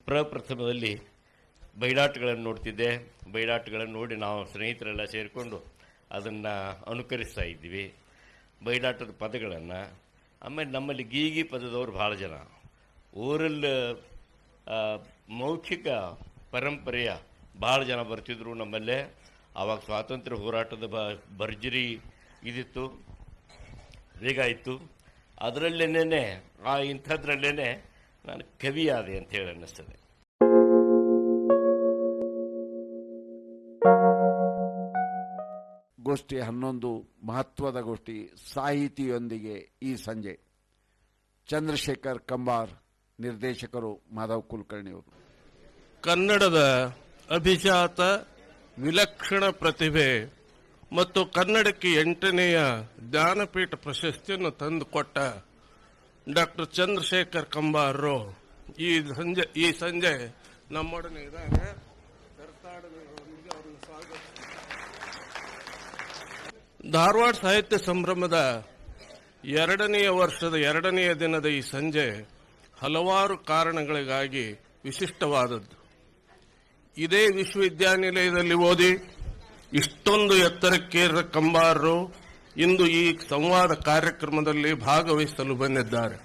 ಪ್ರಪ್ರಥಮದಲ್ಲಿ ಬೈಲಾಟಗಳನ್ನು ನೋಡ್ತಿದ್ದೆ. ಬೈಲಾಟಗಳನ್ನು ನೋಡಿ ನಾವು ಸ್ನೇಹಿತರೆಲ್ಲ ಸೇರಿಕೊಂಡು ಅದನ್ನು ಅನುಕರಿಸ್ತಾ ಇದ್ವಿ, ಬೈಲಾಟದ ಪದಗಳನ್ನು. ಆಮೇಲೆ ನಮ್ಮಲ್ಲಿ ಗೀಗಿ ಪದದವರು ಭಾಳ ಜನ, ಓರಲ್ ಮೌಖಿಕ ಪರಂಪರೆಯ ಭಾಳ ಜನ ಬರ್ತಿದ್ರು ನಮ್ಮಲ್ಲೇ. ಆವಾಗ ಸ್ವಾತಂತ್ರ್ಯ ಹೋರಾಟದ ಭರ್ಜರಿ ಇದಿತ್ತು, ವೇಗ ಇತ್ತು. ಅದರಲ್ಲೇನೆ ಇಂಥದ್ರಲ್ಲೇನೆ ನಾನು ಕವಿ ಆದೆ ಅಂತ ಹೇಳಿ ಅನ್ನಿಸ್ತದೆ. ಗೋಷ್ಠಿ 11 ಮಹತ್ವದ ಗೋಷ್ಠಿ ಸಾಹಿತಿಯೊಂದಿಗೆ ಈ ಸಂಜೆ. ಚಂದ್ರಶೇಖರ್ ಕಂಬಾರ್, ನಿರ್ದೇಶಕರು ಮಾಧವ್ ಕುಲಕರ್ಣಿ ಅವರು. ಕನ್ನಡದ ಅಭಿಜಾತ ವಿಲಕ್ಷಣ ಪ್ರತಿಭೆ ಮತ್ತು ಕನ್ನಡಕ್ಕೆ 8ನೆಯ ಜ್ಞಾನಪೀಠ ಪ್ರಶಸ್ತಿಯನ್ನು ತಂದುಕೊಟ್ಟ ಡಾಕ್ಟರ್ ಚಂದ್ರಶೇಖರ್ ಕಂಬಾರರು ಈ ಸಂಜೆ ನಮ್ಮೊಡನೆ ಇದ್ದಾರೆ. ಧಾರವಾಡ ಸಾಹಿತ್ಯ ಸಂಭ್ರಮದ 2ನೆಯ ವರ್ಷದ 2ನೆಯ ದಿನದ ಈ ಸಂಜೆ ಹಲವಾರು ಕಾರಣಗಳಿಗಾಗಿ ವಿಶಿಷ್ಟವಾದದ್ದು. ಇದೇ ವಿಶ್ವವಿದ್ಯಾನಿಲಯದಲ್ಲಿ ಓದಿ ಇಷ್ಟೊಂದು ಎತ್ತರಕ್ಕೇರಿದ ಕಂಬಾರರು ಇಂದು ಈ ಸಂವಾದ ಕಾರ್ಯಕ್ರಮದಲ್ಲಿ ಭಾಗವಹಿಸಲು ಬಂದಿದ್ದಾರೆ.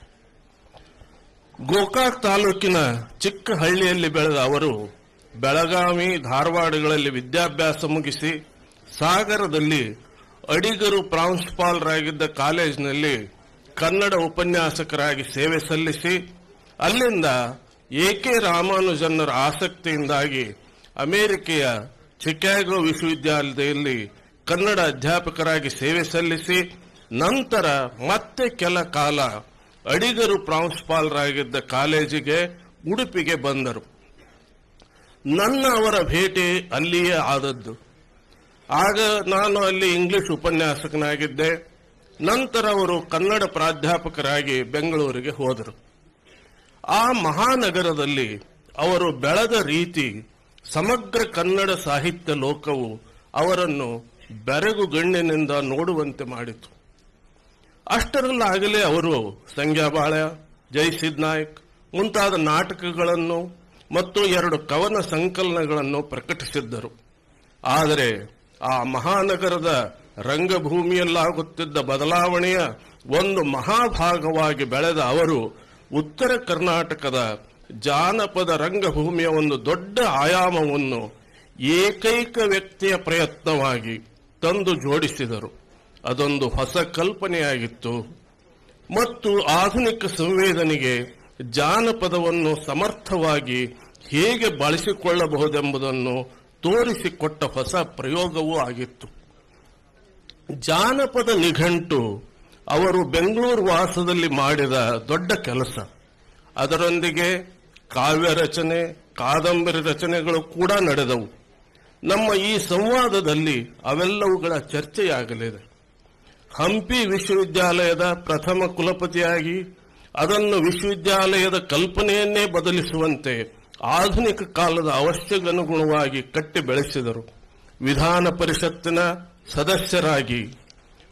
ಗೋಕಾಕ್ ತಾಲೂಕಿನ ಚಿಕ್ಕ ಹಳ್ಳಿಯಲ್ಲಿ ಬೆಳೆದ ಅವರು ಬೆಳಗಾವಿ, ಧಾರವಾಡಗಳಲ್ಲಿ ವಿದ್ಯಾಭ್ಯಾಸ ಮುಗಿಸಿ ಸಾಗರದಲ್ಲಿ ಅಡಿಗರು ಪ್ರಾಂಶುಪಾಲರಾಗಿದ್ದ ಕಾಲೇಜಿನಲ್ಲಿ ಕನ್ನಡ ಉಪನ್ಯಾಸಕರಾಗಿ ಸೇವೆ ಸಲ್ಲಿಸಿ ಅಲ್ಲಿಂದ ಎ.ಕೆ. ರಾಮಾನುಜನ್ನರ ಆಸಕ್ತಿಯಿಂದಾಗಿ ಅಮೆರಿಕೆಯ ಚಿಕಾಗೋ ವಿಶ್ವವಿದ್ಯಾಲಯದಲ್ಲಿ ಕನ್ನಡ ಅಧ್ಯಾಪಕರಾಗಿ ಸೇವೆ ಸಲ್ಲಿಸಿ ನಂತರ ಮತ್ತೆ ಕೆಲ ಕಾಲ ಅಡಿಗರು ಪ್ರಾಂಶುಪಾಲರಾಗಿದ್ದ ಕಾಲೇಜಿಗೆ ಉಡುಪಿಗೆ ಬಂದರು. ನನ್ನ ಅವರ ಭೇಟಿ ಅಲ್ಲಿಯೇ ಆದದ್ದು. ಆಗ ನಾನು ಅಲ್ಲಿ ಇಂಗ್ಲಿಷ್ ಉಪನ್ಯಾಸಕನಾಗಿದ್ದೆ. ನಂತರ ಅವರು ಕನ್ನಡ ಪ್ರಾಧ್ಯಾಪಕರಾಗಿ ಬೆಂಗಳೂರಿಗೆ ಹೋದರು. ಆ ಮಹಾನಗರದಲ್ಲಿ ಅವರು ಬೆಳೆದ ರೀತಿ ಸಮಗ್ರ ಕನ್ನಡ ಸಾಹಿತ್ಯ ಲೋಕವು ಅವರನ್ನು ಬೆರಗುಗಣ್ಣಿನಿಂದ ನೋಡುವಂತೆ ಮಾಡಿತು. ಅಷ್ಟರಲ್ಲಾಗಲೇ ಅವರು ಸಂಗ್ಯಾಬಾಳ, ಜಯಸಿದ್ ನಾಯಕ್ ಮುಂತಾದ ನಾಟಕಗಳನ್ನು ಮತ್ತು 2 ಕವನ ಸಂಕಲನಗಳನ್ನು ಪ್ರಕಟಿಸಿದ್ದರು. ಆದರೆ ಆ ಮಹಾನಗರದ ರಂಗಭೂಮಿಯಲ್ಲಾಗುತ್ತಿದ್ದ ಬದಲಾವಣೆಯ ಒಂದು ಮಹಾಭಾಗವಾಗಿ ಬೆಳೆದ ಅವರು ಉತ್ತರ ಕರ್ನಾಟಕದ ಜಾನಪದ ರಂಗಭೂಮಿಯ ಒಂದು ದೊಡ್ಡ ಆಯಾಮವನ್ನು ಏಕೈಕ ವ್ಯಕ್ತಿಯ ಪ್ರಯತ್ನವಾಗಿ ತಂದು ಜೋಡಿಸಿದರು. ಅದೊಂದು ಹೊಸ ಕಲ್ಪನೆಯಾಗಿತ್ತು ಮತ್ತು ಆಧುನಿಕ ಸಂವೇದನೆಗೆ ಜಾನಪದವನ್ನು ಸಮರ್ಥವಾಗಿ ಹೇಗೆ ಬಳಸಿಕೊಳ್ಳಬಹುದೆಂಬುದನ್ನು ತೋರಿಸಿಕೊಟ್ಟ ಹೊಸ ಪ್ರಯೋಗವೂ ಆಗಿತ್ತು. ಜಾನಪದ ನಿಘಂಟು ಅವರು ಬೆಂಗಳೂರು ವಾಸದಲ್ಲಿ ಮಾಡಿದ ದೊಡ್ಡ ಕೆಲಸ. ಅದರೊಂದಿಗೆ ಕಾವ್ಯ ರಚನೆ, ಕಾದಂಬರಿ ರಚನೆಗಳು ಕೂಡ ನಡೆದವು. ನಮ್ಮ ಈ ಸಂವಾದದಲ್ಲಿ ಅವೆಲ್ಲವುಗಳ ಚರ್ಚೆಯಾಗಲಿದೆ. ಹಂಪಿ ವಿಶ್ವವಿದ್ಯಾಲಯದ ಪ್ರಥಮ ಕುಲಪತಿಯಾಗಿ ಅದನ್ನು ವಿಶ್ವವಿದ್ಯಾಲಯದ ಕಲ್ಪನೆಯನ್ನೇ ಬದಲಿಸುವಂತೆ ಆಧುನಿಕ ಕಾಲದ ಅವಶ್ಯಕನುಗುಣವಾಗಿ ಕಟ್ಟಿ ಬೆಳೆಸಿದರು. ವಿಧಾನ ಪರಿಷತ್ತಿನ ಸದಸ್ಯರಾಗಿ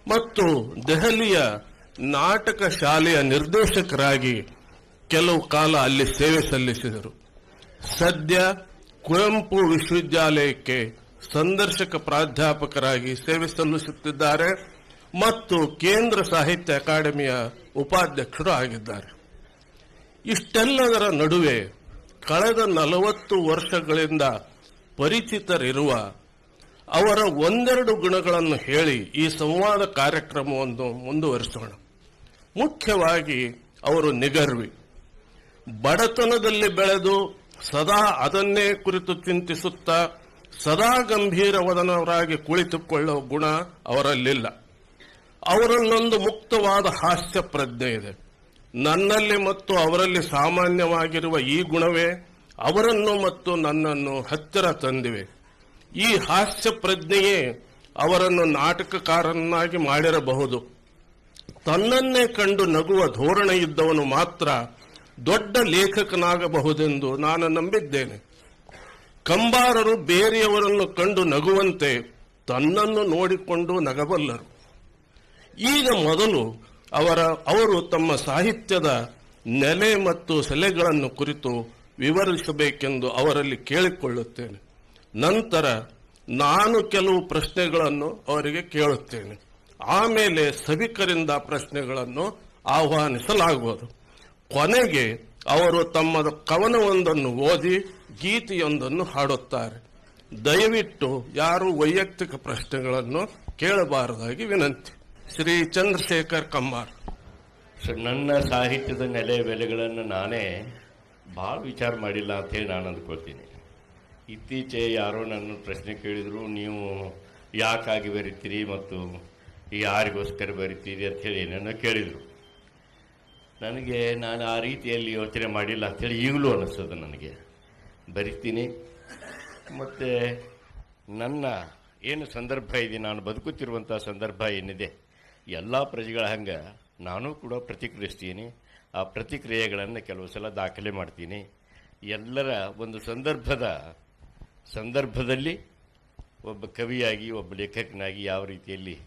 ಮತ್ತು ದೆಹಲಿಯ ನಾಟಕ ಶಾಲೆಯ ನಿರ್ದೇಶಕರಾಗಿ ಕೆಲವು ಕಾಲ ಅಲ್ಲಿ ಸೇವೆ ಸಲ್ಲಿಸಿದರು. ಸದ್ಯ ಕುವೆಂಪು ವಿಶ್ವವಿದ್ಯಾಲಯಕ್ಕೆ ಸಂದರ್ಶಕ ಪ್ರಾಧ್ಯಾಪಕರಾಗಿ ಸೇವೆ ಸಲ್ಲಿಸುತ್ತಿದ್ದಾರೆ ಮತ್ತು ಕೇಂದ್ರ ಸಾಹಿತ್ಯ ಅಕಾಡೆಮಿಯ ಉಪಾಧ್ಯಕ್ಷರು ಆಗಿದ್ದಾರೆ. ಇಷ್ಟೆಲ್ಲದರ ನಡುವೆ ಕಳೆದ 40 ವರ್ಷಗಳಿಂದ ಪರಿಚಿತರಿರುವ ಅವರ 1-2 ಗುಣಗಳನ್ನು ಹೇಳಿ ಈ ಸಂವಾದ ಕಾರ್ಯಕ್ರಮವನ್ನು ಮುಂದುವರಿಸೋಣ. ಮುಖ್ಯವಾಗಿ ಅವರು ನಿಗರ್ವಿ, ಬಡತನದಲ್ಲಿ ಬೆಳೆದು ಸದಾ ಅದನ್ನೇ ಕುರಿತು ಚಿಂತಿಸುತ್ತಾ ಸದಾ ಗಂಭೀರವದನವರಾಗಿ ಕುಳಿತುಕೊಳ್ಳುವ ಗುಣ ಅವರಲ್ಲಿಲ್ಲ. ಅವರಲ್ಲೊಂದು ಮುಕ್ತವಾದ ಹಾಸ್ಯ ಪ್ರಜ್ಞೆ ಇದೆ. ನನ್ನಲ್ಲಿ ಮತ್ತು ಅವರಲ್ಲಿ ಸಾಮಾನ್ಯವಾಗಿರುವ ಈ ಗುಣವೇ ಅವರನ್ನು ಮತ್ತು ನನ್ನನ್ನು ಹತ್ತಿರ ತಂದಿವೆ. ಈ ಹಾಸ್ಯ ಪ್ರಜ್ಞೆಯೇ ಅವರನ್ನು ನಾಟಕಕಾರನಾಗಿ ಮಾಡಿರಬಹುದು. ತನ್ನನ್ನೇ ಕಂಡು ನಗುವ ಧೋರಣೆ ಇದ್ದವನು ಮಾತ್ರ ದೊಡ್ಡ ಲೇಖಕನಾಗಬಹುದೆಂದು ನಾನು ನಂಬಿದ್ದೇನೆ. ಕಂಬಾರರು ಬೇರೆಯವರನ್ನು ಕಂಡು ನಗುವಂತೆ ತನ್ನನ್ನು ನೋಡಿಕೊಂಡು ನಗಬಲ್ಲರು. ಈಗ ಮೊದಲು ಅವರು ತಮ್ಮ ಸಾಹಿತ್ಯದ ನೆಲೆ ಮತ್ತು ಸೆಲೆಗಳನ್ನು ಕುರಿತು ವಿವರಿಸಬೇಕೆಂದು ಅವರಲ್ಲಿ ಕೇಳಿಕೊಳ್ಳುತ್ತೇನೆ. ನಂತರ ನಾನು ಕೆಲವು ಪ್ರಶ್ನೆಗಳನ್ನು ಅವರಿಗೆ ಕೇಳುತ್ತೇನೆ. ಆಮೇಲೆ ಸಭಿಕರಿಂದ ಪ್ರಶ್ನೆಗಳನ್ನು ಆಹ್ವಾನಿಸಲಾಗುವುದು. ಕೊನೆಗೆ ಅವರು ತಮ್ಮ ಕವನವೊಂದನ್ನು ಓದಿ ಗೀತೆಯೊಂದನ್ನು ಹಾಡುತ್ತಾರೆ. ದಯವಿಟ್ಟು ಯಾರು ವೈಯಕ್ತಿಕ ಪ್ರಶ್ನೆಗಳನ್ನು ಕೇಳಬಾರದಾಗಿ ವಿನಂತಿ. ಶ್ರೀ ಚಂದ್ರಶೇಖರ್ ಕಂಬಾರ್. ನನ್ನ ಸಾಹಿತ್ಯದ ನೆಲೆ ಬೆಲೆಗಳನ್ನು ನಾನೇ ಭಾಳ ವಿಚಾರ ಮಾಡಿಲ್ಲ ಅಂತೇಳಿ ನಾನು ಅಂದ್ಕೊಳ್ತೀನಿ. ಇತ್ತೀಚೆಗೆ ಯಾರೋ ನನ್ನ ಪ್ರಶ್ನೆ ಕೇಳಿದ್ರು, ನೀವು ಯಾಕಾಗಿ ಬರೀತೀರಿ ಮತ್ತು ಯಾರಿಗೋಸ್ಕರ ಬರೀತೀರಿ ಅಂಥೇಳಿ ಏನೇನೋ ಕೇಳಿದರು. ನನಗೆ ನಾನು ಆ ರೀತಿಯಲ್ಲಿ ಯೋಚನೆ ಮಾಡಿಲ್ಲ ಅಂಥೇಳಿ ಈಗಲೂ ಅನ್ನಿಸ್ತದೆ. ನನಗೆ ಬರಿತೀನಿ ಮತ್ತು ನನ್ನ ಏನು ಸಂದರ್ಭ ಇದೆ, ನಾನು ಬದುಕುತ್ತಿರುವಂಥ ಸಂದರ್ಭ ಏನಿದೆ, ಎಲ್ಲ ಪ್ರಜೆಗಳ ಹಂಗೆ ನಾನು ಕೂಡ ಪ್ರತಿಕ್ರಿಯಿಸ್ತೀನಿ. ಆ ಪ್ರತಿಕ್ರಿಯೆಗಳನ್ನು ಕೆಲವು ಸಲ ದಾಖಲೆ ಮಾಡ್ತೀನಿ. ಎಲ್ಲರ ಒಂದು ಸಂದರ್ಭದಲ್ಲಿ ಒಬ್ಬ ಕವಿಯಾಗಿ, ಒಬ್ಬ ಲೇಖಕನಾಗಿ ಯಾವ ರೀತಿಯಲ್ಲಿ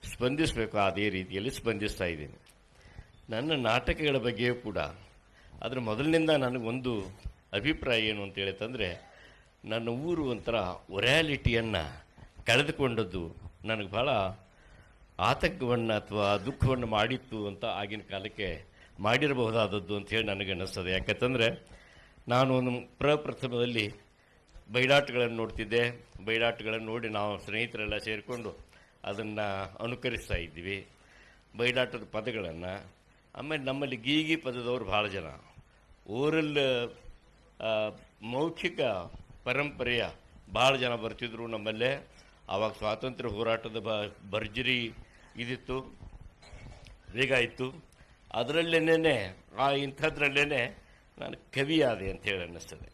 ಸ್ಪಂದಿಸಬೇಕು ಅದೇ ರೀತಿಯಲ್ಲಿ ಸ್ಪಂದಿಸ್ತಾ ಇದ್ದೀನಿ. ನನ್ನ ನಾಟಕಗಳ ಬಗ್ಗೆಯೂ ಕೂಡ ಅದರ ಮೊದಲಿನಿಂದ ನನಗೊಂದು ಅಭಿಪ್ರಾಯ ಏನು ಅಂತ ಹೇಳಿತಂದರೆ, ನನ್ನ ಊರು ಒಂಥರ ಒರ್ಯಾಲಿಟಿಯನ್ನು ಕಳೆದುಕೊಂಡದ್ದು ನನಗೆ ಭಾಳ ಆತಂಕವನ್ನು ಅಥವಾ ದುಃಖವನ್ನು ಮಾಡಿತ್ತು ಅಂತ ಆಗಿನ ಕಾಲಕ್ಕೆ ಮಾಡಿರಬಹುದಾದದ್ದು ಅಂಥೇಳಿ ನನಗೆ ಅನ್ನಿಸ್ತದೆ. ಯಾಕಂತಂದರೆ ನಾನು ಒಂದು ಪ್ರಪ್ರಥಮದಲ್ಲಿ ಬಯಲಾಟಗಳನ್ನು ನೋಡ್ತಿದ್ದೆ. ಬಯಲಾಟಗಳನ್ನು ನೋಡಿ ನಾವು ಸ್ನೇಹಿತರೆಲ್ಲ ಸೇರಿಕೊಂಡು ಅದನ್ನು ಅನುಕರಿಸ್ತಾ ಇದ್ವಿ, ಬಯಲಾಟದ ಪದಗಳನ್ನು. ಆಮೇಲೆ ನಮ್ಮಲ್ಲಿ ಗೀಗಿ ಪದದವರು ಭಾಳ ಜನ, ಓರಲ್ ಮೌಖಿಕ ಪರಂಪರೆಯ ಭಾಳ ಜನ ಬರ್ತಿದ್ರು ನಮ್ಮಲ್ಲೇ. ಆವಾಗ ಸ್ವಾತಂತ್ರ್ಯ ಹೋರಾಟದ ಭರ್ಜರಿ ಇದಿತ್ತು, ವೇಗ ಇತ್ತು. ಅದರಲ್ಲೇನೇ ಇಂಥದ್ರಲ್ಲೇ ನಾನು ಕವಿ ಆದೆ ಅಂತೇಳಿ ಅನ್ನಿಸ್ತದೆ.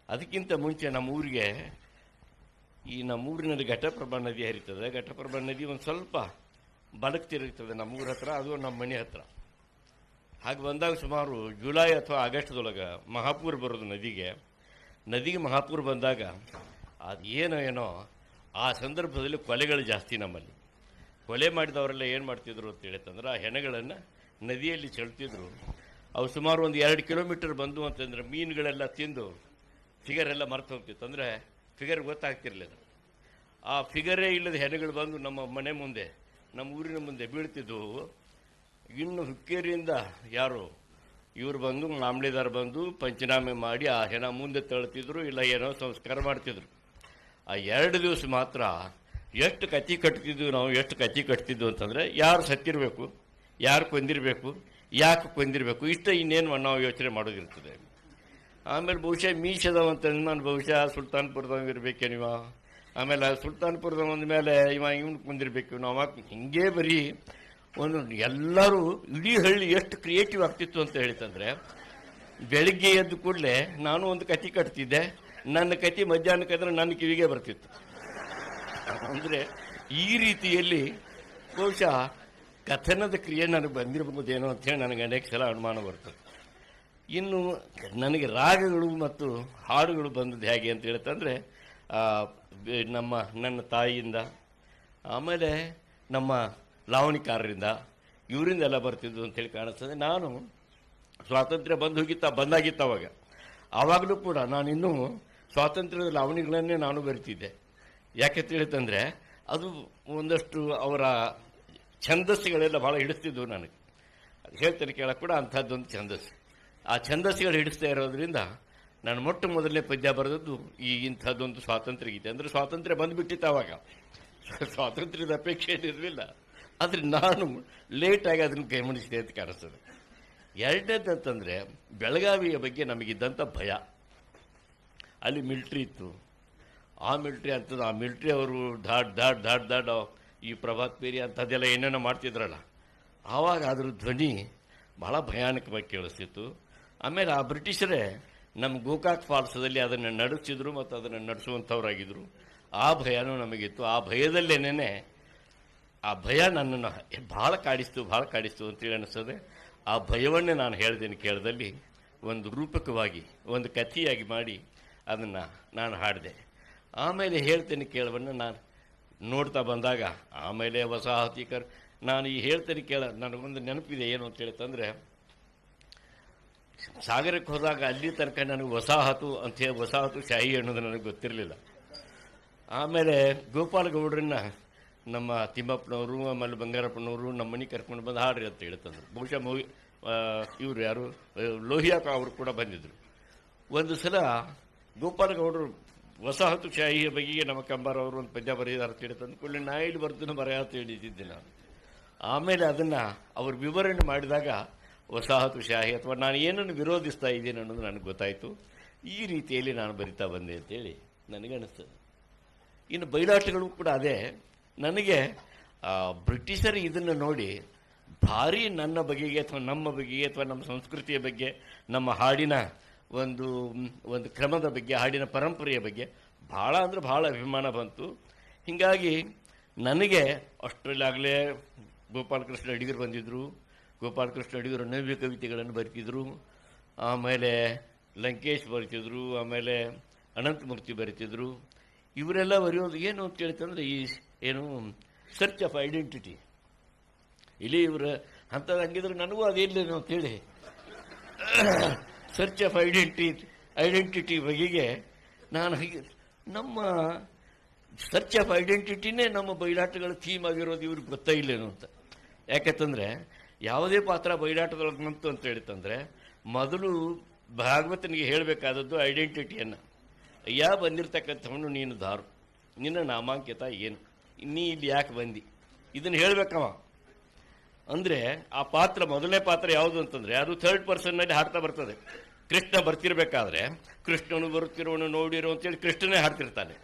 ಅದಕ್ಕಿಂತ ಮುಂಚೆ ನಮ್ಮೂರಿಗೆ, ನಮ್ಮೂರಿನಲ್ಲಿ ಘಟಪ್ರಭಾ ನದಿ ಹರಿತದೆ. ಘಟಪ್ರಭಾ ನದಿ ಒಂದು ಸ್ವಲ್ಪ ಬಲಕ್ಕೆ ತಿರುಗ್ತದೆ ನಮ್ಮೂರ ಹತ್ರ, ಅದು ನಮ್ಮ ಮನೆ ಹತ್ರ. ಹಾಗೆ ಬಂದಾಗ ಸುಮಾರು ಜುಲೈ ಅಥವಾ ಆಗಸ್ಟ್ದೊಳಗೆ ಮಹಾಪೂರ್ ಬರೋದು ನದಿಗೆ ಮಹಾಪೂರ್ ಬಂದಾಗ ಅದು ಏನೋ ಆ ಸಂದರ್ಭದಲ್ಲಿ ಕೊಲೆಗಳು ಜಾಸ್ತಿ ನಮ್ಮಲ್ಲಿ. ಕೊಲೆ ಮಾಡಿದವರೆಲ್ಲ ಏನು ಮಾಡ್ತಿದ್ರು ಅಂತ ಹೇಳಿತಂದ್ರೆ, ಆ ಹೆಣಗಳನ್ನು ನದಿಯಲ್ಲಿ ಚೆಲ್ತಿದ್ರು. ಅವು ಸುಮಾರು ಒಂದು 2 ಕಿಲೋಮೀಟರ್ ಬಂದು ಅಂತಂದ್ರೆ ಮೀನುಗಳೆಲ್ಲ ತಿಂದು ಫಿಗರೆಲ್ಲ ಮರೆತು ಹೋಗ್ತಿತ್ತು. ಅಂದರೆ ಫಿಗರ್ ಗೊತ್ತಾಗ್ತಿರ್ಲಿಲ್ಲ. ಆ ಫಿಗರೇ ಇಲ್ಲದ ಹೆಣಗಳು ಬಂದು ನಮ್ಮ ಮನೆ ಮುಂದೆ, ನಮ್ಮ ಊರಿನ ಮುಂದೆ ಬೀಳ್ತಿದ್ವು. ಇನ್ನು ಹುಕ್ಕೇರಿಯಿಂದ ಯಾರು ಇವರು ಬಂದು, ಮಾಮಲೆದಾರ್ ಬಂದು ಪಂಚನಾಮೆ ಮಾಡಿ ಆ ಹೆಣ ಮುಂದೆ ತಳ್ತಿದ್ರು, ಇಲ್ಲ ಏನೋ ಸಂಸ್ಕಾರ ಮಾಡ್ತಿದ್ರು. ಆ 2 ದಿವಸ ಮಾತ್ರ ಎಷ್ಟು ಕತ್ತಿ ಕಟ್ತಿದ್ವು ಅಂತಂದರೆ, ಯಾರು ಸತ್ತಿರಬೇಕು, ಯಾರು ಕೊಂದಿರಬೇಕು, ಯಾಕೆ ಕೊಂದಿರಬೇಕು, ಇಷ್ಟ ಇನ್ನೇನು ನಾವು ಯೋಚನೆ ಮಾಡೋದಿರ್ತದೆ. ಆಮೇಲೆ ಬಹುಶಃ ಮೀಸದವಂತಂದು ನಾನು ಬಹುಶಃ ಸುಲ್ತಾನ್ಪುರದವ ಇರಬೇಕೇನಿವ, ಆಮೇಲೆ ಸುಲ್ತಾನ್ಪುರದ ಒಂದ ಮೇಲೆ ಇವನು ಕೊಂದಿರಬೇಕು ನಾವು. ಹಿಂಗೆ ಬರೀ ಒಂದು ಎಲ್ಲರೂ ಇಡೀ ಹಳ್ಳಿ ಎಷ್ಟು ಕ್ರಿಯೇಟಿವ್ ಆಗ್ತಿತ್ತು ಅಂತ ಹೇಳಿತಂದರೆ, ಬೆಳಿಗ್ಗೆ ಎದ್ದು ಕೂಡಲೇ ನಾನು ಒಂದು ಕತ್ತಿ ಕಟ್ತಿದ್ದೆ. ನನ್ನ ಕತ್ತಿ ಮಧ್ಯಾಹ್ನಕ್ಕಾದ್ರೆ ನನ್ನ ಕಿವಿಗೆ ಬರ್ತಿತ್ತು. ಅಂದರೆ ಈ ರೀತಿಯಲ್ಲಿ ಬಹುಶಃ ಕಥನದ ಕ್ರಿಯೆ ನನಗೆ ಬಂದಿರಬಹುದೇನೋ ಅಂತೇಳಿ ನನಗೆ ಅನೇಕ ಸಲ ಅನುಮಾನ ಬರ್ತದೆ. ಇನ್ನು ನನಗೆ ರಾಗಗಳು ಮತ್ತು ಹಾಡುಗಳು ಬಂದದ್ದು ಹೇಗೆ ಅಂತ ಹೇಳ್ತಂದರೆ, ನನ್ನ ತಾಯಿಯಿಂದ, ಆಮೇಲೆ ನಮ್ಮ ಲಾವಣಿಕಾರರಿಂದ, ಇವರಿಂದೆಲ್ಲ ಬರ್ತಿದ್ದು ಅಂತೇಳಿ ಕಾಣಿಸ್ತದೆ. ನಾನು ಸ್ವಾತಂತ್ರ್ಯ ಬಂದಾಗಿತ್ತು ಆವಾಗಲೂ ಕೂಡ ನಾನಿನ್ನೂ ಸ್ವಾತಂತ್ರ್ಯದ ಲಾವಣಿಗಳನ್ನೇ ನಾನು ಬರಿತಿದ್ದೆ. ಯಾಕೆ ತಿಳಿತಂದರೆ ಅದು ಒಂದಷ್ಟು ಅವರ ಛಂದಸ್ಸುಗಳೆಲ್ಲ ಭಾಳ ಹಿಡಿಸ್ತಿದ್ವು ನನಗೆ. ಹೇಳ್ತೇನೆ ಕೇಳಕ್ಕೆ ಕೂಡ ಅಂಥದ್ದೊಂದು ಛಂದಸ್ಸು. ಆ ಛಂದಸ್ಸುಗಳು ಹಿಡಿಸ್ತಾ ಇರೋದ್ರಿಂದ ನಾನು ಮೊದಲನೇ ಪದ್ಯ ಬರೆದದ್ದು ಇಂಥದ್ದೊಂದು ಸ್ವಾತಂತ್ರ್ಯ ಗೀತೆ. ಅಂದರೆ ಸ್ವಾತಂತ್ರ್ಯ ಬಂದುಬಿಟ್ಟಿತ್ತು ಆವಾಗ, ಸ್ವಾತಂತ್ರ್ಯದ ಅಪೇಕ್ಷೆ ಇರಲಿಲ್ಲ. ಆದರೆ ನಾನು ಲೇಟಾಗಿ ಅದನ್ನು ಗಮನಿಸಿದೆ ಅಂತ ಕಾಣಿಸ್ತದೆ. ಎರಡನೇದಂತಂದರೆ ಬೆಳಗಾವಿಯ ಬಗ್ಗೆ ನಮಗಿದ್ದಂಥ ಭಯ. ಅಲ್ಲಿ ಮಿಲ್ಟ್ರಿ ಇತ್ತು. ಆ ಮಿಲ್ಟ್ರಿ ಅವರು ದಾಡ್ ಈ ಪ್ರಭಾತ್ ಪೇರಿ ಅಂಥದ್ದೆಲ್ಲ ಏನೇನೋ ಮಾಡ್ತಿದ್ರಲ್ಲ, ಆವಾಗ ಅದ್ರ ಧ್ವನಿ ಭಾಳ ಭಯಾನಕವಾಗಿ ಕೇಳಿಸ್ತಿತ್ತು. ಆಮೇಲೆ ಆ ಬ್ರಿಟಿಷರೇ ನಮ್ಮ ಗೋಕಾಕ್ ಫಾಲ್ಸದಲ್ಲಿ ಅದನ್ನು ನಡೆಸಿದ್ರು ಮತ್ತು ಅದನ್ನು ನಡೆಸುವಂಥವ್ರಾಗಿದ್ದರು. ಆ ಭಯನೂ ನಮಗಿತ್ತು. ಆ ಭಯದಲ್ಲೇನೇ ಆ ಭಯ ನನ್ನನ್ನು ಭಾಳ ಕಾಡಿಸ್ತು ಅಂತೇಳಿ ಅನ್ನಿಸ್ತದೆ. ಆ ಭಯವನ್ನೇ ನಾನು ಹೇಳ್ದೇನೆ ಕೇಳದಲ್ಲಿ ಒಂದು ರೂಪಕವಾಗಿ, ಒಂದು ಕಥೆಯಾಗಿ ಮಾಡಿ ಅದನ್ನು ನಾನು ಹಾಡಿದೆ. ಆಮೇಲೆ ಹೇಳ್ತೇನೆ ಕೇಳವನ್ನು ನಾನು ನೋಡ್ತಾ ಬಂದಾಗ, ಆಮೇಲೆ ವಸಾಹತೀಕರ್ ನಾನು ಈ ಹೇಳ್ತೇನೆ ಕೇಳ ನನಗೊಂದು ನೆನಪಿದೆ. ಏನು ಅಂತ ಹೇಳ್ತಂದರೆ, ಸಾಗರಕ್ಕೆ ಹೋದಾಗ ಅಲ್ಲಿ ತನಕ ನನಗೆ ವಸಾಹತು ಅಂತೇಳಿ ವಸಾಹತು ಶಾಹಿ ಅನ್ನೋದು ನನಗೆ ಗೊತ್ತಿರಲಿಲ್ಲ. ಆಮೇಲೆ ಗೋಪಾಲ ಗೌಡ್ರನ್ನ ನಮ್ಮ ತಿಮ್ಮಪ್ಪನವರು ಆಮೇಲೆ ಬಂಗಾರಪ್ಪನವರು ನಮ್ಮ ಮನೆ ಕರ್ಕೊಂಡು ಬಂದು ಹಾಡ್ರಿ ಅಂತ ಹೇಳ್ತಂದ್ರು. ಬಹುಶಃ ಇವರು ಯಾರು ಲೋಹಿಯಾಕ ಅವರು ಕೂಡ ಬಂದಿದ್ರು. ಒಂದು ಸಲ ಗೋಪಾಲ ಗೌಡರು ವಸಾಹತು ಶಾಹಿಯ ಬಗೆಗೆ ನಮ್ಮ ಕಂಬಾರ ಅವರು ಒಂದು ಪದ್ಯ ಬರೆದಿದ್ದಾರೆ ಅಂತ ಹೇಳಿ ತಂದು ಕೂಡಲೇ ನಾ ಇಲ್ಲಿ ಬರ್ತೀನಿ ಬರೆಯ ಅಂತ ಹೇಳಿದ್ದೆ ನಾನು. ಆಮೇಲೆ ಅದನ್ನು ಅವರು ವಿವರಣೆ ಮಾಡಿದಾಗ ವಸಾಹತು ಶಾಹಿ ಅಥವಾ ನಾನು ಏನನ್ನು ವಿರೋಧಿಸ್ತಾ ಇದ್ದೇನೆ ಅನ್ನೋದು ನನಗೆ ಗೊತ್ತಾಯಿತು. ಈ ರೀತಿಯಲ್ಲಿ ನಾನು ಬರಿತಾ ಬಂದೆ ಅಂತೇಳಿ ನನಗೆ ಅನಿಸ್ತದೆ. ಇನ್ನು ಬಯಲಾಟಗಳು ಕೂಡ ಅದೇ. ನನಗೆ ಬ್ರಿಟಿಷರು ಇದನ್ನು ನೋಡಿ ಭಾರಿ ನನ್ನ ಬಗೆಗೆ ಅಥವಾ ನಮ್ಮ ಬಗೆಗೆ ಅಥವಾ ನಮ್ಮ ಸಂಸ್ಕೃತಿಯ ಬಗ್ಗೆ ನಮ್ಮ ಹಾಡಿನ ಒಂದು ಕ್ರಮದ ಬಗ್ಗೆ ಹಾಡಿನ ಪರಂಪರೆಯ ಬಗ್ಗೆ ಭಾಳ ಅಂದರೆ ಭಾಳ ಅಭಿಮಾನ ಬಂತು. ಹೀಗಾಗಿ ನನಗೆ ಅಷ್ಟರಲ್ಲಾಗಲೇ ಗೋಪಾಲಕೃಷ್ಣ ಅಡಿಗರು ಬಂದಿದ್ದರು. ಗೋಪಾಲಕೃಷ್ಣ ಅಡಿಗರು ನವ್ಯ ಕವಿತೆಗಳನ್ನು ಬರೀತಿದ್ರು. ಆಮೇಲೆ ಲಂಕೇಶ್ ಬರೀತಿದ್ರು. ಆಮೇಲೆ ಅನಂತಮೂರ್ತಿ ಬರೀತಿದ್ರು. ಇವರೆಲ್ಲ ಬರೆಯೋದು ಏನು ಅಂತ ಹೇಳ್ತಂದ್ರೆ ಈ ಏನು ಸರ್ಚ್ ಆಫ್ ಐಡೆಂಟಿಟಿ. ಇಲ್ಲಿ ಇವರು ಅಂಥದ್ದು ಹಂಗಿದ್ರೆ ನನಗೂ ಅದೇನು ಅಂತೇಳಿ ಸರ್ಚ್ ಆಫ್ ಐಡೆಂಟಿಟಿ ಬಗೆಗೆ ನಾನು ನಮ್ಮ ಸರ್ಚ್ ಆಫ್ ಐಡೆಂಟಿಟಿನೇ ನಮ್ಮ ಬಯಲಾಟಗಳ ಥೀಮ್ ಆಗಿರೋದು ಇವ್ರಿಗೆ ಗೊತ್ತಾ ಇಲ್ಲೇನು ಅಂತ. ಯಾಕಂತಂದರೆ ಯಾವುದೇ ಪಾತ್ರ ಬಯಲಾಟದೊಳಗೆ ಬಂತು ಅಂತ ಹೇಳಿತಂದರೆ ಮೊದಲು ಭಾಗವತನಿಗೆ ಹೇಳಬೇಕಾದದ್ದು ಐಡೆಂಟಿಟಿಯನ್ನು. ಬಂದಿರ್ತಕ್ಕಂಥವನು ನೀನು ದಾರು, ನಿನ್ನ ನಾಮಾಂಕಿತ ಏನು, ನೀ ಇಲ್ಲಿ ಯಾಕೆ ಬಂದಿ, ಇದನ್ನು ಹೇಳಬೇಕವ. ಅಂದರೆ ಆ ಪಾತ್ರ ಮೊದಲನೇ ಪಾತ್ರ ಯಾವುದು ಅಂತಂದರೆ ಅದು ಥರ್ಡ್ ಪರ್ಸನ್ನಲ್ಲಿ ಹಾಡ್ತಾ ಬರ್ತದೆ. ಕೃಷ್ಣ ಬರ್ತಿರ್ಬೇಕಾದ್ರೆ ಕೃಷ್ಣನು ಬರುತ್ತಿರೋನು ನೋಡಿರೋ ಅಂತೇಳಿ ಕೃಷ್ಣನೇ ಹಾಡ್ತಿರ್ತಾನೆ.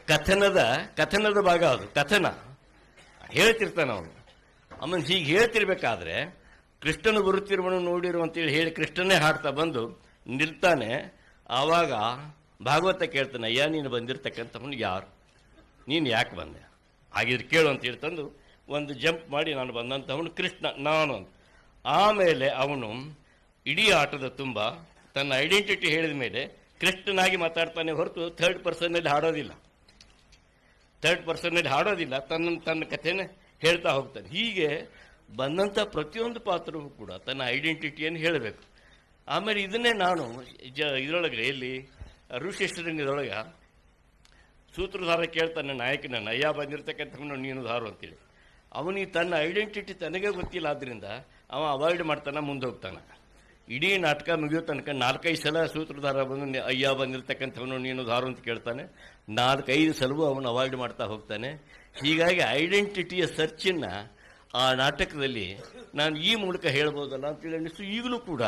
ಕಥನದ ಭಾಗ ಅದು. ಕಥನ ಹೇಳ್ತಿರ್ತಾನೆ ಅವನು. ಆಮೇಲೆ ಹೀಗೆ ಹೇಳ್ತಿರ್ಬೇಕಾದ್ರೆ ಕೃಷ್ಣನು ಬರುತ್ತಿರುವನು ನೋಡಿರು ಅಂತೇಳಿ ಹೇಳಿ ಕೃಷ್ಣನೇ ಹಾಡ್ತಾ ಬಂದು ನಿಲ್ತಾನೆ. ಆವಾಗ ಭಾಗವತ ಕೇಳ್ತಾನೆ, ಅಯ್ಯ ನೀನು ಬಂದಿರತಕ್ಕಂಥವನು ಯಾರು, ನೀನು ಯಾಕೆ ಬಂದೆ, ಹಾಗಿದ್ರೆ ಕೇಳು ಅಂತ ಹೇಳ್ತಂದು ಒಂದು ಜಂಪ್ ಮಾಡಿ ನಾನು ಬಂದಂಥವನು ಕೃಷ್ಣ ನಾನು. ಆಮೇಲೆ ಅವನು ಇಡೀ ಆಟದ ತುಂಬ ತನ್ನ ಐಡೆಂಟಿಟಿ ಹೇಳಿದ ಮೇಲೆ ಕೃಷ್ಣನಾಗಿ ಮಾತಾಡ್ತಾನೆ ಹೊರತು ಥರ್ಡ್ ಪರ್ಸನ್ನಲ್ಲಿ ಹಾಡೋದಿಲ್ಲ. ತನ್ನ ಕಥೆನೇ ಹೇಳ್ತಾ ಹೋಗ್ತಾನೆ. ಹೀಗೆ ಬಂದಂಥ ಪ್ರತಿಯೊಂದು ಪಾತ್ರವೂ ಕೂಡ ತನ್ನ ಐಡೆಂಟಿಟಿಯನ್ನು ಹೇಳಬೇಕು. ಆಮೇಲೆ ಇದನ್ನೇ ನಾನು ಇದರೊಳಗೆ ಎಲ್ಲಿ ಋಷಿಷ್ಠರಂಗದೊಳಗೆ ಸೂತ್ರಧಾರ ಕೇಳ್ತಾನೆ ನಾಯಕನನ್ನು, ಅಯ್ಯ ಬಂದಿರತಕ್ಕಂಥವನು ನೀನು ಧಾರು ಅಂತೇಳಿ. ಅವನಿಗೆ ತನ್ನ ಐಡೆಂಟಿಟಿ ತನಗೇ ಗೊತ್ತಿಲ್ಲ. ಆದ್ದರಿಂದ ಅವ ಅವಾಯ್ಡ್ ಮಾಡ್ತಾನೆ, ಮುಂದೆ ಹೋಗ್ತಾನೆ. ಇಡೀ ನಾಟಕ ಮುಗಿಯೋ ತನಕ 4-5 ಸಲ ಸೂತ್ರಧಾರ ಬಂದು ಅಯ್ಯ ಬಂದಿರತಕ್ಕಂಥವನು ನೀನು ಧಾರು ಅಂತ ಕೇಳ್ತಾನೆ. 4-5 ಸಲವೂ ಅವನು ಅವಾಯ್ಡ್ ಮಾಡ್ತಾ ಹೋಗ್ತಾನೆ. ಹೀಗಾಗಿ ಐಡೆಂಟಿಟಿಯ ಸರ್ಚನ್ನು ಆ ನಾಟಕದಲ್ಲಿ ನಾನು ಈ ಮೂಲಕ ಹೇಳ್ಬೋದಲ್ಲ ಅಂತೇಳಿ ಅನ್ನಿಸ್ತು. ಈಗಲೂ ಕೂಡ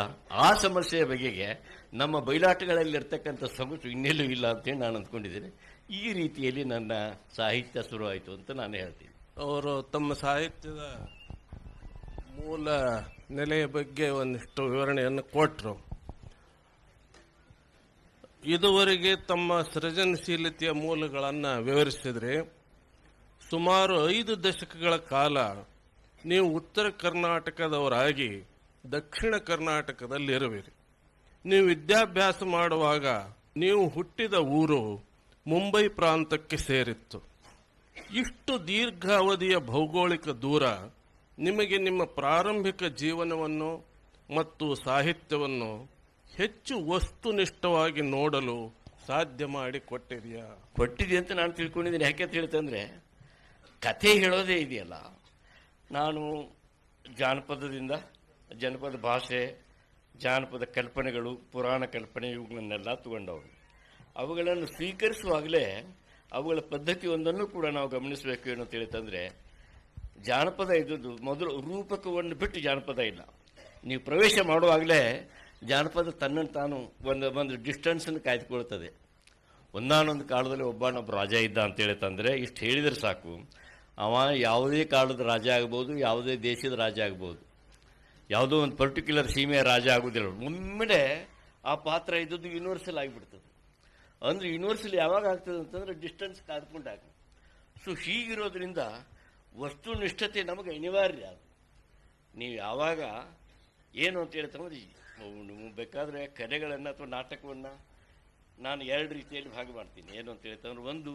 ಆ ಸಮಸ್ಯೆಯ ಬಗೆಗೆ ನಮ್ಮ ಬಯಲಾಟಗಳಲ್ಲಿರ್ತಕ್ಕಂಥ ಸೊಗಸು ಇನ್ನೆಲ್ಲೂ ಇಲ್ಲ ಅಂತೇಳಿ ನಾನು ಅಂದ್ಕೊಂಡಿದ್ದೇನೆ. ಈ ರೀತಿಯಲ್ಲಿ ನನ್ನ ಸಾಹಿತ್ಯ ಶುರುವಾಯಿತು ಅಂತ ನಾನು ಹೇಳ್ತೀನಿ. ಅವರು ತಮ್ಮ ಸಾಹಿತ್ಯದ ಮೂಲ ನೆಲೆಯ ಬಗ್ಗೆ ಒಂದಿಷ್ಟು ವಿವರಣೆಯನ್ನು ಕೊಟ್ಟರು. ಇದುವರೆಗೆ ತಮ್ಮ ಸೃಜನಶೀಲತೆಯ ಮೂಲಗಳನ್ನು ವಿವರಿಸಿದರೆ ಸುಮಾರು 5 ದಶಕಗಳ ಕಾಲ ನೀವು ಉತ್ತರ ಕರ್ನಾಟಕದವರಾಗಿ ದಕ್ಷಿಣ ಕರ್ನಾಟಕದಲ್ಲಿರುವಿರಿ. ನೀವು ವಿದ್ಯಾಭ್ಯಾಸ ಮಾಡುವಾಗ ನೀವು ಹುಟ್ಟಿದ ಊರು ಮುಂಬೈ ಪ್ರಾಂತಕ್ಕೆ ಸೇರಿತ್ತು. ಇಷ್ಟು ದೀರ್ಘಾವಧಿಯ ಭೌಗೋಳಿಕ ದೂರ ನಿಮಗೆ ನಿಮ್ಮ ಪ್ರಾರಂಭಿಕ ಜೀವನವನ್ನು ಮತ್ತು ಸಾಹಿತ್ಯವನ್ನು ಹೆಚ್ಚು ವಸ್ತುನಿಷ್ಠವಾಗಿ ನೋಡಲು ಸಾಧ್ಯ ಮಾಡಿ ಕೊಟ್ಟಿದೆಯಾ? ಕೊಟ್ಟಿದೆ ಅಂತ ನಾನು ತಿಳ್ಕೊಂಡಿದ್ದೀನಿ. ಯಾಕೆ ಅಂತ ಹೇಳ್ತಂದ್ರೆ ಕಥೆ ಹೇಳೋದೇ ಇದೆಯಲ್ಲ. ನಾನು ಜಾನಪದದಿಂದ ಜನಪದ ಭಾಷೆ, ಜಾನಪದ ಕಲ್ಪನೆಗಳು, ಪುರಾಣ ಕಲ್ಪನೆ ಇವುಗಳನ್ನೆಲ್ಲ ತಗೊಂಡವರು. ಅವುಗಳನ್ನು ಸ್ವೀಕರಿಸುವಾಗಲೇ ಅವುಗಳ ಪದ್ಧತಿಯೊಂದನ್ನು ಕೂಡ ನಾವು ಗಮನಿಸಬೇಕು. ಏನು ಅಂತ ಹೇಳ್ತಂದ್ರೆ ಜಾನಪದ ಇದ್ದದ್ದು ಮೊದಲು ರೂಪಕವನ್ನು ಬಿಟ್ಟು ಜಾನಪದ ಇಲ್ಲ. ನೀವು ಪ್ರವೇಶ ಮಾಡುವಾಗಲೇ ಜಾನಪದ ತನ್ನನ್ನು ತಾನು ಒಂದು ಡಿಸ್ಟೆನ್ಸನ್ನು ಕಾಯ್ದುಕೊಳ್ತದೆ. ಒಂದಾನೊಂದು ಕಾಲದಲ್ಲಿ ಒಬ್ಬನೊಬ್ಬ ರಾಜ ಇದ್ದ ಅಂತ ಹೇಳ್ತಂದ್ರೆ ಇಷ್ಟು ಹೇಳಿದರೆ ಸಾಕು. ಅವ ಯಾವುದೇ ಕಾಲದ ರಾಜ ಆಗ್ಬೋದು, ಯಾವುದೇ ದೇಶದ ರಾಜ ಆಗ್ಬೋದು, ಯಾವುದೋ ಒಂದು ಪರ್ಟಿಕ್ಯುಲರ್ ಸೀಮೆಯ ರಾಜ ಆಗೋದಿಲ್ಲ. ಒಮ್ಮೆಲೆ ಆ ಪಾತ್ರ ಇದ್ದದ್ದು ಯೂನಿವರ್ಸಲ್ ಆಗಿಬಿಡ್ತದೆ. ಅಂದರೆ ಯೂನಿವರ್ಸಲ್ ಯಾವಾಗ ಆಗ್ತದೆ ಅಂತಂದ್ರೆ ಡಿಸ್ಟೆನ್ಸ್ ಕಾದ್ಕೊಂಡಾಗ. ಸೊ ಹೀಗಿರೋದ್ರಿಂದ ವಸ್ತುನಿಷ್ಠತೆ ನಮಗೆ ಅನಿವಾರ್ಯ. ನೀವು ಯಾವಾಗ ಏನು ಅಂತ ಹೇಳ್ತಂದ್ರೆ ನೀವು ಬೇಕಾದರೆ ಕಲೆಗಳನ್ನು ಅಥವಾ ನಾಟಕವನ್ನು ನಾನು 2 ರೀತಿಯಲ್ಲಿ ಭಾಗ ಮಾಡ್ತೀನಿ. ಏನು ಅಂತ ಹೇಳ್ತಂದ್ರೆ ಒಂದು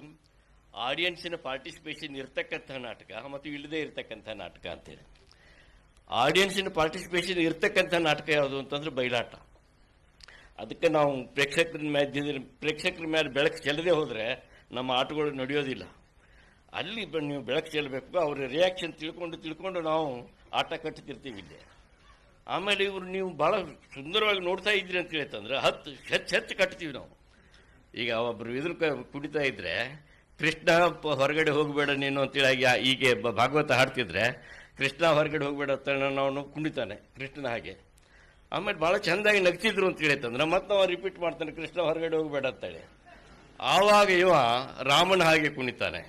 ಆಡಿಯನ್ಸಿನ ಪಾರ್ಟಿಸಿಪೇಷನ್ ಇರ್ತಕ್ಕಂಥ ನಾಟಕ ಮತ್ತು ಇಲ್ಲದೆ ಇರತಕ್ಕಂಥ ನಾಟಕ ಅಂತೇಳಿ. ಆಡಿಯನ್ಸಿನ ಪಾರ್ಟಿಸಿಪೇಷನ್ ಇರ್ತಕ್ಕಂಥ ನಾಟಕ ಯಾವುದು ಅಂತಂದ್ರೆ ಬಯಲಾಟ. ಅದಕ್ಕೆ ನಾವು ಪ್ರೇಕ್ಷಕರ ಮೇಲೆ ಬೆಳಕು ಚೆಲ್ಲದೆ ಹೋದರೆ ನಮ್ಮ ಆಟಗಳು ನಡೆಯೋದಿಲ್ಲ. ಅಲ್ಲಿ ನೀವು ಬೆಳಕು ಚೆಲ್ಲಬೇಕು, ಅವ್ರ ರಿಯಾಕ್ಷನ್ ತಿಳ್ಕೊಂಡು ನಾವು ಆಟ ಕಟ್ತಿರ್ತೀವಿ ಇಲ್ಲಿ. ಆಮೇಲೆ ಇವರು ನೀವು ಭಾಳ ಸುಂದರವಾಗಿ ನೋಡ್ತಾ ಇದ್ರಿ ಅಂತ ಹೇಳ್ತಂದ್ರೆ ಹೆಚ್ಚು ಕಟ್ತೀವಿ ನಾವು. ಈಗ ಒಬ್ಬರು ಕುಡಿತಾ ಇದ್ರೆ ಕೃಷ್ಣ ಹೊರಗಡೆ ಹೋಗಬೇಡ ನೀನು ಅಂತೇಳಿ ಹೀಗೆ ಭಾಗವತ ಹಾಡ್ತಿದ್ರೆ ಕೃಷ್ಣ ಹೊರಗಡೆ ಹೋಗಬೇಡ ಅಂತ ನಾವು ಕುಣಿತಾನೆ ಕೃಷ್ಣನ ಹಾಗೆ. ಆಮೇಲೆ ಭಾಳ ಚೆಂದಾಗಿ ನಗ್ತಿದ್ರು ಅಂತ ಹೇಳ್ತಂದ್ರೆ ಮತ್ತೆ ನಾವು ರಿಪೀಟ್ ಮಾಡ್ತಾನೆ ಕೃಷ್ಣ ಹೊರಗಡೆ ಹೋಗಬೇಡ ಅಂತೇಳಿ. ಆವಾಗ ಇವ ರಾಮನ ಹಾಗೆ ಕುಣಿತಾನೆ.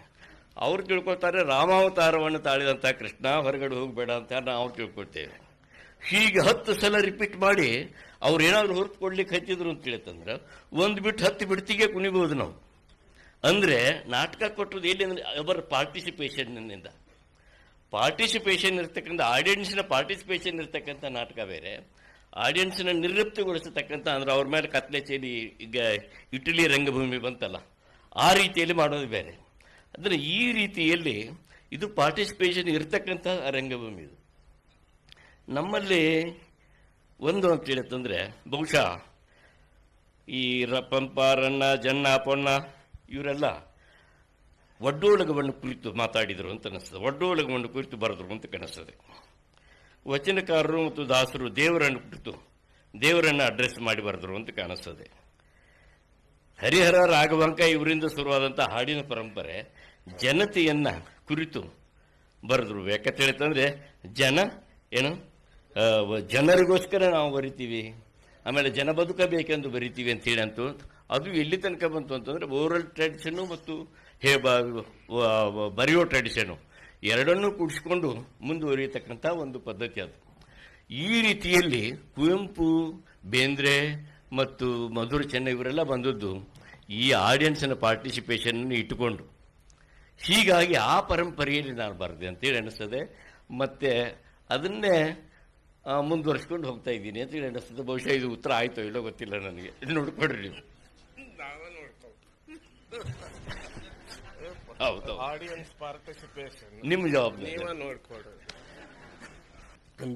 ಅವ್ರು ತಿಳ್ಕೊಳ್ತಾರೆ ರಾಮಾವತಾರವನ್ನು ತಾಳಿದಂಥ ಕೃಷ್ಣ ಹೊರಗಡೆ ಹೋಗಬೇಡ ಅಂತ ನಾವು ತಿಳ್ಕೊಳ್ತೇವೆ. ಹೀಗೆ 10 ಸಲ ರಿಪೀಟ್ ಮಾಡಿ ಅವ್ರು ಏನಾದ್ರು ಹೊರತು ಕೊಡ್ಲಿಕ್ಕೆ ಹಚ್ಚಿದ್ರು ಅಂತ ಹೇಳ್ತಂದ್ರೆ 1 ಬಿಟ್ಟು 10 ಬಿಡ್ತಿಗೆ ಕುಣಿಬಹುದು ನಾವು. ಅಂದ್ರೆ ನಾಟಕ ಕೊಟ್ಟದ್ದು ಎಲ್ಲಿ ಅಂದ್ರೆ ಅವರ ಪಾರ್ಟಿಸಿಪೇಷನ್ನಿಂದ. ಪಾರ್ಟಿಸಿಪೇಷನ್ ಇರ್ತಕ್ಕಂಥ ಆಡಿಯನ್ಸ್ನ ಪಾರ್ಟಿಸಿಪೇಷನ್ ಇರ್ತಕ್ಕಂಥ ನಾಟಕ ಬೇರೆ, ಆಡಿಯನ್ಸ್ನ ನಿರ್ಲಿಪ್ತಗೊಳಿಸತಕ್ಕಂಥ ಅಂದ್ರೆ ಅವ್ರ ಮೇಲೆ ಕತ್ಲೆ ಚೇಲಿ ಈಗ ಇಟಲಿ ರಂಗಭೂಮಿ ಬಂತಲ್ಲ ಆ ರೀತಿಯಲ್ಲಿ ಮಾಡೋದು ಬೇರೆ. ಅಂದರೆ ಈ ರೀತಿಯಲ್ಲಿ ಇದು ಪಾರ್ಟಿಸಿಪೇಷನ್ ಇರ್ತಕ್ಕಂಥ ರಂಗಭೂಮಿ. ಇದು ನಮ್ಮಲ್ಲಿ ಒಂದು ಅಂತ ಹೇಳುತ್ತಂದ್ರೆ ಬಹುಶಃ ಈ ಪಂಪ ರನ್ನ ಜನ್ನ ಪೊನ್ನ ಇವರೆಲ್ಲ ಒಡ್ಡೋಲಗವನ್ನು ಕುರಿತು ಮಾತಾಡಿದರು ಅಂತ ಅನಿಸ್ತದೆ, ಒಡ್ಡೋಲಗವನ್ನು ಕುರಿತು ಬರೆದರು ಅಂತ ಕಾಣಿಸ್ತದೆ. ವಚನಕಾರರು ಮತ್ತು ದಾಸರು ದೇವರನ್ನು ಕುರಿತು ದೇವರನ್ನು ಅಡ್ರೆಸ್ ಮಾಡಿ ಬರೆದರು ಅಂತ ಕಾಣಿಸ್ತದೆ. ಹರಿಹರ ರಾಘವಂಕ ಇವರಿಂದ ಶುರುವಾದಂಥ ಹಾಡಿನ ಪರಂಪರೆ ಜನತೆಯನ್ನ ಕುರಿತು ಬರೆದ್ರು. ಯಾಕಂತ ಹೇಳ್ತಂದ್ರೆ ಜನರಿಗೋಸ್ಕರ ನಾವು ಬರಿತೀವಿ, ಆಮೇಲೆ ಜನ ಬದುಕಬೇಕೆಂದು ಬರಿತೀವಿ ಅಂತೇಳಿ ಅಂತೂ ಅದು ಎಲ್ಲಿ ತನಕ ಬಂತು ಅಂತಂದ್ರೆ ಓರಲ್ ಟ್ರೆಡಿಷನ್ನು ಮತ್ತು ಬರೆಯೋ ಟ್ರೆಡಿಷನ್ನು ಎರಡನ್ನೂ ಕೂಡಿಸ್ಕೊಂಡು ಮುಂದುವರಿಯತಕ್ಕಂಥ ಒಂದು ಪದ್ಧತಿ ಅದು. ಈ ರೀತಿಯಲ್ಲಿ ಕುವೆಂಪು, ಬೇಂದ್ರೆ ಮತ್ತು ಮಧುರ ಚೆನ್ನೈ ಇವರೆಲ್ಲ ಬಂದದ್ದು ಈ ಆಡಿಯನ್ಸ್ನ ಪಾರ್ಟಿಸಿಪೇಷನ್ ಇಟ್ಟುಕೊಂಡು. ಹೀಗಾಗಿ ಆ ಪರಂಪರೆಯಲ್ಲಿ ನಾನು ಬರೆದೆ ಅಂತೇಳಿ ಅನಿಸ್ತದೆ. ಮತ್ತೆ ಅದನ್ನೇ ಮುಂದುವರಿಸ್ಕೊಂಡು ಹೋಗ್ತಾ ಇದ್ದೀನಿ ಅಂತೇಳಿ ಅನಿಸ್ತದೆ. ಬಹುಶಃ ಇದು ಉತ್ತರ ಆಯ್ತೋ ಇಲ್ಲೋ ಗೊತ್ತಿಲ್ಲ ನನಗೆ, ನೋಡ್ಕೊಡ್ರಿ ನೀವು. ಹೌದು, ಆಡಿಯನ್ಸ್ ಪಾರ್ಟಿಸಿಪೇಷನ್ ನಿಮ್ಮ ಜವಾಬ್ದಾರಿ ನೋಡ್ಕೊಡ್ರಿ.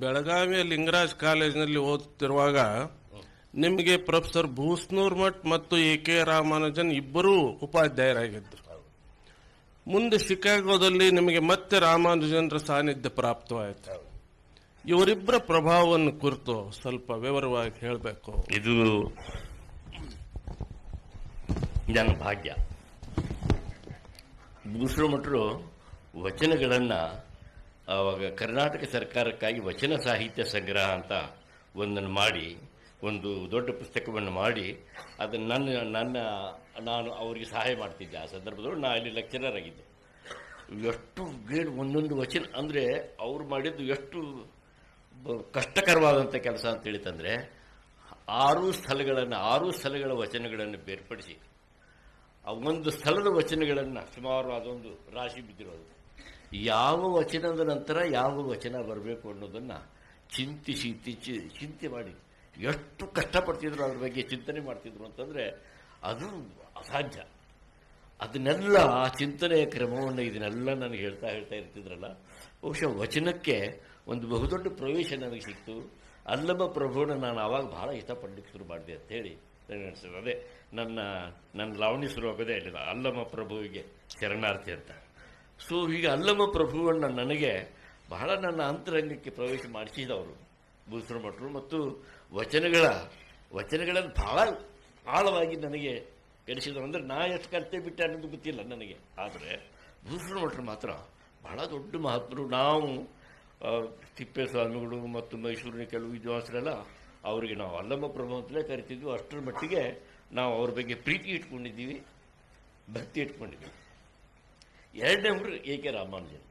ಬೆಳಗಾವಿಯ ಲಿಂಗರಾಜ್ ಕಾಲೇಜಿನಲ್ಲಿ ಓದುತ್ತಿರುವಾಗ ನಿಮಗೆ ಪ್ರೊಫೆಸರ್ ಭೂಸ್ನೂರ್ ಮಠ್ ಮತ್ತು ಎ.ಕೆ. ರಾಮಾನುಜನ್ ಇಬ್ಬರೂ ಉಪಾಧ್ಯಾಯರಾಗಿದ್ದರು. ಮುಂದೆ ಶಿಕಾಗೋದಲ್ಲಿ ನಿಮಗೆ ಮತ್ತೆ ರಾಮಾನುಜನ್ರ ಸಾನ್ನಿಧ್ಯ ಪ್ರಾಪ್ತವಾಯಿತು. ಇವರಿಬ್ಬರ ಪ್ರಭಾವವನ್ನು ಕುರಿತು ಸ್ವಲ್ಪ ವಿವರವಾಗಿ ಹೇಳಬೇಕು. ಇದು ನನ್ನ ಭಾಗ್ಯ. ಭೂಸ್ನೂರ್ ಮಠರು ವಚನಗಳನ್ನು ಆವಾಗ ಕರ್ನಾಟಕ ಸರ್ಕಾರಕ್ಕಾಗಿ ವಚನ ಸಾಹಿತ್ಯ ಸಂಗ್ರಹ ಅಂತ ಒಂದನ್ನು ಮಾಡಿ, ಒಂದು ದೊಡ್ಡ ಪುಸ್ತಕವನ್ನು ಮಾಡಿ ಅದನ್ನು ನಾನು ಅವರಿಗೆ ಸಹಾಯ ಮಾಡ್ತಿದ್ದೆ. ಆ ಸಂದರ್ಭದಲ್ಲೂ ನಾನು ಅಲ್ಲಿ ಲೆಕ್ಚರರ್ ಆಗಿದ್ದೆ. ಎಷ್ಟು ಗ್ರೇಡ್ ಒಂದೊಂದು ವಚನ ಅಂದರೆ ಅವ್ರು ಮಾಡಿದ್ದು ಎಷ್ಟು ಕಷ್ಟಕರವಾದಂಥ ಕೆಲಸ ಅಂತ ಹೇಳಿತಂದರೆ 6 ಸ್ಥಳಗಳ ವಚನಗಳನ್ನು ಬೇರ್ಪಡಿಸಿ ಆ ಒಂದು ಸ್ಥಳದ ವಚನಗಳನ್ನು ಸುಮಾರು ಅದೊಂದು ರಾಶಿ ಬಿದ್ದಿರೋದು, ಯಾವ ವಚನದ ನಂತರ ಯಾವ ವಚನ ಬರಬೇಕು ಅನ್ನೋದನ್ನು ಚಿಂತೆ ಮಾಡಿ ಎಷ್ಟು ಕಷ್ಟಪಡ್ತಿದ್ರು, ಅದ್ರ ಬಗ್ಗೆ ಚಿಂತನೆ ಮಾಡ್ತಿದ್ರು ಅಂತಂದರೆ ಅದು ಅಸಾಧ್ಯ. ಅದನ್ನೆಲ್ಲ ಆ ಚಿಂತನೆಯ ಕ್ರಮವನ್ನು ಇದನ್ನೆಲ್ಲ ನನಗೆ ಹೇಳ್ತಾ ಇರ್ತಿದ್ರಲ್ಲ. ಬಹುಶಃ ವಚನಕ್ಕೆ ಒಂದು ಬಹುದೊಡ್ಡ ಪ್ರವೇಶ ನನಗೆ ಸಿಕ್ತು. ಅಲ್ಲಮ ಪ್ರಭುವನ್ನ ನಾನು ಆವಾಗ ಬಹಳ ಇಷ್ಟಪಡಲಿಕ್ಕೆ ಶುರು ಮಾಡಿದೆ ಅಂತೇಳಿ ನನಗೆ ಅನಿಸ್ತದೆ. ಅದೇ ನನ್ನ ಲಾವಣಿ ಶುರು ಆಗೋದೇ ಅಲ್ಲಿಲ್ಲ, ಅಲ್ಲಮ ಪ್ರಭುವಿಗೆ ಶರಣಾರ್ಥಿ ಅಂತ. ಸೊ ಈಗ ಅಲ್ಲಮ ಪ್ರಭುವನ್ನು ನನಗೆ ಬಹಳ ನನ್ನ ಅಂತರಂಗಕ್ಕೆ ಪ್ರವೇಶ ಮಾಡಿಸಿದವರು ಭೂಸ್ನೂರ್ ಮಠರು. ಮತ್ತು ವಚನಗಳನ್ನು ಬಹಳ ಆಳವಾಗಿ ನನಗೆ ಕೆಡಿಸಿದ್ರು. ಅಂದರೆ ನಾ ಎಷ್ಟು ಕಲಿತೆ ಬಿಟ್ಟೆ ಅನ್ನೋದು ಗೊತ್ತಿಲ್ಲ ನನಗೆ. ಆದರೆ ಭೂಸ್ನೂರ್ ಮಠರು ಮಾತ್ರ ಬಹಳ ದೊಡ್ಡ ಮಹಾತ್ಮರು. ನಾವು ತಿಪ್ಪೇಸ್ವಾಮಿಗಳು ಮತ್ತು ಮೈಸೂರಿನ ಕೆಲವು ವಿದ್ವಾಂಸರೆಲ್ಲ ಅವರಿಗೆ ನಾವು ಅಲ್ಲಮ ಪ್ರಭು ಅಂತಲೇ ಕರಿತಿದ್ವಿ. ಅಷ್ಟರ ಮಟ್ಟಿಗೆ ನಾವು ಅವ್ರ ಬಗ್ಗೆ ಪ್ರೀತಿ ಇಟ್ಕೊಂಡಿದ್ದೀವಿ, ಭಕ್ತಿ ಇಟ್ಕೊಂಡಿದ್ದೀವಿ. ಎರಡನೇವರು ಎ.ಕೆ. ರಾಮಾನುಜನ್.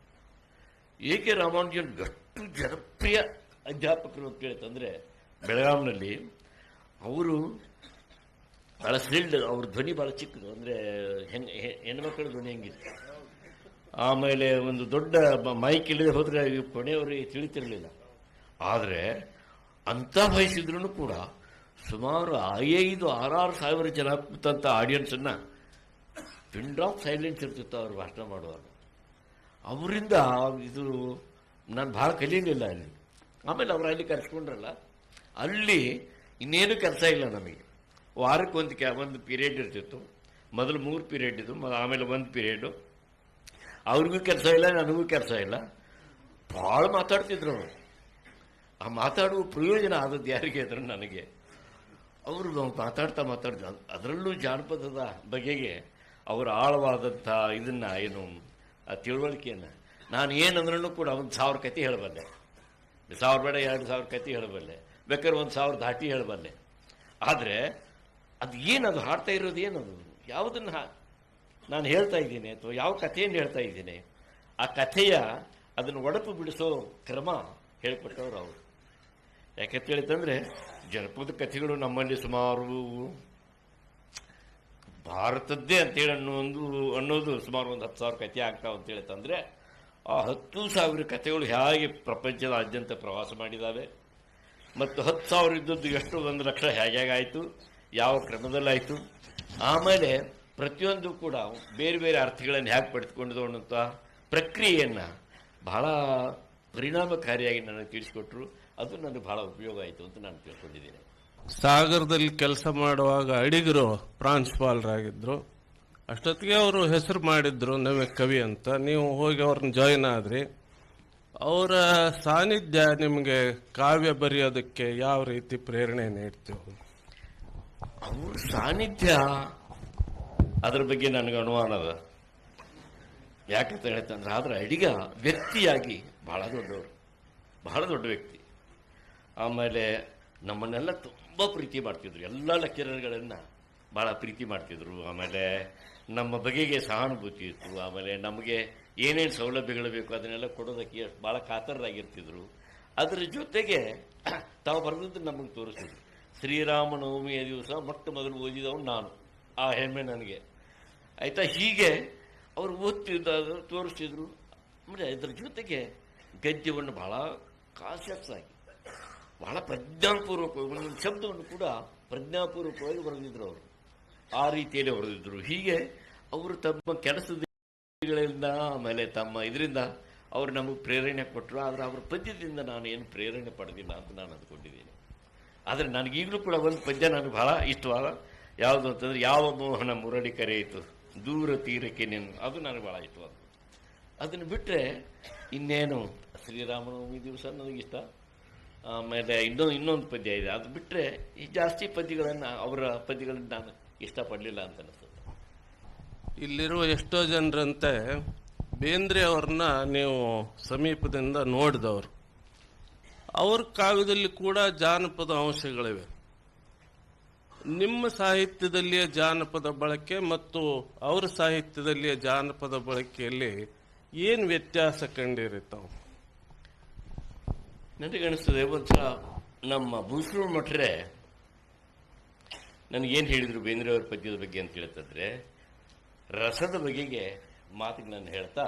ಎ.ಕೆ. ರಾಮಾನುಜನ್ ಎಷ್ಟು ಜನಪ್ರಿಯ ಅಧ್ಯಾಪಕರು ಅಂತ ಹೇಳ್ತಂದ್ರೆ ಬೆಳಗಾವಿನಲ್ಲಿ ಅವರು ಭಾಳ ಸ್ಲಿಲ್ಡ್, ಅವ್ರ ಧ್ವನಿ ಭಾಳ ಚಿಕ್ಕದು, ಅಂದರೆ ಹೆಣ್ಮಕ್ಳ ಧ್ವನಿ ಹೆಂಗಿತ್ತು. ಆಮೇಲೆ ಒಂದು ದೊಡ್ಡ ಮೈಕ್ ಇಲ್ಲದೆ ಹೋದರೆ ಕೊನೆಯವರಿಗೆ ತಿಳಿತಿರಲಿಲ್ಲ. ಆದರೆ ಅಂಥ ವಹಿಸಿದ್ರು ಕೂಡ ಸುಮಾರು 5,000-6,000 ಸಾವಿರ ಜನ ಕೂತಂಥ ಆಡಿಯನ್ಸನ್ನು ಪಿನ್ ಆಫ್ ಸೈಲೆನ್ಸ್ ಇರ್ತಿತ್ತು ಅವರು ಭಾಷಣ ಮಾಡುವಾಗ. ಅವರಿಂದ ಇದು ನಾನು ಭಾಳ ಕಲೀಲಿಲ್ಲ ಅಲ್ಲಿ. ಆಮೇಲೆ ಅವ್ರು ಅಲ್ಲಿ ಕರೆಸ್ಕೊಂಡ್ರಲ್ಲ, ಅಲ್ಲಿ ಇನ್ನೇನು ಕೆಲಸ ಇಲ್ಲ ನಮಗೆ. ವಾರಕ್ಕೆ ಒಂದು ಪೀರಿಯಡ್ ಇರ್ತಿತ್ತು. ಮೊದಲು 3 ಪೀರಿಯಡ್ ಇದು, ಆಮೇಲೆ 1 ಪೀರಿಯಡು. ಅವ್ರಿಗೂ ಕೆಲಸ ಇಲ್ಲ, ನನಗೂ ಕೆಲಸ ಇಲ್ಲ. ಭಾಳ ಮಾತಾಡ್ತಿದ್ರು ಅವರು. ಆ ಮಾತಾಡುವ ಪ್ರಯೋಜನ ಆದದ್ದು ಯಾರಿಗೆ ಅಂದ್ರೆ ನನಗೆ. ಅವರು ಮಾತಾಡ್ತಾ ಅದರಲ್ಲೂ ಜಾನಪದದ ಬಗೆಗೆ ಅವರ ಆಳವಾದಂಥ ಇದನ್ನ ಏನು ಆ ತಿಳುವಳಿಕೆಯನ್ನು ನಾನು ಏನಂದ್ರೂ ಕೂಡ 1000 ಕತೆ ಹೇಳಬಲ್ಲೆ. 1000 ಬೇಡ 2000 ಕತೆ ಹೇಳಬಲ್ಲೆ, ಬೇಕಾದ್ರೆ 1000 ದಾಟಿ ಹೇಳಬಲ್ಲೆ. ಆದರೆ ಅದು ಏನದು ಹಾಡ್ತಾ ಇರೋದು ಏನದು, ಯಾವುದನ್ನು ನಾನು ಹೇಳ್ತಾ ಇದ್ದೀನಿ ಅಥವಾ ಯಾವ ಕಥೆಯನ್ನು ಹೇಳ್ತಾ ಇದ್ದೀನಿ, ಆ ಕಥೆಯ ಅದನ್ನು ಒಡಪು ಬಿಡಿಸೋ ಕ್ರಮ ಹೇಳ್ಕೊಟ್ಟವ್ರು ಅವರು. ಯಾಕಂತ ಹೇಳಿತಂದ್ರೆ ಜನಪದ ಕಥೆಗಳು ನಮ್ಮಲ್ಲಿ ಸುಮಾರು ಭಾರತದ್ದೇ ಅಂತೇಳಿ ಅನ್ನೋದು ಸುಮಾರು 10,000 ಕಥೆ ಆಗ್ತಾವ ಅಂತ ಹೇಳಿತಂದ್ರೆ ಆ 10,000 ಕಥೆಗಳು ಹೇಗೆ ಪ್ರಪಂಚದಾದ್ಯಂತ ಪ್ರವಾಸ ಮಾಡಿದ್ದಾವೆ ಮತ್ತು 10,000 ಇದ್ದದ್ದು ಎಷ್ಟು 1 ಲಕ್ಷ ಹೇಗಾಯಿತು, ಯಾವ ಕ್ರಮದಲ್ಲಾಯಿತು, ಆಮೇಲೆ ಪ್ರತಿಯೊಂದು ಕೂಡ ಬೇರೆ ಬೇರೆ ಅರ್ಥಗಳನ್ನು ಹೇಗೆ ಪಡೆದುಕೊಂಡಿದ್ದು ಅನ್ನೋಂಥ ಪ್ರಕ್ರಿಯೆಯನ್ನು ಬಹಳ ಪರಿಣಾಮಕಾರಿಯಾಗಿ ನನಗೆ ತಿಳಿಸಿಕೊಟ್ರು. ಅದು ನನಗೆ ಬಹಳ ಉಪಯೋಗ ಆಯಿತು ಅಂತ ನಾನು ತಿಳ್ಕೊಂಡಿದ್ದೀನಿ. ಸಾಗರದಲ್ಲಿ ಕೆಲಸ ಮಾಡುವಾಗ ಅಡಿಗರು ಪ್ರಾಂಶುಪಾಲರಾಗಿದ್ರು. ಅಷ್ಟೊತ್ತಿಗೆ ಅವರು ಹೆಸರು ಮಾಡಿದ್ರು ನಮಗೆ ಕವಿ ಅಂತ. ನೀವು ಹೋಗಿ ಅವ್ರನ್ನ ಜಾಯಿನ್ ಆದ್ರಿ. ಅವರ ಸಾನ್ನಿಧ್ಯ ನಿಮಗೆ ಕಾವ್ಯ ಬರೆಯೋದಕ್ಕೆ ಯಾವ ರೀತಿ ಪ್ರೇರಣೆ ನೀಡ್ತೀವಿ? ಅವ್ರ ಸಾನ್ನಿಧ್ಯ ಅದ್ರ ಬಗ್ಗೆ ನನಗೆ ಅನುಮಾನ ಅದ. ಯಾಕಂತ ಹೇಳ್ತಂದ್ರೆ ಆದ್ರೆ ಅಡಿಗ ವ್ಯಕ್ತಿಯಾಗಿ ಬಹಳ ದೊಡ್ಡವರು, ಬಹಳ ದೊಡ್ಡ ವ್ಯಕ್ತಿ. ಆಮೇಲೆ ನಮ್ಮನ್ನೆಲ್ಲ ತುಂಬ ಪ್ರೀತಿ ಮಾಡ್ತಿದ್ರು, ಎಲ್ಲ ಲೆಕ್ಚರರ್ಗಳನ್ನು ಭಾಳ ಪ್ರೀತಿ ಮಾಡ್ತಿದ್ರು. ಆಮೇಲೆ ನಮ್ಮ ಬಗೆಗೆ ಸಹಾನುಭೂತಿ ಇತ್ತು. ಆಮೇಲೆ ನಮಗೆ ಏನೇನು ಸೌಲಭ್ಯಗಳು ಬೇಕು ಅದನ್ನೆಲ್ಲ ಕೊಡೋದಕ್ಕೆ ಭಾಳ ಕಾತರರಾಗಿರ್ತಿದ್ರು. ಅದರ ಜೊತೆಗೆ ತಾವು ಬರೆದದ್ದು ನಮಗೆ ತೋರಿಸಿದ್ರು. ಶ್ರೀರಾಮನವಮಿಯ ದಿವಸ ಮೊಟ್ಟ ಮೊದಲು ಓದಿದವನು ನಾನು, ಆ ಹೆಮ್ಮೆ ನನಗೆ ಆಯಿತಾ. ಹೀಗೆ ಅವರು ಓದ್ತಿದ್ದ ತೋರಿಸ್ತಿದ್ರು. ಅಂದರೆ ಇದರ ಜೊತೆಗೆ ಗದ್ಯವನ್ನು ಬಹಳ ಕಾನ್ಷಿಯಸ್ ಆಗಿ ಬಹಳ ಪ್ರಜ್ಞಾಪೂರ್ವಕವಾಗಿ ಒಂದೊಂದು ಶಬ್ದವನ್ನು ಕೂಡ ಪ್ರಜ್ಞಾಪೂರ್ವಕವಾಗಿ ಬರೆದಿದ್ರು ಅವರು. ಆ ರೀತಿಯಲ್ಲಿ ಬರೆದಿದ್ರು. ಹೀಗೆ ಅವರು ತಮ್ಮ ಕೆಲಸಗಳಿಂದ ಆಮೇಲೆ ತಮ್ಮ ಇದರಿಂದ ಅವರು ನಮಗೆ ಪ್ರೇರಣೆ ಕೊಟ್ಟರು. ಆದರೆ ಅವರ ಪದ್ಯದಿಂದ ನಾನು ಏನು ಪ್ರೇರಣೆ ಪಡೆದಿಲ್ಲ ಅಂತ ನಾನು ಅಂದ್ಕೊಂಡಿದ್ದೀನಿ. ಆದರೆ ನನಗೀಗಲೂ ಕೂಡ ಒಂದು ಪದ್ಯ ನನಗೆ ಬಹಳ ಇಷ್ಟವಾದ ಯಾವುದು ಅಂತಂದ್ರೆ, ಯಾವ ಮೋಹನ ಮುರಳಿ ಕರೆಯಿತು ದೂರ ತೀರಕ್ಕೆ ನೀನು, ಅದು ನನಗೆ ಬಹಳ ಇಷ್ಟವಾದ. ಅದನ್ನು ಬಿಟ್ಟರೆ ಇನ್ನೇನು ಶ್ರೀರಾಮನವಮಿ ದಿವಸ ನನಗಿಷ್ಟ. ಆಮೇಲೆ ಇನ್ನೊಂದು ಪದ್ಯ ಇದೆ. ಅದು ಬಿಟ್ಟರೆ ಈ ಜಾಸ್ತಿ ಪದ್ಯಗಳನ್ನು ಅವರ ಪದ್ಯಗಳನ್ನು ನಾನು ಇಷ್ಟಪಡಲಿಲ್ಲ ಅಂತ ಅನಿಸ್ತದೆ. ಇಲ್ಲಿರುವ ಎಷ್ಟೋ ಜನರಂತೆ ಬೇಂದ್ರೆ ಅವ್ರನ್ನ ನೀವು ಸಮೀಪದಿಂದ ನೋಡಿದವರು. ಅವ್ರ ಕಾವ್ಯದಲ್ಲಿ ಕೂಡ ಜಾನಪದ ಅಂಶಗಳಿವೆ. ನಿಮ್ಮ ಸಾಹಿತ್ಯದಲ್ಲಿಯ ಜಾನಪದ ಬಳಕೆ ಮತ್ತು ಅವರ ಸಾಹಿತ್ಯದಲ್ಲಿಯ ಜಾನಪದ ಬಳಕೆಯಲ್ಲಿ ಏನು ವ್ಯತ್ಯಾಸ ಕಂಡಿರುತ್ತಾವೆ? ನನಗನ್ನಿಸ್ತದೆ ಒಂದ್ಸಲ ನಮ್ಮ ಭೂಸೂರು ಮಠರೆ ನನಗೇನು ಹೇಳಿದರು ಬೇಂದ್ರೆ ಅವ್ರ ಪದ್ಯದ ಬಗ್ಗೆ ಅಂತ ಹೇಳ್ತಂದ್ರೆ, ರಸದ ಬಗೆಗೆ ಮಾತಿಗೆ ನಾನು ಹೇಳ್ತಾ,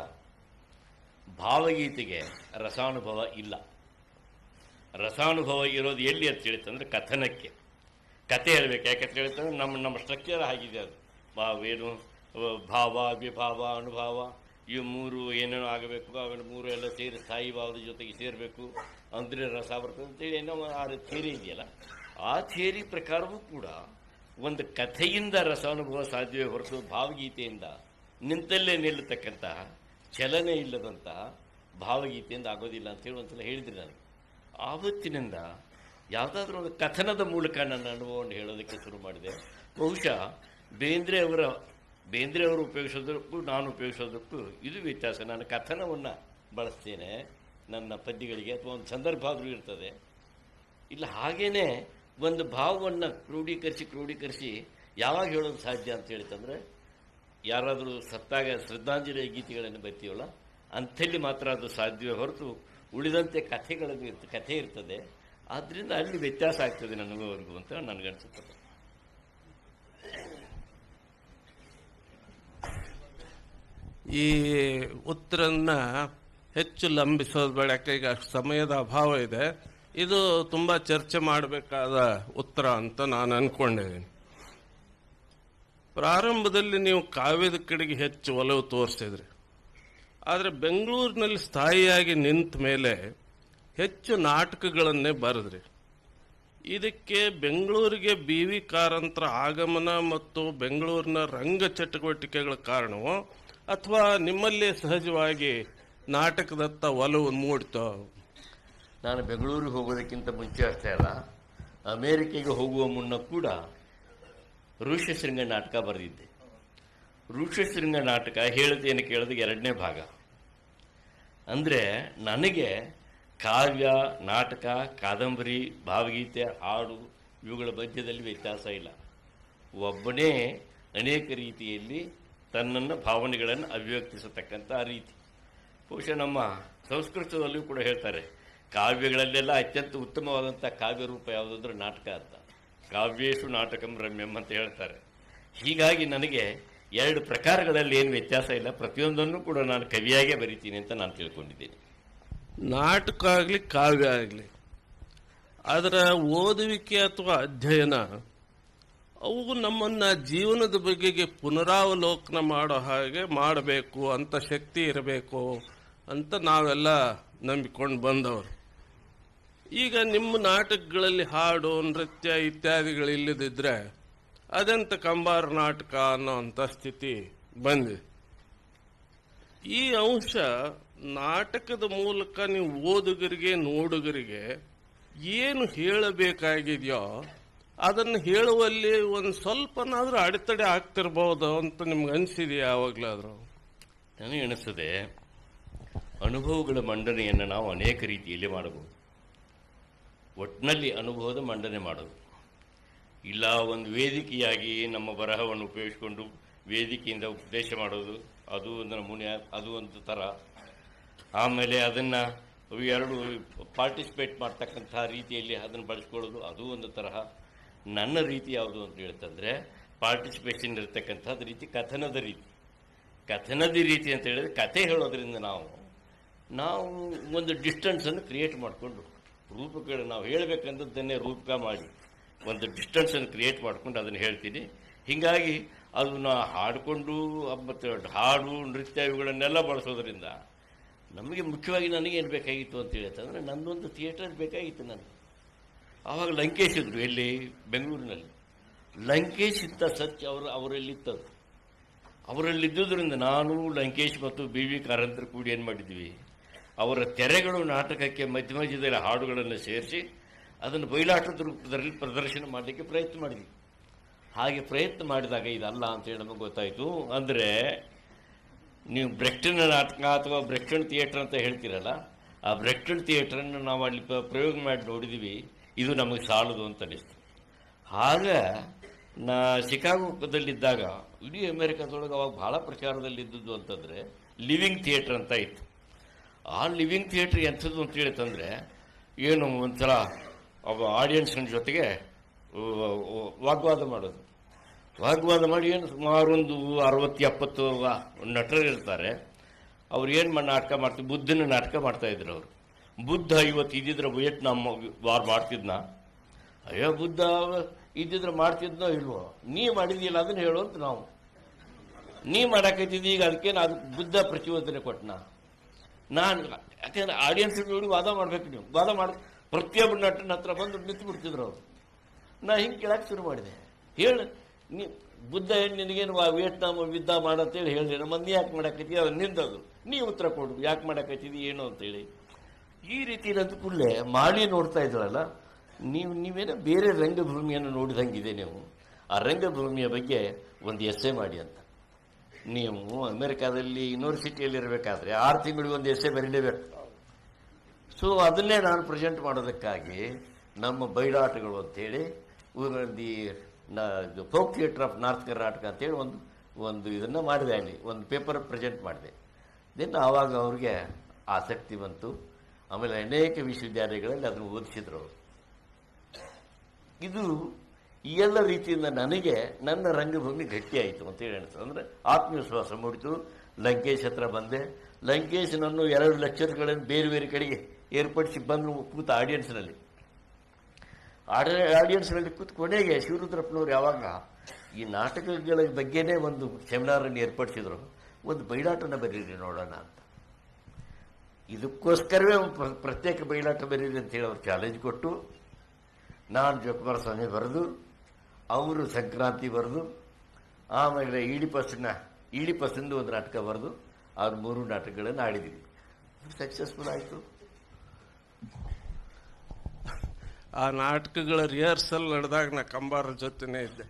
ಭಾವಗೀತೆಗೆ ರಸಾನುಭವ ಇಲ್ಲ. ರಸಾನುಭವ ಇರೋದು ಎಲ್ಲಿ ಅಂತ ಹೇಳ್ತಂದ್ರೆ ಕಥನಕ್ಕೆ, ಕತೆ ಹೇಳ್ಬೇಕು. ಯಾಕಂತ ಹೇಳ್ತಂದ್ರೆ ನಮ್ಮ ಸ್ಟ್ರಕ್ಚರ್ ಆಗಿದೆ. ಅದು ಏನು ಭಾವ, ವಿಭಾವ, ಅನುಭಾವ, ಇವು 3 ಏನೇನೋ ಆಗಬೇಕು. ಅವೆಲ್ಲ 3 ಎಲ್ಲ ಸೇರಿ ಸ್ಥಾಯಿ ಭಾವದ ಜೊತೆಗೆ ಸೇರಬೇಕು ಅಂದರೆ ರಸ ಬರ್ತದೆ ಅಂತೇಳಿ ಏನೋ ಆ ಥಿಯರಿ ಇದೆಯಲ್ಲ, ಆ ಥಿಯರಿ ಪ್ರಕಾರವೂ ಕೂಡ ಒಂದು ಕಥೆಯಿಂದ ರಸಾನುಭವ ಸಾಧ್ಯವೇ ಹೊರತು ಭಾವಗೀತೆಯಿಂದ ನಿಂತಲ್ಲೇ ನಿಲ್ಲತಕ್ಕಂತಹ ಚಲನೆ ಇಲ್ಲದಂತಹ ಭಾವಗೀತೆಯಿಂದ ಆಗೋದಿಲ್ಲ ಅಂತೇಳಿ ಒಂದ್ಸಲ ಹೇಳಿದ್ರಿ ನನಗೆ. ಆವತ್ತಿನಿಂದ ಯಾವುದಾದ್ರೂ ಒಂದು ಕಥನದ ಮೂಲಕ ನನ್ನ ಅನುಭವವನ್ನು ಹೇಳೋದಕ್ಕೆ ಶುರು ಮಾಡಿದೆ. ಬಹುಶಃ ಬೇಂದ್ರೆ ಅವರು ಉಪಯೋಗಿಸೋದಕ್ಕೂ ನಾನು ಉಪಯೋಗಿಸೋದಕ್ಕೂ ಇದು ವ್ಯತ್ಯಾಸ. ನಾನು ಕಥನವನ್ನು ಬಳಸ್ತೇನೆ ನನ್ನ ಪದ್ಯಗಳಿಗೆ, ಅಥವಾ ಒಂದು ಸಂದರ್ಭ ಆದರೂ ಇರ್ತದೆ. ಇಲ್ಲ ಹಾಗೇನೆ ಒಂದು ಭಾವವನ್ನು ಕ್ರೋಢೀಕರಿಸಿ ಯಾವಾಗ ಹೇಳೋದು ಸಾಧ್ಯ ಅಂತ ಹೇಳ್ತಂದ್ರೆ, ಯಾರಾದರೂ ಸತ್ತಾಗ ಶ್ರದ್ಧಾಂಜಲಿ ಗೀತೆಗಳನ್ನು ಬರ್ತೀವಲ್ಲ ಅಂಥಲ್ಲಿ ಮಾತ್ರ ಅದು ಸಾಧ್ಯವೇ ಹೊರತು ಉಳಿದಂತೆ ಕಥೆ ಇರ್ತದೆ. ಆದ್ದರಿಂದ ಅಲ್ಲಿ ವ್ಯತ್ಯಾಸ ಆಗ್ತದೆ ನನಗವರೆಗೂ ಅಂತ ನನಗನ್ಸುತ್ತದೆ. ಈ ಉತ್ತರನ್ನ ಹೆಚ್ಚು ಲಂಬಿಸೋದು ಬೇಡ, ಈಗ ಸಮಯದ ಅಭಾವ ಇದೆ. ಇದು ತುಂಬಾ ಚರ್ಚೆ ಮಾಡಬೇಕಾದ ಉತ್ತರ ಅಂತ ನಾನು ಅನ್ಕೊಂಡಿದ್ದೀನಿ. ಪ್ರಾರಂಭದಲ್ಲಿ ನೀವು ಕಾವ್ಯದ ಕಡೆಗೆ ಹೆಚ್ಚು ಒಲವು ತೋರಿಸಿದ್ರಿ. ಆದರೆ ಬೆಂಗಳೂರಿನಲ್ಲಿ ಸ್ಥಾಯಿಯಾಗಿ ನಿಂತ ಮೇಲೆ ಹೆಚ್ಚು ನಾಟಕಗಳನ್ನೇ ಬರೆದ್ರಿ. ಇದಕ್ಕೆ ಬೆಂಗಳೂರಿಗೆ ಬಿ ವಿ ಕಾರಂತರ ಆಗಮನ ಮತ್ತು ಬೆಂಗಳೂರಿನ ರಂಗ ಚಟುವಟಿಕೆಗಳ ಕಾರಣವೋ ಅಥವಾ ನಿಮ್ಮಲ್ಲೇ ಸಹಜವಾಗಿ ನಾಟಕದತ್ತ ಒಲವು ಮೂಡ್ತೋ? ನಾನು ಬೆಂಗಳೂರಿಗೆ ಹೋಗೋದಕ್ಕಿಂತ ಮುಂಚೆ ಅಷ್ಟೇ ಅಲ್ಲ, ಅಮೇರಿಕೆಗೆ ಹೋಗುವ ಮುನ್ನ ಕೂಡ ಋಷ್ಯಶೃಂಗ ನಾಟಕ ಬರೆದಿದ್ದೆ. ಋಷ್ಯಶೃಂಗ ನಾಟಕ ಹೇಳದೇನು ಕೇಳೋದು 2ನೇ ಭಾಗ. ಅಂದರೆ ನನಗೆ ಕಾವ್ಯ, ನಾಟಕ, ಕಾದಂಬರಿ, ಭಾವಗೀತೆ, ಹಾಡು ಇವುಗಳ ಮಧ್ಯದಲ್ಲಿ ವ್ಯತ್ಯಾಸ ಇಲ್ಲ. ಒಬ್ಬನೇ ಅನೇಕ ರೀತಿಯಲ್ಲಿ ತನ್ನನ್ನು ಭಾವನೆಗಳನ್ನು ಅಭಿವ್ಯಕ್ತಿಸತಕ್ಕಂಥ ರೀತಿ. ಬಹುಶಃ ನಮ್ಮ ಸಂಸ್ಕೃತದಲ್ಲಿಯೂ ಕೂಡ ಹೇಳ್ತಾರೆ, ಕಾವ್ಯಗಳಲ್ಲೆಲ್ಲ ಅತ್ಯಂತ ಉತ್ತಮವಾದಂಥ ಕಾವ್ಯ ರೂಪ ಯಾವುದಂದ್ರೆ ನಾಟಕ ಅಂತ. ಕಾವ್ಯೇಶು ನಾಟಕಂ ರಮ್ಯಂ ಅಂತ ಹೇಳ್ತಾರೆ. ಹೀಗಾಗಿ ನನಗೆ 2 ಪ್ರಕಾರಗಳಲ್ಲಿ ಏನು ವ್ಯತ್ಯಾಸ ಇಲ್ಲ, ಪ್ರತಿಯೊಂದನ್ನು ಕೂಡ ನಾನು ಕವಿಯಾಗೇ ಬರಿತೀನಿ ಅಂತ ನಾನು ತಿಳ್ಕೊಂಡಿದ್ದೀನಿ. ನಾಟಕ ಆಗಲಿ ಕಾವ್ಯ ಆಗಲಿ ಅದರ ಓದುವಿಕೆ ಅಥವಾ ಅಧ್ಯಯನ ಅವು ನಮ್ಮನ್ನ ಜೀವನದ ಬಗೆಗೆ ಪುನರಾವಲೋಕನ ಮಾಡೋ ಹಾಗೆ ಮಾಡಬೇಕು ಅಂತ ಶಕ್ತಿ ಇರಬೇಕು ಅಂತ ನಾವೆಲ್ಲ ನಂಬಿಕೊಂಡು ಬಂದವರು. ಈಗ ನಿಮ್ಮ ನಾಟಕಗಳಲ್ಲಿ ಹಾಡು, ನೃತ್ಯ ಇತ್ಯಾದಿಗಳು ಇಲ್ಲದಿದ್ರೆ ಅದೆಂತ ಕಂಬಾರ ನಾಟಕ ಅನ್ನೋಂಥ ಸ್ಥಿತಿ ಬಂದಿದೆ. ಈ ಅಂಶ ನಾಟಕದ ಮೂಲಕ ನೀವು ಓದುಗರಿಗೆ, ನೋಡುಗರಿಗೆ ಏನು ಹೇಳಬೇಕಾಗಿದೆಯೋ ಅದನ್ನು ಹೇಳುವಲ್ಲಿ ಒಂದು ಸ್ವಲ್ಪನಾದ್ರೂ ಅಡೆತಡೆ ಆಗ್ತಿರ್ಬೋದು ಅಂತ ನಿಮ್ಗೆ ಅನಿಸಿದೆಯಾ ಯಾವಾಗಲಾದ್ರೂ? ನನಗೆ ಅನಿಸ್ತದೆ, ಅನುಭವಗಳ ಮಂಡನೆಯನ್ನು ನಾವು ಅನೇಕ ರೀತಿಯಲ್ಲಿ ಮಾಡಬಹುದು. ಒಟ್ಟಿನಲ್ಲಿ ಅನುಭವದ ಮಂಡನೆ ಮಾಡೋದು ಇಲ್ಲ, ಒಂದು ವೇದಿಕೆಯಾಗಿ ನಮ್ಮ ಬರಹವನ್ನು ಉಪಯೋಗಿಸಿಕೊಂಡು ವೇದಿಕೆಯಿಂದ ಉಪದೇಶ ಮಾಡೋದು, ಅದು ಒಂದು ನಮೂನೆ, ಅದು ಒಂದು ಥರ. ಆಮೇಲೆ ಅದನ್ನು 2 ಪಾರ್ಟಿಸಿಪೇಟ್ ಮಾಡ್ತಕ್ಕಂಥ ರೀತಿಯಲ್ಲಿ ಅದನ್ನು ಬಳಸ್ಕೊಳ್ಳೋದು, ಅದು ಒಂದು ತರಹ. ನನ್ನ ರೀತಿ ಯಾವುದು ಅಂತ ಹೇಳ್ತಂದ್ರೆ, ಪಾರ್ಟಿಸಿಪೇಷನ್ ಇರತಕ್ಕಂಥದ್ದು ರೀತಿ ಕಥನದ ರೀತಿ. ಕಥನದ ರೀತಿ ಅಂತ ಹೇಳಿದ್ರೆ, ಕಥೆ ಹೇಳೋದ್ರಿಂದ ನಾವು ಒಂದು ಡಿಸ್ಟೆನ್ಸನ್ನು ಕ್ರಿಯೇಟ್ ಮಾಡಿಕೊಂಡು ರೂಪಗಳು ನಾವು ಹೇಳಬೇಕಂದದ್ದನ್ನೇ ರೂಪಕ ಮಾಡಿ ಒಂದು ಡಿಸ್ಟೆನ್ಸನ್ನು ಕ್ರಿಯೇಟ್ ಮಾಡ್ಕೊಂಡು ಅದನ್ನು ಹೇಳ್ತೀನಿ. ಹೀಗಾಗಿ ಅದನ್ನು ಹಾಡಿಕೊಂಡು ಮತ್ತು ಹಾಡು, ನೃತ್ಯ ಇವುಗಳನ್ನೆಲ್ಲ ಬಳಸೋದ್ರಿಂದ ನಮಗೆ ಮುಖ್ಯವಾಗಿ ನನಗೇನು ಬೇಕಾಗಿತ್ತು ಅಂತ ಹೇಳ್ತಂದ್ರೆ, ನನ್ನೊಂದು ಥಿಯೇಟರ್ ಬೇಕಾಗಿತ್ತು. ನನಗೆ ಆವಾಗ ಲಂಕೇಶ್ ಇದ್ರು, ಎಲ್ಲಿ ಬೆಂಗಳೂರಿನಲ್ಲಿ. ಲಂಕೇಶ್ ಇದ್ದ ಸತ್ಯ ಅವರಲ್ಲಿತ್ತದು. ಅವರಲ್ಲಿದ್ದುದರಿಂದ ನಾನು, ಲಂಕೇಶ್ ಮತ್ತು ಬಿ ವಿ ಕಾರಂತರು ಕೂಡಿ ಏನು ಮಾಡಿದ್ವಿ, ಅವರ ತೆರೆಗಳು ನಾಟಕಕ್ಕೆ ಮಧ್ಯ ಮಧ್ಯದಲ್ಲಿ ಹಾಡುಗಳನ್ನು ಸೇರಿಸಿ ಅದನ್ನು ಬಯಲಾಟದ ರೂಪದಲ್ಲಿ ಪ್ರದರ್ಶನ ಮಾಡಲಿಕ್ಕೆ ಪ್ರಯತ್ನ ಮಾಡಿದ್ವಿ. ಹಾಗೆ ಪ್ರಯತ್ನ ಮಾಡಿದಾಗ ಇದಲ್ಲ ಅಂತೇಳಿ ನಮಗೆ ಗೊತ್ತಾಯಿತು. ಅಂದರೆ ನೀವು ಬ್ರೆಕ್ಟನ್ ನಾಟಕ ಅಥವಾ ಬ್ರೆಕ್ಟನ್ ಥಿಯೇಟರ್ ಅಂತ ಹೇಳ್ತೀರಲ್ಲ, ಆ ಬ್ರೆಕ್ಟನ್ ಥಿಯೇಟರನ್ನು ನಾವು ಅಲ್ಲಿ ಪ್ರಯೋಗ ಮಾಡಿ ನೋಡಿದ್ವಿ. ಇದು ನಮಗೆ ಸಾಲದು ಅಂತ ಅನಿಸ್ತು. ಆಗ ನಾ ಶಿಕಾಗೋದಲ್ಲಿದ್ದಾಗ ಇಡೀ ಅಮೆರಿಕಾದೊಳಗೆ ಅವಾಗ ಭಾಳ ಪ್ರಚಾರದಲ್ಲಿದ್ದದ್ದು ಅಂತಂದರೆ ಲಿವಿಂಗ್ ಥಿಯೇಟರ್ ಅಂತ ಇತ್ತು. ಆ ಲಿವಿಂಗ್ ಥಿಯೇಟರ್ ಎಂಥದ್ದು ಅಂತ ಹೇಳಿತಂದರೆ, ಏನು ಒಂಥರ ಆಡಿಯನ್ಸ್ನ ಜೊತೆಗೆ ವಾಗ್ವಾದ ಮಾಡೋದು. ವಾಗ್ವಾದ ಮಾಡಿ ಏನು ಸುಮಾರು ಒಂದು 60-70 ನಟರು ಇರ್ತಾರೆ. ಅವ್ರು ಏನು ನಾಟಕ ಮಾಡ್ತಾರೆ, ಬುದ್ಧನ ನಾಟಕ ಮಾಡ್ತಾಯಿದ್ರು. ಅವರು ಬುದ್ಧ ಇವತ್ತು ಇದ್ದಿದ್ರೆ ವಿಯೆಟ್ನಾಂ ವಾರ್ ಮಾಡ್ತಿದ್ನ? ಅಯ್ಯೋ, ಬುದ್ಧ ಇದ್ದಿದ್ರೆ ಮಾಡ್ತಿದ್ನೋ ಇಲ್ವೋ? ನೀ ಮಾಡಿದ್ಯಲ್ಲ ಅದನ್ನು ಹೇಳುವಂತ ನಾವು. ನೀ ಮಾಡಾಕೈತಿದ್ದಿ, ಈಗ ಅದಕ್ಕೇನು ಅದು ಬುದ್ಧ ಪ್ರಚೋದನೆ ಕೊಟ್ಟನ? ನಾನು ಯಾಕೆಂದ್ರೆ ಆಡಿಯನ್ಸ್ ನೋಡಿ ವಾದ ಮಾಡ್ಬೇಕು. ನೀವು ವಾದ ಮಾಡಿ ಪ್ರತಿಯೊಬ್ಬ ನಟನ ಹತ್ರ ಬಂದು ನಿಂತು ಬಿಡ್ತಿದ್ರು ಅವರು. ನಾ ಹಿಂಗೆ ಕೇಳಕ್ಕೆ ಶುರು ಮಾಡಿದೆ, ಹೇಳಿ ನೀ ಬುದ್ಧ ಏನು ನಿನಗೇನು ವಿಯೆಟ್ನಾಂ ಯುದ್ಧ ಮಾಡಂತೇಳಿ ಹೇಳಿದೆ, ನಮ್ಮ ಮಂದಿ ಯಾಕೆ ಮಾಡಾಕೈತಿ? ಅದು ನಿಂದದು, ನೀ ಉತ್ತರ ಕೊಡು, ಯಾಕೆ ಮಾಡಾಕೈತಿದಿ ಏನು ಅಂತೇಳಿ. ಈ ರೀತಿ ಇರೋದು ಕೂಡಲೇ ಮಾಡಿ ನೋಡ್ತಾ ಇದ್ರಲ್ಲ, ನೀವೇನೋ ಬೇರೆ ರಂಗಭೂಮಿಯನ್ನು ನೋಡಿದಂಗಿದೆ. ನೀವು ಆ ರಂಗಭೂಮಿಯ ಬಗ್ಗೆ ಒಂದು ಎಸ್ಸೆ ಮಾಡಿ ಅಂತ. ನೀವು ಅಮೆರಿಕಾದಲ್ಲಿ ಯೂನಿವರ್ಸಿಟಿಯಲ್ಲಿ ಇರಬೇಕಾದ್ರೆ 6 ತಿಂಗಳಿಗೆ ಒಂದು ಎಸ್ಸೆ ಬರೀಲೇಬೇಕು. ಸೊ ಅದನ್ನೇ ನಾನು ಪ್ರೆಸೆಂಟ್ ಮಾಡೋದಕ್ಕಾಗಿ ನಮ್ಮ ಬಯಲಾಟಗಳು ಅಂತೇಳಿ the folk theatre of north Karnataka ಅಂತೇಳಿ ಒಂದು ಇದನ್ನು ಮಾಡಿದೆ. ಅಲ್ಲಿ ಒಂದು ಪೇಪರ್ ಪ್ರೆಸೆಂಟ್ ಮಾಡಿದೆ. ದೆನ್ ಆವಾಗ ಅವ್ರಿಗೆ ಆಸಕ್ತಿ ಬಂತು. ಆಮೇಲೆ ಅನೇಕ ವಿಶ್ವವಿದ್ಯಾಲಯಗಳಲ್ಲಿ ಅದನ್ನು ಓದಿಸಿದ್ರು ಅವರು. ಇದು ಈ ಎಲ್ಲ ರೀತಿಯಿಂದ ನನಗೆ ನನ್ನ ರಂಗಭೂಮಿ ಗಟ್ಟಿಯಾಯಿತು ಅಂತೇಳಿ ಅನಿಸ್ತದೆ. ಅಂದರೆ ಆತ್ಮವಿಶ್ವಾಸ ಮೂಡಿತು. ಲಂಕೇಶ್ ಹತ್ರ ಬಂದೆ. ಲಂಕೇಶ್ ನನ್ನ 2 ಲೆಕ್ಚರ್ಗಳನ್ನು ಬೇರೆ ಬೇರೆ ಕಡೆಗೆ ಏರ್ಪಡಿಸಿ ಬಂದು ಕೂತ ಆಡಿಯನ್ಸ್ನಲ್ಲಿ ಕೂತು ಕೊನೆಗೆ ಶಿವರುದ್ರಪ್ಪನವ್ರು ಯಾವಾಗ ಈ ನಾಟಕಗಳ ಬಗ್ಗೆನೇ ಒಂದು ಸೆಮಿನಾರನ್ನು ಏರ್ಪಡಿಸಿದ್ರು, ಒಂದು ಬಯಲಾಟನ ಬರೀರಿ ನೋಡೋಣ ಅಂತ. ಇದಕ್ಕೋಸ್ಕರವೇ ಪ್ರತ್ಯೇಕ ಬಯಲಾಟ ಬರೀರಿ ಅಂತೇಳಿ ಅವ್ರು ಚಾಲೆಂಜ್ ಕೊಟ್ಟು ನಾನು ಜೋಕುಮಾರ ಸ್ವಾಮಿ ಬರೆದು ಅವರು ಸಂಕ್ರಾಂತಿ ಬರೆದು ಆಮೇಲೆ ಈಡಿಪಸ್ಸಿಂದ ಒಂದು ನಾಟಕ ಬರೆದು ಅವ್ರು 3 ನಾಟಕಗಳನ್ನು ಆಡಿದ್ದೀವಿ. ಸಕ್ಸಸ್ಫುಲ್ ಆಯಿತು. ಆ ನಾಟಕಗಳ ರಿಹರ್ಸಲ್ ನಡೆದಾಗ ನಾ ಕಂಬಾರ ಜೊತೆನೇ ಇದ್ದೆ.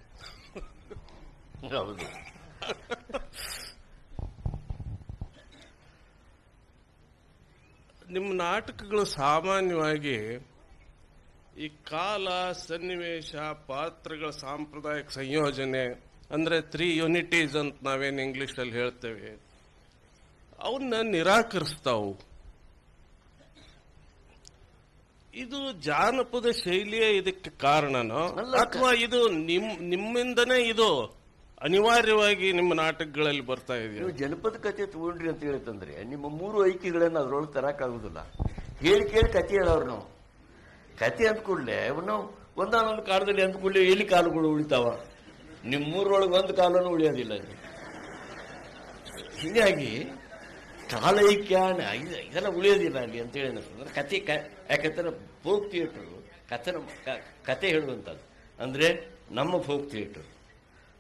ಹೌದು. ನಿಮ್ಮ ನಾಟಕಗಳು ಸಾಮಾನ್ಯವಾಗಿ ಈ ಕಾಲ, ಸನ್ನಿವೇಶ, ಪಾತ್ರಗಳ ಸಾಂಪ್ರದಾಯಿಕ ಸಂಯೋಜನೆ ಅಂದ್ರೆ 3 ಯೂನಿಟೀಸ್ ಅಂತ ನಾವೇನು ಇಂಗ್ಲಿಷಲ್ಲಿ ಹೇಳ್ತೇವೆ, ಅವನ್ನ ನಿರಾಕರಿಸ್ತಾವು. ಇದು ಜಾನಪದ ಶೈಲಿಯೇ ಇದಕ್ಕೆ ಕಾರಣನೋ ಅಥವಾ ಇದು ನಿಮ್ಮಿಂದನೇ ಇದು ಅನಿವಾರ್ಯವಾಗಿ ನಿಮ್ಮ ನಾಟಕಗಳಲ್ಲಿ ಬರ್ತಾ ಇದೆಯಾ? ನೀವು ಜನಪದ ಕಥೆ ತಗೊಂಡ್ರಿ ಅಂತ ಹೇಳ್ತಂದ್ರೆ ನಿಮ್ಮ 3 ಐಕ್ಯಗಳನ್ನು ಅದ್ರೊಳಗೆ ತರಕಾಗುದಿಲ್ಲ. ಹೇಳಿ ಕೇಳಿ ಕಥೆ ಹೇಳೋರು ನಾವು. ಕಥೆ ಅಂದ್ಕೂಡ್ಲೆ ನಾವು ಒಂದಾನೊಂದು ಕಾಲದಲ್ಲಿ ಅಂದ್ಕೂಡ್ಲೆ ಎಲ್ಲಿ ಕಾಲುಗಳು ಉಳಿತಾವ? ನಿಮ್ಮ 3ರೊಳಗೆ ಒಂದು ಕಾಲನೂ ಉಳಿಯೋದಿಲ್ಲ. ಹೀಗಾಗಿ ಕಾಲೈಕ್ಯ ಇದೆಲ್ಲ ಉಳಿಯೋದಿಲ್ಲ ಅಲ್ಲಿ ಅಂತೇಳಿ ಅನ್ನಿಸ್ತಂದ್ರೆ ಕತೆ. ಯಾಕಂದ್ರೆ ಫೋಕ್ ಥಿಯೇಟರ್ ಕತೆ ಹೇಳುವಂಥದ್ದು ಅಂದ್ರೆ ನಮ್ಮ ಫೋಕ್ ಥಿಯೇಟರ್.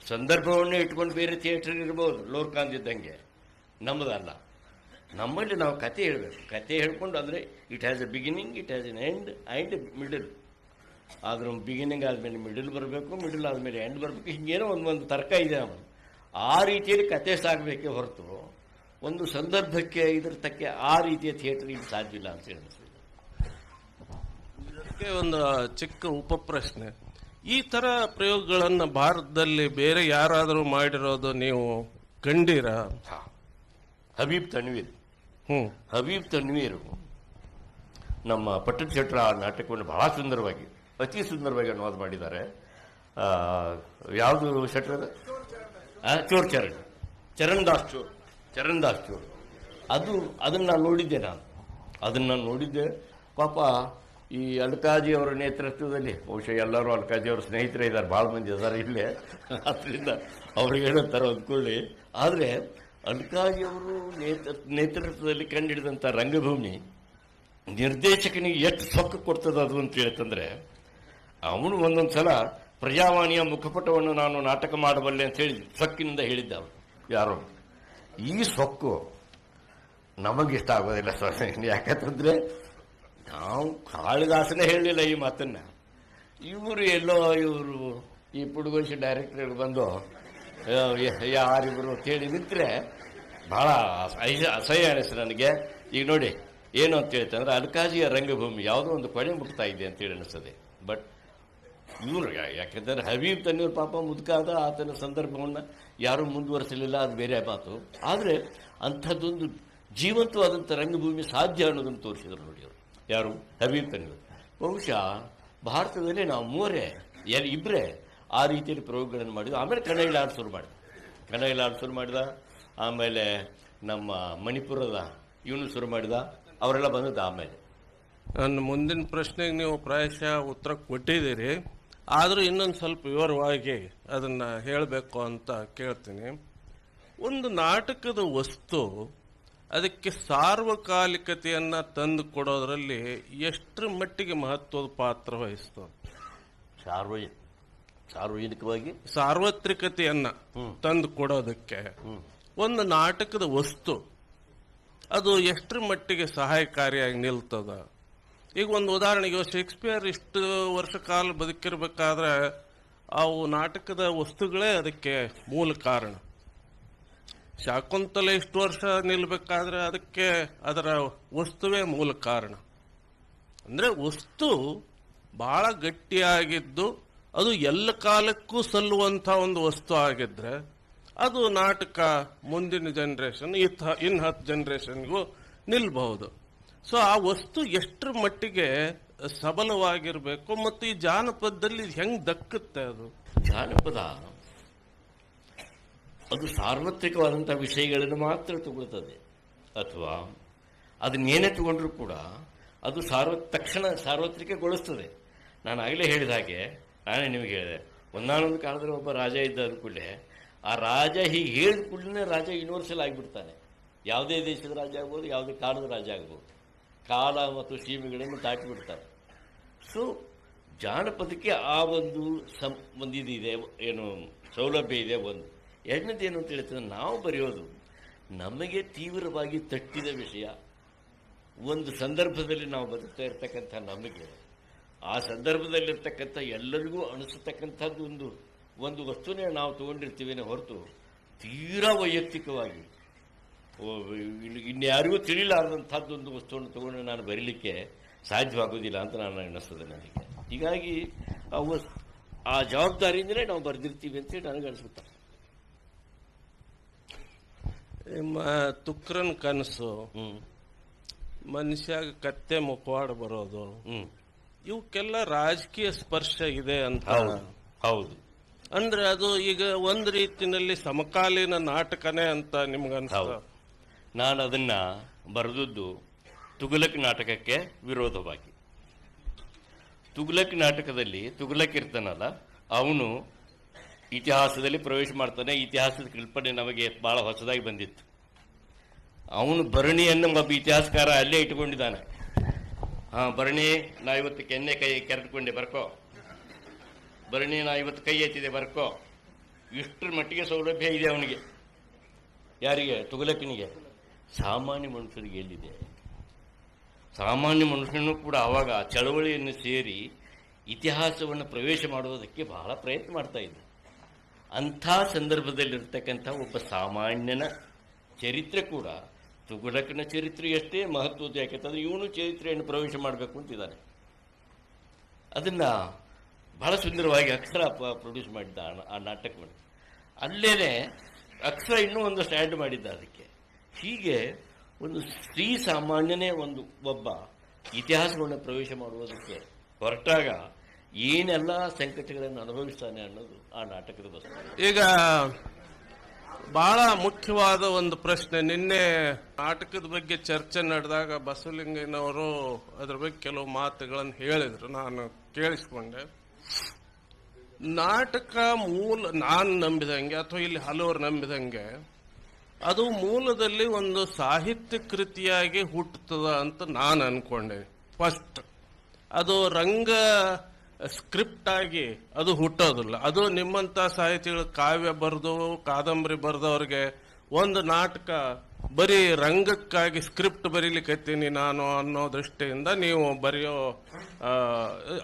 ಸಂದರ್ಭವನ್ನೇ ಇಟ್ಕೊಂಡು ಬೇರೆ ಥಿಯೇಟರ್ ಇರ್ಬೋದು, ಲೋರ್ಕಾಂತ್ ಇದ್ದಂಗೆ. ನಮ್ಮದಲ್ಲ. ನಮ್ಮಲ್ಲಿ ನಾವು ಕತೆ ಹೇಳಬೇಕು. ಕತೆ ಹೇಳ್ಕೊಂಡು ಅಂದರೆ it has A beginning, it has N end and middle. ಆದ್ರೂ ಬಿಗಿನಿಂಗ್ ಆದಮೇಲೆ ಮಿಡಲ್ ಬರಬೇಕು, ಮಿಡಲ್ ಆದಮೇಲೆ ಎಂಡ್ ಬರಬೇಕು. ಹಿಂಗೇನೋ ಒಂದು ತರ್ಕ ಇದೆ. ಅವನು ಆ ರೀತಿಯಲ್ಲಿ ಕತೆ ಸಾಗಬೇಕೇ ಹೊರತು ಒಂದು ಸಂದರ್ಭಕ್ಕೆ ಇದ್ರ ತಕ್ಕೆ ಆ ರೀತಿಯ ಥಿಯೇಟರ್ ಈಗ ಸಾಧ್ಯ ಇಲ್ಲ ಅಂತ ಹೇಳಿ. ಇದಕ್ಕೆ ಒಂದು ಚಿಕ್ಕ ಉಪಪ್ರಶ್ನೆ. ಈ ತರ ಪ್ರಯೋಗಗಳನ್ನ ಭಾರತದಲ್ಲಿ ಬೇರೆ ಯಾರಾದರೂ ಮಾಡಿರೋದು ನೀವು ಕಂಡೀರಾ? ಹಬೀಬ್ ತನ್ವೀರ್. ಹಬೀಬ್ ತನ್ವೀರು ನಮ್ಮ ಪಟ್ಟಣ ಶೆಟ್ರ ಆ ನಾಟಕವನ್ನು ಬಹಳ ಸುಂದರವಾಗಿ, ಅತಿ ಸುಂದರವಾಗಿ ಅನುವಾದ ಮಾಡಿದ್ದಾರೆ. ಯಾವುದು ಶೆಟ್ರದ? ಚೋರ್ ಚರಣ್ ದಾಸ್ ಚೋರ್. ಅದನ್ನ ನಾನು ನೋಡಿದ್ದೆ. ಪಾಪ ಈ ಅಲ್ಕಾಜಿ ಅವರ ನೇತೃತ್ವದಲ್ಲಿ, ಬಹುಶಃ ಎಲ್ಲರೂ ಅಲ್ಕಾಜಿ ಅವರ ಸ್ನೇಹಿತರೇ ಇದ್ದಾರೆ, ಭಾಳ ಮಂದಿ ಇದ್ದಾರೆ ಇಲ್ಲೇ, ಅದರಿಂದ ಅವ್ರಿಗೆ ಹೇಳುತ್ತಾರೆ ಅಂದ್ಕೊಳ್ಳಿ. ಆದರೆ ಅಲ್ಕಾಜಿ ಅವರು ನೇತೃತ್ವದಲ್ಲಿ ಕಂಡುಹಿಡಿದಂಥ ರಂಗಭೂಮಿ ನಿರ್ದೇಶಕನಿಗೆ ಎಷ್ಟು ಸೊಕ್ಕು ಕೊಡ್ತದ ಅದು ಅಂತ ಹೇಳ್ತಂದ್ರೆ, ಅವನು ಒಂದೊಂದು ಸಲ ಪ್ರಜಾವಾಣಿಯ ಮುಖಪಟವನ್ನು ನಾನು ನಾಟಕ ಮಾಡಬಲ್ಲೆ ಅಂತ ಹೇಳಿ ಸೊಕ್ಕಿನಿಂದ ಹೇಳಿದ್ದ ಅವರು ಯಾರೋ. ಈ ಸೊಕ್ಕು ನಮಗಿಷ್ಟ ಆಗೋದಿಲ್ಲ ಸ್ವಾಮಿ. ಯಾಕಂತಂದ್ರೆ ನಾವು ಕಾಳಿದಾಸನೇ ಹೇಳಲಿಲ್ಲ ಈ ಮಾತನ್ನ. ಇವರು ಈ ಪುಡುಗೋಶಿ ಡೈರೆಕ್ಟರ್ ಬಂದು ಯಾರಿವರು ಅಂತೇಳಿ ನಿಂತರೆ ಬಹಳ ಅಸಹ್ಯ ಅನಿಸ್ತು ನನಗೆ. ಈಗ ನೋಡಿ ಏನು ಅಂತ ಹೇಳ್ತಂದ್ರೆ, ಅಲ್ಕಾಜಿಯ ರಂಗಭೂಮಿ ಯಾವುದೋ ಒಂದು ಕೊನೆ ಮುಕ್ತಾ ಇದೆ ಅಂತೇಳಿ ಅನಿಸ್ತದೆ. ಬಟ್ ಇವರು ಯಾಕೆಂದ್ರೆ ಹಬೀಬ್ ತನ್ನೂರು ಪಾಪ ಮುದುಕಾದ, ಆತನ ಸಂದರ್ಭವನ್ನು ಯಾರೂ ಮುಂದುವರಿಸಲಿಲ್ಲ, ಅದು ಬೇರೆ ಮಾತು. ಆದರೆ ಅಂಥದ್ದೊಂದು ಜೀವಂತವಾದಂಥ ರಂಗಭೂಮಿ ಸಾಧ್ಯ ಅನ್ನೋದನ್ನು ತೋರಿಸಿದ್ರು ನೋಡಿ ಅವರು. ಯಾರು? ಹಬೀಬ್ ತನ್ನೂರು. ಬಹುಶಃ ಭಾರತದಲ್ಲಿ ನಾವು ಇಬ್ಬರೇ ಆ ರೀತಿಯಲ್ಲಿ ಪ್ರಯೋಗಗಳನ್ನು ಮಾಡಿದ್ವಿ. ಆಮೇಲೆ ಕನ್ನಡ ಶುರು ಮಾಡಿದ. ಆಮೇಲೆ ನಮ್ಮ ಮಣಿಪುರದ ಇವನು ಶುರು ಮಾಡಿದ. ಅವರೆಲ್ಲ ಬಂದದ್ದು ಆಮೇಲೆ. ನನ್ನ ಮುಂದಿನ ಪ್ರಶ್ನೆಗೆ ನೀವು ಪ್ರಾಯಶಃ ಉತ್ತರ ಕೊಟ್ಟಿದ್ದೀರಿ, ಆದರೂ ಇನ್ನೊಂದು ಸ್ವಲ್ಪ ವಿವರವಾಗಿ ಅದನ್ನ ಹೇಳಬೇಕು ಅಂತ ಕೇಳ್ತೀನಿ. ಒಂದು ನಾಟಕದ ವಸ್ತು ಅದಕ್ಕೆ ಸಾರ್ವಕಾಲಿಕತೆಯನ್ನ ತಂದು ಕೊಡೋದ್ರಲ್ಲಿ ಎಷ್ಟರ ಮಟ್ಟಿಗೆ ಮಹತ್ವದ ಪಾತ್ರ ವಹಿಸ್ತದೆ? ಸಾರ್ವಜನಿಕವಾಗಿ ಸಾರ್ವತ್ರಿಕತೆಯನ್ನ ತಂದು ಕೊಡೋದಕ್ಕೆ ಒಂದು ನಾಟಕದ ವಸ್ತು ಅದು ಎಷ್ಟರ ಮಟ್ಟಿಗೆ ಸಹಾಯಕಾರಿಯಾಗಿ ನಿಲ್ತದ? ಈಗ ಒಂದು ಉದಾಹರಣೆಗೆ, ಶೇಕ್ಸ್ಪಿಯರ್ ಇಷ್ಟು ವರ್ಷ ಕಾಲ ಬದುಕಿರ್ಬೇಕಾದ್ರೆ ಅವು ನಾಟಕದ ವಸ್ತುಗಳೇ ಅದಕ್ಕೆ ಮೂಲ ಕಾರಣ. ಶಾಕುಂತಲೆ ಇಷ್ಟು ವರ್ಷ ನಿಲ್ಬೇಕಾದ್ರೆ ಅದಕ್ಕೆ ಅದರ ವಸ್ತುವೇ ಮೂಲ ಕಾರಣ. ಅಂದ್ರೆ ವಸ್ತು ಬಹಳ ಗಟ್ಟಿಯಾಗಿದ್ದು ಅದು ಎಲ್ಲ ಕಾಲಕ್ಕೂ ಸಲ್ಲುವಂತ ಒಂದು ವಸ್ತು ಆಗಿದ್ರೆ ಅದು ನಾಟಕ ಮುಂದಿನ ಜನರೇಷನ್, ಇನ್ನು 10 ಜನರೇಷನ್ಗೂ ನಿಲ್ಬಹುದು. ಸೊ ಆ ವಸ್ತು ಎಷ್ಟರ ಮಟ್ಟಿಗೆ ಸಬಲವಾಗಿರ್ಬೇಕು ಮತ್ತು ಈ ಜಾನಪದದಲ್ಲಿ ಹೆಂಗ್ ದಕ್ಕುತ್ತೆ? ಅದು ಜಾನಪದ ಅದು ಸಾರ್ವತ್ರಿಕವಾದಂಥ ವಿಷಯಗಳನ್ನು ಮಾತ್ರ ತಗೊಳ್ತದೆ, ಅಥವಾ ಅದನ್ನೇನೇ ತಗೊಂಡ್ರೂ ಕೂಡ ಅದು ತಕ್ಷಣ ಸಾರ್ವತ್ರಿಕಗೊಳಿಸ್ತದೆ. ನಾನು ಆಗಲೇ ಹೇಳಿದ ಹಾಗೆ, ನಾನೇ ನಿಮಗೆ ಹೇಳಿದೆ, ಒಂದಾನೊಂದು ಕಾಲದಲ್ಲಿ ಒಬ್ಬ ರಾಜ ಇದ್ದ ಕೂಡಲೇ ಆ ರಾಜ ಹೀಗೆ ಹೇಳಿದ ಕೂಡಲೇ ರಾಜ ಯೂನಿವರ್ಸಲ್ ಆಗಿಬಿಡ್ತಾನೆ. ಯಾವುದೇ ದೇಶದ ರಾಜ ಆಗ್ಬೋದು, ಯಾವುದೇ ಕಾಲದ ರಾಜ ಆಗ್ಬೋದು, ಕಾಲ ಮತ್ತು ಸೀಮೆಗಳನ್ನು ದಾಟಿಬಿಡ್ತಾರೆ. ಸೊ ಜಾನಪದಕ್ಕೆ ಆ ಒಂದು ಒಂದಿದೆ, ಏನು ಸೌಲಭ್ಯ ಇದೆ. ಒಂದು ಎರಡನೇದು ಏನು ಅಂತ ಹೇಳ್ತದೆ, ನಾವು ಬರೆಯೋದು ನಮಗೆ ತೀವ್ರವಾಗಿ ತಟ್ಟಿದ ವಿಷಯ, ಒಂದು ಸಂದರ್ಭದಲ್ಲಿ ನಾವು ಬದುಕ್ತಾ ಇರ್ತಕ್ಕಂಥ ನಮಗೆ ಆ ಸಂದರ್ಭದಲ್ಲಿರ್ತಕ್ಕಂಥ ಎಲ್ಲರಿಗೂ ಅನಿಸತಕ್ಕಂಥದ್ದು ಒಂದು ವಸ್ತುನೇ ನಾವು ತಗೊಂಡಿರ್ತೀವಿ ಹೊರತು ತೀರಾ ವೈಯಕ್ತಿಕವಾಗಿ ಇನ್ಯಾರಿಗೂ ತಿಳಿಲಾರದಂಥದ್ದು ಒಂದು ವಸ್ತುವನ್ನು ತಗೊಂಡು ನಾನು ಬರೀಲಿಕ್ಕೆ ಸಾಧ್ಯವಾಗೋದಿಲ್ಲ ಅಂತ ನಾನು ಅನ್ನಿಸ್ತದೆ ನನಗೆ. ಹೀಗಾಗಿ ಆ ಜವಾಬ್ದಾರಿಯಿಂದಲೇ ನಾವು ಬರೆದಿರ್ತೀವಿ ಅಂತೇಳಿ ನನಗೆ ಅನಿಸುತ್ತೆ. ನಿಮ್ಮ ತುಕ್ರನ್ ಕನಸು, ಮನುಷ್ಯಾಗ ಕತ್ತೆ ಮುಖವಾಡ ಬರೋದು, ಇವಕ್ಕೆಲ್ಲ ರಾಜಕೀಯ ಸ್ಪರ್ಶ ಇದೆ ಅಂತ. ಹೌದು. ಅಂದ್ರೆ ಅದು ಈಗ ಒಂದು ರೀತಿಯಲ್ಲಿ ಸಮಕಾಲೀನ ನಾಟಕನೇ ಅಂತ ನಿಮ್ಗನ್ಸ? ನಾನು ಅದನ್ನ ಬರೆದದ್ದು ತುಘಲಕ್ ನಾಟಕಕ್ಕೆ ವಿರೋಧವಾಗಿ. ತುಘಲಕ್ ನಾಟಕದಲ್ಲಿ ತುಘಲಕ್ ಇರ್ತಾನಲ್ಲ, ಅವನು ಇತಿಹಾಸದಲ್ಲಿ ಪ್ರವೇಶ ಮಾಡ್ತಾನೆ. ಇತಿಹಾಸದ ಕಲ್ಪನೆ ನಮಗೆ ಬಹಳ ಹೊಸದಾಗಿ ಬಂದಿತ್ತು. ಅವನು ಭರಣಿಯನ್ನು ಒಬ್ಬ ಇತಿಹಾಸಕಾರ ಅಲ್ಲೇ ಇಟ್ಕೊಂಡಿದ್ದಾನೆ. ಭರಣಿ, ನಾ ಇವತ್ತು ಕೆನ್ನೆ ಕೈ ಕೆರೆದುಕೊಂಡೆ ಬರ್ಕೋ, ಭರಣಿ ನಾ ಇವತ್ತು ಕೈ ಎತ್ತಿದೆ ಬರ್ಕೋ. ಇಷ್ಟರ ಮಟ್ಟಿಗೆ ಸೌಲಭ್ಯ ಇದೆ ಅವನಿಗೆ. ಯಾರಿಗೆ? ತುಘಲಕನಿಗೆ. ಸಾಮಾನ್ಯ ಮನುಷ್ಯರಿಗೆ ಎಲ್ಲಿದೆ? ಸಾಮಾನ್ಯ ಮನುಷ್ಯನೂ ಕೂಡ ಆವಾಗ ಚಳವಳಿಯನ್ನು ಸೇರಿ ಇತಿಹಾಸವನ್ನು ಪ್ರವೇಶ ಮಾಡುವುದಕ್ಕೆ ಬಹಳ ಪ್ರಯತ್ನ ಮಾಡ್ತಾ ಇದ್ದ. ಅಂಥ ಸಂದರ್ಭದಲ್ಲಿರ್ತಕ್ಕಂಥ ಒಬ್ಬ ಸಾಮಾನ್ಯನ ಚರಿತ್ರೆ ಕೂಡ ತುಘಲಕನ ಚರಿತ್ರೆ ಎಷ್ಟೇ ಮಹತ್ವದ. ಯಾಕೆಂತಂದ್ರೆ ಇವನು ಚರಿತ್ರೆಯನ್ನು ಪ್ರವೇಶ ಮಾಡಬೇಕು ಅಂತಿದ್ದಾನೆ. ಅದನ್ನ ಬಹಳ ಸುಂದರವಾಗಿ ಅಕ್ಷರ ಪ್ರೊಡ್ಯೂಸ್ ಮಾಡಿದ್ದ ಆ ನಾಟಕವನ್ನು. ಅಲ್ಲೇನೆ ಅಕ್ಷರ ಇನ್ನೂ ಒಂದು ಸ್ಟ್ಯಾಂಡ್ ಮಾಡಿದ್ದ ಅದಕ್ಕೆ. ಹೀಗೆ ಒಂದು ಸ್ತ್ರೀ ಸಾಮಾನ್ಯನೇ ಒಬ್ಬ ಇತಿಹಾಸವನ್ನು ಪ್ರವೇಶ ಮಾಡುವುದಕ್ಕೆ ಹೊರಟಾಗ ಏನೆಲ್ಲ ಸಂಕಟಗಳನ್ನು ಅನುಭವಿಸ್ತಾನೆ ಅನ್ನೋದು ಆ ನಾಟಕದ ವಸ್ತು. ಈಗ ಬಹಳ ಮುಖ್ಯವಾದ ಒಂದು ಪ್ರಶ್ನೆ, ನಿನ್ನೆ ನಾಟಕದ ಬಗ್ಗೆ ಚರ್ಚೆ ನಡೆದಾಗ ಬಸವಲಿಂಗಯ್ಯನವರು ಅದ್ರ ಬಗ್ಗೆ ಕೆಲವು ಮಾತುಗಳನ್ನು ಹೇಳಿದ್ರು, ನಾನು ಕೇಳಿಸ್ಕೊಂಡೆ. ನಾಟಕ ಮೂಲ, ನಾನು ನಂಬಿದಂಗೆ ಅಥವಾ ಇಲ್ಲಿ ಹಲವರು ನಂಬಿದಂಗೆ, ಅದು ಮೂಲದಲ್ಲಿ ಒಂದು ಸಾಹಿತ್ಯ ಕೃತಿಯಾಗಿ ಹುಟ್ಟುತ್ತದ ಅಂತ ನಾನು ಅನ್ಕೊಂಡೆ. ಫಸ್ಟ್ ಅದು ರಂಗ ಸ್ಕ್ರಿಪ್ಟ್ ಆಗಿ ಅದು ಹುಟ್ಟೋದಿಲ್ಲ. ಅದು ನಿಮ್ಮಂತ ಸಾಹಿತಿಗಳು ಕಾವ್ಯ ಬರೆದು ಕಾದಂಬರಿ ಬರೆದವ್ರಿಗೆ ಒಂದು ನಾಟಕ ಬರೀ ರಂಗಕ್ಕಾಗಿ ಸ್ಕ್ರಿಪ್ಟ್ ಬರೀಲಿಕ್ಕತ್ತೀನಿ ನಾನು ಅನ್ನೋ ದೃಷ್ಟಿಯಿಂದ ನೀವು ಬರೆಯೋ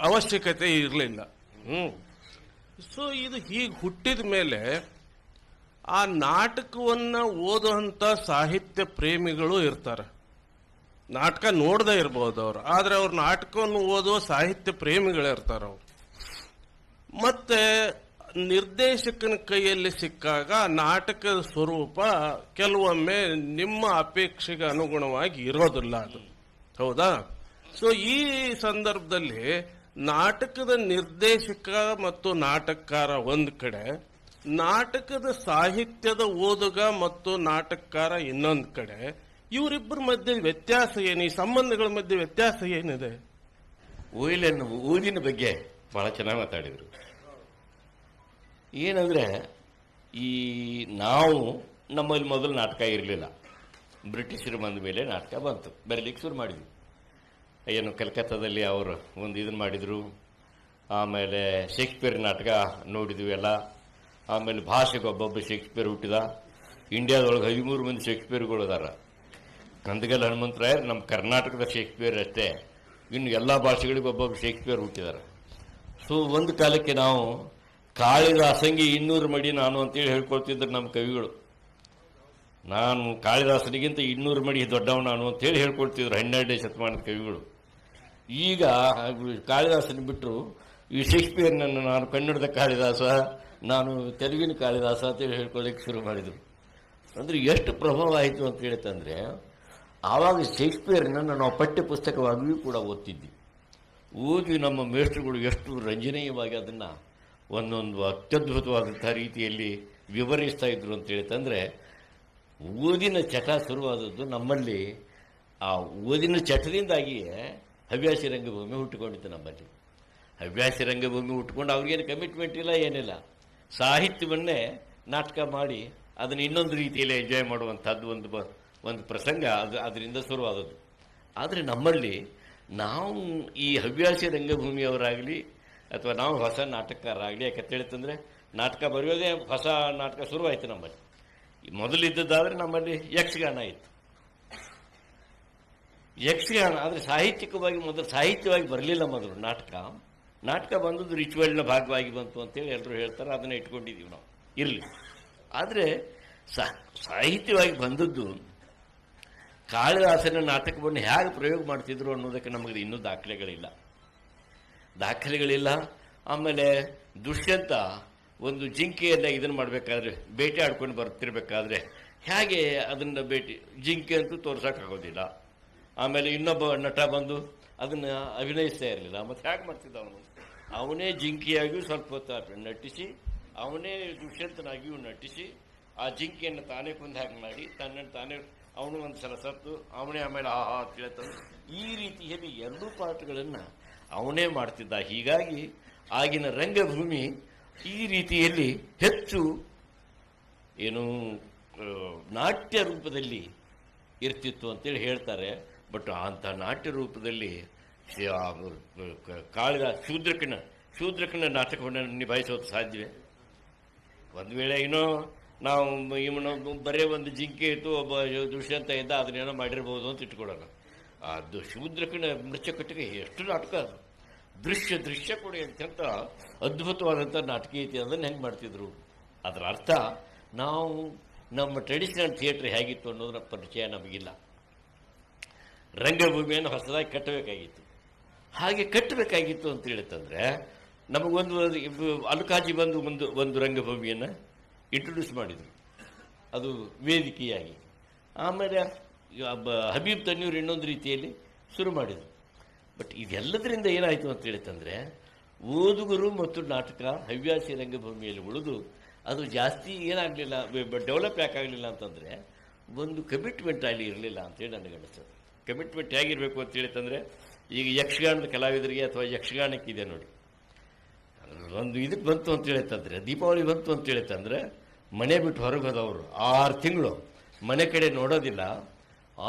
ಅವಶ್ಯಕತೆ ಇರಲಿಲ್ಲ. ಸೊ ಇದು ಹೀಗೆ ಹುಟ್ಟಿದ ಮೇಲೆ ಆ ನಾಟಕವನ್ನ ಓದುವಂತ ಸಾಹಿತ್ಯ ಪ್ರೇಮಿಗಳು ಇರ್ತಾರೆ. ನಾಟಕ ನೋಡದೇ ಇರಬಹುದು ಅವರು, ಆದ್ರೆ ಅವ್ರ ನಾಟಕವನ್ನು ಓದುವ ಸಾಹಿತ್ಯ ಪ್ರೇಮಿಗಳಿರ್ತಾರೆ ಅವರು. ಮತ್ತೆ ನಿರ್ದೇಶಕನ ಕೈಯಲ್ಲಿ ಸಿಕ್ಕಾಗ ನಾಟಕದ ಸ್ವರೂಪ ಕೆಲವೊಮ್ಮೆ ನಿಮ್ಮ ಅಪೇಕ್ಷೆಗೆ ಅನುಗುಣವಾಗಿ ಇರೋದಿಲ್ಲ ಅದು, ಹೌದಾ? ಸೊ ಈ ಸಂದರ್ಭದಲ್ಲಿ ನಾಟಕದ ನಿರ್ದೇಶಕ ಮತ್ತು ನಾಟಕಕಾರ ಒಂದು ಕಡೆ, ನಾಟಕದ ಸಾಹಿತ್ಯದ ಓದುಗ ಮತ್ತು ನಾಟಕಕಾರ ಇನ್ನೊಂದು ಕಡೆ, ಇವರಿಬ್ಬರ ಮಧ್ಯೆ ವ್ಯತ್ಯಾಸ ಏನು? ಈ ಸಂಬಂಧಗಳ ಮಧ್ಯೆ ವ್ಯತ್ಯಾಸ ಏನಿದೆ? ಓದಿನ ಬಗ್ಗೆ ಬಹಳ ಚೆನ್ನಾಗಿ ಮಾತಾಡಿದ್ರು. ಏನಂದ್ರೆ, ಈ ನಾವು ನಮ್ಮಲ್ಲಿ ಮೊದಲು ನಾಟಕ ಇರಲಿಲ್ಲ. ಬ್ರಿಟಿಷರು ಬಂದ ಮೇಲೆ ನಾಟಕ ಬಂತು, ಬರಲಿಕ್ಕೆ ಶುರು ಮಾಡಿದ್ವಿ. ಏನು ಕಲ್ಕತ್ತಾದಲ್ಲಿ ಅವರು ಒಂದು ಇದನ್ನು ಮಾಡಿದ್ರು. ಆಮೇಲೆ ಶೇಕ್ಸ್ಪಿಯರ್ ನಾಟಕ ನೋಡಿದ್ವಿ ಎಲ್ಲ. ಆಮೇಲೆ ಭಾಷೆಗೆ ಒಬ್ಬೊಬ್ಬ ಶೇಕ್ಸ್ಪಿಯರ್ ಹುಟ್ಟಿದ. ಇಂಡಿಯಾದೊಳಗೆ 13 ಮಂದಿ ಶೇಕ್ಸ್ಪಿಯರ್ಗಳು ಅದಾರ. ನಂದಗಲ್ ಹನುಮಂತರಾಯರು ನಮ್ಮ ಕರ್ನಾಟಕದ ಶೇಕ್ಸ್ಪಿಯರ್ ಅಷ್ಟೇ, ಇನ್ನು ಎಲ್ಲ ಭಾಷೆಗಳಿಗೂ ಒಬ್ಬೊಬ್ಬ ಶೇಕ್ಸ್ಪಿಯರ್ ಹುಟ್ಟಿದಾರೆ. ಸೊ ಒಂದು ಕಾಲಕ್ಕೆ ನಾವು ಕಾಳಿದಾಸಂಗೆ 200 ಮಡಿ ನಾನು ಅಂತೇಳಿ ಹೇಳ್ಕೊಳ್ತಿದ್ರು ನಮ್ಮ ಕವಿಗಳು. ನಾನು ಕಾಳಿದಾಸನಿಗಿಂತ 200 ಮಡಿ ದೊಡ್ಡವ ನಾನು ಅಂತೇಳಿ ಹೇಳ್ಕೊಳ್ತಿದ್ರು 12ನೇ ಶತಮಾನದ ಕವಿಗಳು. ಈಗ ಕಾಳಿದಾಸನ ಬಿಟ್ಟರು ಈ ಶೇಕ್ಸ್ಪಿಯರ್ನನ್ನು ನಾನು ಕನ್ನಡದ ಕಾಳಿದಾಸ, ನಾನು ತೆಲುಗಿನ ಕಾಳಿದಾಸ ಅಂತೇಳಿ ಹೇಳ್ಕೊಳ್ಳಿಕ್ಕೆ ಶುರು ಮಾಡಿದರು. ಅಂದರೆ ಎಷ್ಟು ಪ್ರಭಾವ ಆಯಿತು ಅಂತ ಹೇಳ್ತಂದ್ರೆ, ಆವಾಗ ಶೇಕ್ಸ್ಪಿಯರ್ನ ನಾವು ಪಠ್ಯ ಪುಸ್ತಕವಾಗಿಯೂ ಕೂಡ ಓದ್ತಿದ್ವಿ. ಓದಿ ನಮ್ಮ ಮೇಷ್ಟ್ರುಗಳು ಎಷ್ಟು ರಂಜನೀಯವಾಗಿ ಅದನ್ನು ಒಂದೊಂದು ಅತ್ಯದ್ಭುತವಾದಂಥ ರೀತಿಯಲ್ಲಿ ವಿವರಿಸ್ತಾ ಇದ್ರು ಅಂತ ಹೇಳ್ತಂದ್ರೆ, ಓದಿನ ಚಟ ಶುರುವಾದದ್ದು ನಮ್ಮಲ್ಲಿ. ಆ ಓದಿನ ಚಟದಿಂದಾಗಿಯೇ ಹವ್ಯಾಸಿ ರಂಗಭೂಮಿ ಹುಟ್ಟುಕೊಂಡಿತ್ತು ನಮ್ಮಲ್ಲಿ. ಹವ್ಯಾಸಿ ರಂಗಭೂಮಿ ಹುಟ್ಕೊಂಡು ಅವ್ರಿಗೇನು ಕಮಿಟ್ಮೆಂಟ್ ಇಲ್ಲ, ಏನಿಲ್ಲ. ಸಾಹಿತ್ಯವನ್ನೇ ನಾಟಕ ಮಾಡಿ ಅದನ್ನು ಇನ್ನೊಂದು ರೀತಿಯಲ್ಲಿ ಎಂಜಾಯ್ ಮಾಡುವಂಥದ್ದು ಒಂದು ಒಂದು ಪ್ರಸಂಗ ಅದರಿಂದ ಶುರುವಾದದ್ದು. ಆದರೆ ನಮ್ಮಲ್ಲಿ ನಾವು ಈ ಹವ್ಯಾಸಿ ರಂಗಭೂಮಿಯವರಾಗಲಿ ಅಥವಾ ನಾವು ಹೊಸ ನಾಟಕಕಾರರಾಗಲಿ, ಯಾಕೆ ತಿಳಿತಂದರೆ ನಾಟಕ ಬರೆಯೋದೇ ಹೊಸ ನಾಟಕ ಶುರುವಾಯಿತು ನಮ್ಮಲ್ಲಿ. ಮೊದಲಿದ್ದದ್ದಾದರೆ ನಮ್ಮಲ್ಲಿ ಯಕ್ಷಗಾನ ಇತ್ತು. ಯಕ್ಷಗಾನ ಆದರೆ ಸಾಹಿತ್ಯಿಕವಾಗಿ ಮೊದಲು ಸಾಹಿತ್ಯವಾಗಿ ಬರಲಿಲ್ಲ. ಮೊದಲು ನಾಟಕ ಬಂದದ್ದು ರಿಚುವಲ್ನ ಭಾಗವಾಗಿ ಬಂತು ಅಂತೇಳಿ ಎಲ್ಲರೂ ಹೇಳ್ತಾರೆ. ಅದನ್ನು ಇಟ್ಕೊಂಡಿದ್ದೀವಿ ನಾವು, ಇರಲಿ. ಆದರೆ ಸಾಹಿತ್ಯವಾಗಿ ಬಂದದ್ದು ಕಾಳಿದಾಸನ ನಾಟಕವನ್ನು ಹೇಗೆ ಪ್ರಯೋಗ ಮಾಡ್ತಿದ್ರು ಅನ್ನೋದಕ್ಕೆ ನಮಗೆ ಇನ್ನೂ ದಾಖಲೆಗಳಿಲ್ಲ. ಆಮೇಲೆ ದುಷ್ಯಂತ ಒಂದು ಜಿಂಕೆಯನ್ನು ಇದನ್ನು ಮಾಡಬೇಕಾದ್ರೆ, ಬೇಟೆ ಆಡ್ಕೊಂಡು ಬರ್ತಿರ್ಬೇಕಾದ್ರೆ ಹೇಗೆ ಅದನ್ನು ಜಿಂಕೆ ಅಂತೂ ತೋರ್ಸೋಕ್ಕಾಗೋದಿಲ್ಲ. ಆಮೇಲೆ ಇನ್ನೊಬ್ಬ ನಟ ಬಂದು ಅದನ್ನು ಅಭಿನಯಿಸ್ತಾ ಇರಲಿಲ್ಲ. ಮತ್ತು ಹೇಗೆ ಮಾಡ್ತಿದ್ದ ಅವನೇ ಜಿಂಕೆಯಾಗಿಯೂ ಸ್ವಲ್ಪ ಹೊತ್ತು ನಟಿಸಿ, ಅವನೇ ದುಷ್ಯಂತನಾಗಿಯೂ ನಟಿಸಿ, ಆ ಜಿಂಕೆಯನ್ನು ತಾನೇ ಕೊಂದು ಹಾಗೆ ಮಾಡಿ ತನ್ನನ್ನು ತಾನೇ ಅವನು ಒಂದು ಸಲ ಸತ್ತು ಅವನೇ ಆಮೇಲೆ ಆಹಾ ಅಂತ ಹೇಳ್ತಾನೆ. ಈ ರೀತಿಯಲ್ಲಿ ಎರಡೂ ಪಾಠಗಳನ್ನು ಅವನೇ ಮಾಡ್ತಿದ್ದ. ಹೀಗಾಗಿ ಆಗಿನ ರಂಗಭೂಮಿ ಈ ರೀತಿಯಲ್ಲಿ ಹೆಚ್ಚು ಏನು ನಾಟ್ಯ ರೂಪದಲ್ಲಿ ಇರ್ತಿತ್ತು ಅಂತೇಳಿ ಹೇಳ್ತಾರೆ. ಬಟ್ ಅಂಥ ನಾಟ್ಯ ರೂಪದಲ್ಲಿ ಶೂದ್ರಕನ ನಾಟಕವನ್ನು ನಿಭಾಯಿಸೋದು ಸಾಧ್ಯವೇ? ಒಂದು ವೇಳೆ ಏನೋ ನಾವು ಇವನು ಬರೇ ಒಂದು ಜಿಂಕೆ ಇತ್ತು, ಒಬ್ಬ ದುಷ್ಯಂತ ಇದ್ದ, ಅದನ್ನೇನೋ ಮಾಡಿರ್ಬೋದು ಅಂತ ಇಟ್ಕೊಳ್ಳೋಣ. ಅದು ಶೂದ್ರಕನ ಮೃಚ್ಛಕಟ್ಟಿಗೆ ಎಷ್ಟು ನಾಟಕ ಅದು, ದೃಶ್ಯ ಕೂಡ ಅತ್ಯಂತ ಅದ್ಭುತವಾದಂಥ ನಾಟಕೀಯತೆ. ಅದನ್ನು ಹೆಂಗೆ ಮಾಡ್ತಿದ್ರು? ಅದರ ಅರ್ಥ ನಾವು ನಮ್ಮ ಟ್ರೆಡಿಷನಲ್ ಥಿಯೇಟ್ರ್ ಹೇಗಿತ್ತು ಅನ್ನೋದರ ಪರಿಚಯ ನಮಗಿಲ್ಲ. ರಂಗಭೂಮಿಯನ್ನು ಹೊಸದಾಗಿ ಕಟ್ಟಬೇಕಾಗಿತ್ತು. ಹಾಗೆ ಕಟ್ಟಬೇಕಾಗಿತ್ತು ಅಂತ ಹೇಳ್ತಂದ್ರೆ ನಮಗೊಂದು ಅಲುಕಾಜಿ ಬಂದು ಒಂದು ರಂಗಭೂಮಿಯನ್ನು ಇಂಟ್ರೊಡ್ಯೂಸ್ ಮಾಡಿದರು, ಅದು ವೇದಿಕೆಯಾಗಿ. ಆಮೇಲೆ ಹಬೀಬ್ ತನ್ನೂರು ಇನ್ನೊಂದು ರೀತಿಯಲ್ಲಿ ಶುರು ಮಾಡಿದರು. ಬಟ್ ಇದೆಲ್ಲದರಿಂದ ಏನಾಯಿತು ಅಂತ ಹೇಳ್ತಂದ್ರೆ ಓದುಗರು ಮತ್ತು ನಾಟಕ ಹವ್ಯಾಸಿ ರಂಗಭೂಮಿಯಲ್ಲಿ ಉಳಿದು ಅದು ಜಾಸ್ತಿ ಏನಾಗಲಿಲ್ಲ, ಡೆವಲಪ್ ಯಾಕಾಗಲಿಲ್ಲ ಅಂತಂದರೆ ಒಂದು ಕಮಿಟ್ಮೆಂಟ್ ಅಲ್ಲಿ ಇರಲಿಲ್ಲ ಅಂತೇಳಿ ನನಗೆ ಅನಿಸ್ತದೆ. ಕಮಿಟ್ಮೆಂಟ್ ಹೇಗಿರಬೇಕು ಅಂತ ಹೇಳ್ತಂದ್ರೆ, ಈಗ ಯಕ್ಷಗಾನದ ಕಲಾವಿದರಿಗೆ ಅಥವಾ ಯಕ್ಷಗಾನಕ್ಕಿದೆ ನೋಡಿ, ಒಂದು ಇದಕ್ಕೆ ಬಂತು ಅಂತ ಹೇಳ್ತಂದ್ರೆ, ದೀಪಾವಳಿ ಬಂತು ಅಂತ ಹೇಳ್ತಂದ್ರೆ ಮನೆ ಬಿಟ್ಟು ಹೊರಗೆ ಹೋದವರು 6 ತಿಂಗಳು ಮನೆ ಕಡೆ ನೋಡೋದಿಲ್ಲ.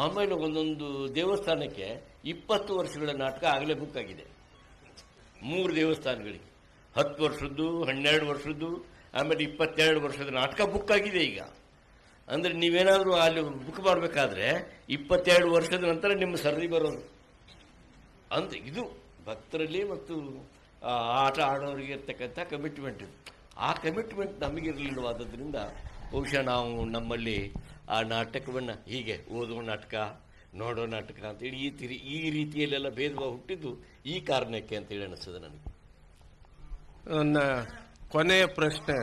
ಆಮೇಲೆ ಒಂದೊಂದು ದೇವಸ್ಥಾನಕ್ಕೆ 20 ವರ್ಷಗಳ ನಾಟಕ ಆಗಲೇ ಬುಕ್ ಆಗಿದೆ. 3 ದೇವಸ್ಥಾನಗಳಿಗೆ 10 ವರ್ಷದ್ದು, 12 ವರ್ಷದ್ದು, ಆಮೇಲೆ 22 ವರ್ಷದ ನಾಟಕ ಬುಕ್ ಆಗಿದೆ ಈಗ. ಅಂದರೆ ನೀವೇನಾದರೂ ಅಲ್ಲಿ ಬುಕ್ ಮಾಡಬೇಕಾದ್ರೆ 22 ವರ್ಷದ ನಂತರ ನಿಮ್ಮ ಸರದಿ ಬರೋದು. ಅಂದರೆ ಇದು ಭಕ್ತರಲ್ಲಿ ಮತ್ತು ಆಟ ಆಡೋರಿಗೆ ಇರ್ತಕ್ಕಂಥ ಕಮಿಟ್ಮೆಂಟ್ ಇದು. ಆ ಕಮಿಟ್ಮೆಂಟ್ ನಮಗಿರಲಿಲ್ಲವಾದ್ದರಿಂದ ಬಹುಶಃ ನಾವು ನಮ್ಮಲ್ಲಿ ಆ ನಾಟಕವನ್ನು ಹೀಗೆ ಓದುವ ನಾಟಕ, ನೋಡೋ ನಾಟಕ ಅಂತೇಳಿ ಈ ರೀತಿಯಲ್ಲೆಲ್ಲ ಭೇದ ಭಾವ ಹುಟ್ಟಿದ್ದು ಈ ಕಾರಣಕ್ಕೆ ಅಂತೇಳಿ ಅನಿಸ್ತದೆ ನನಗೆ. ನನ್ನ ಕೊನೆಯ ಪ್ರಶ್ನೆ,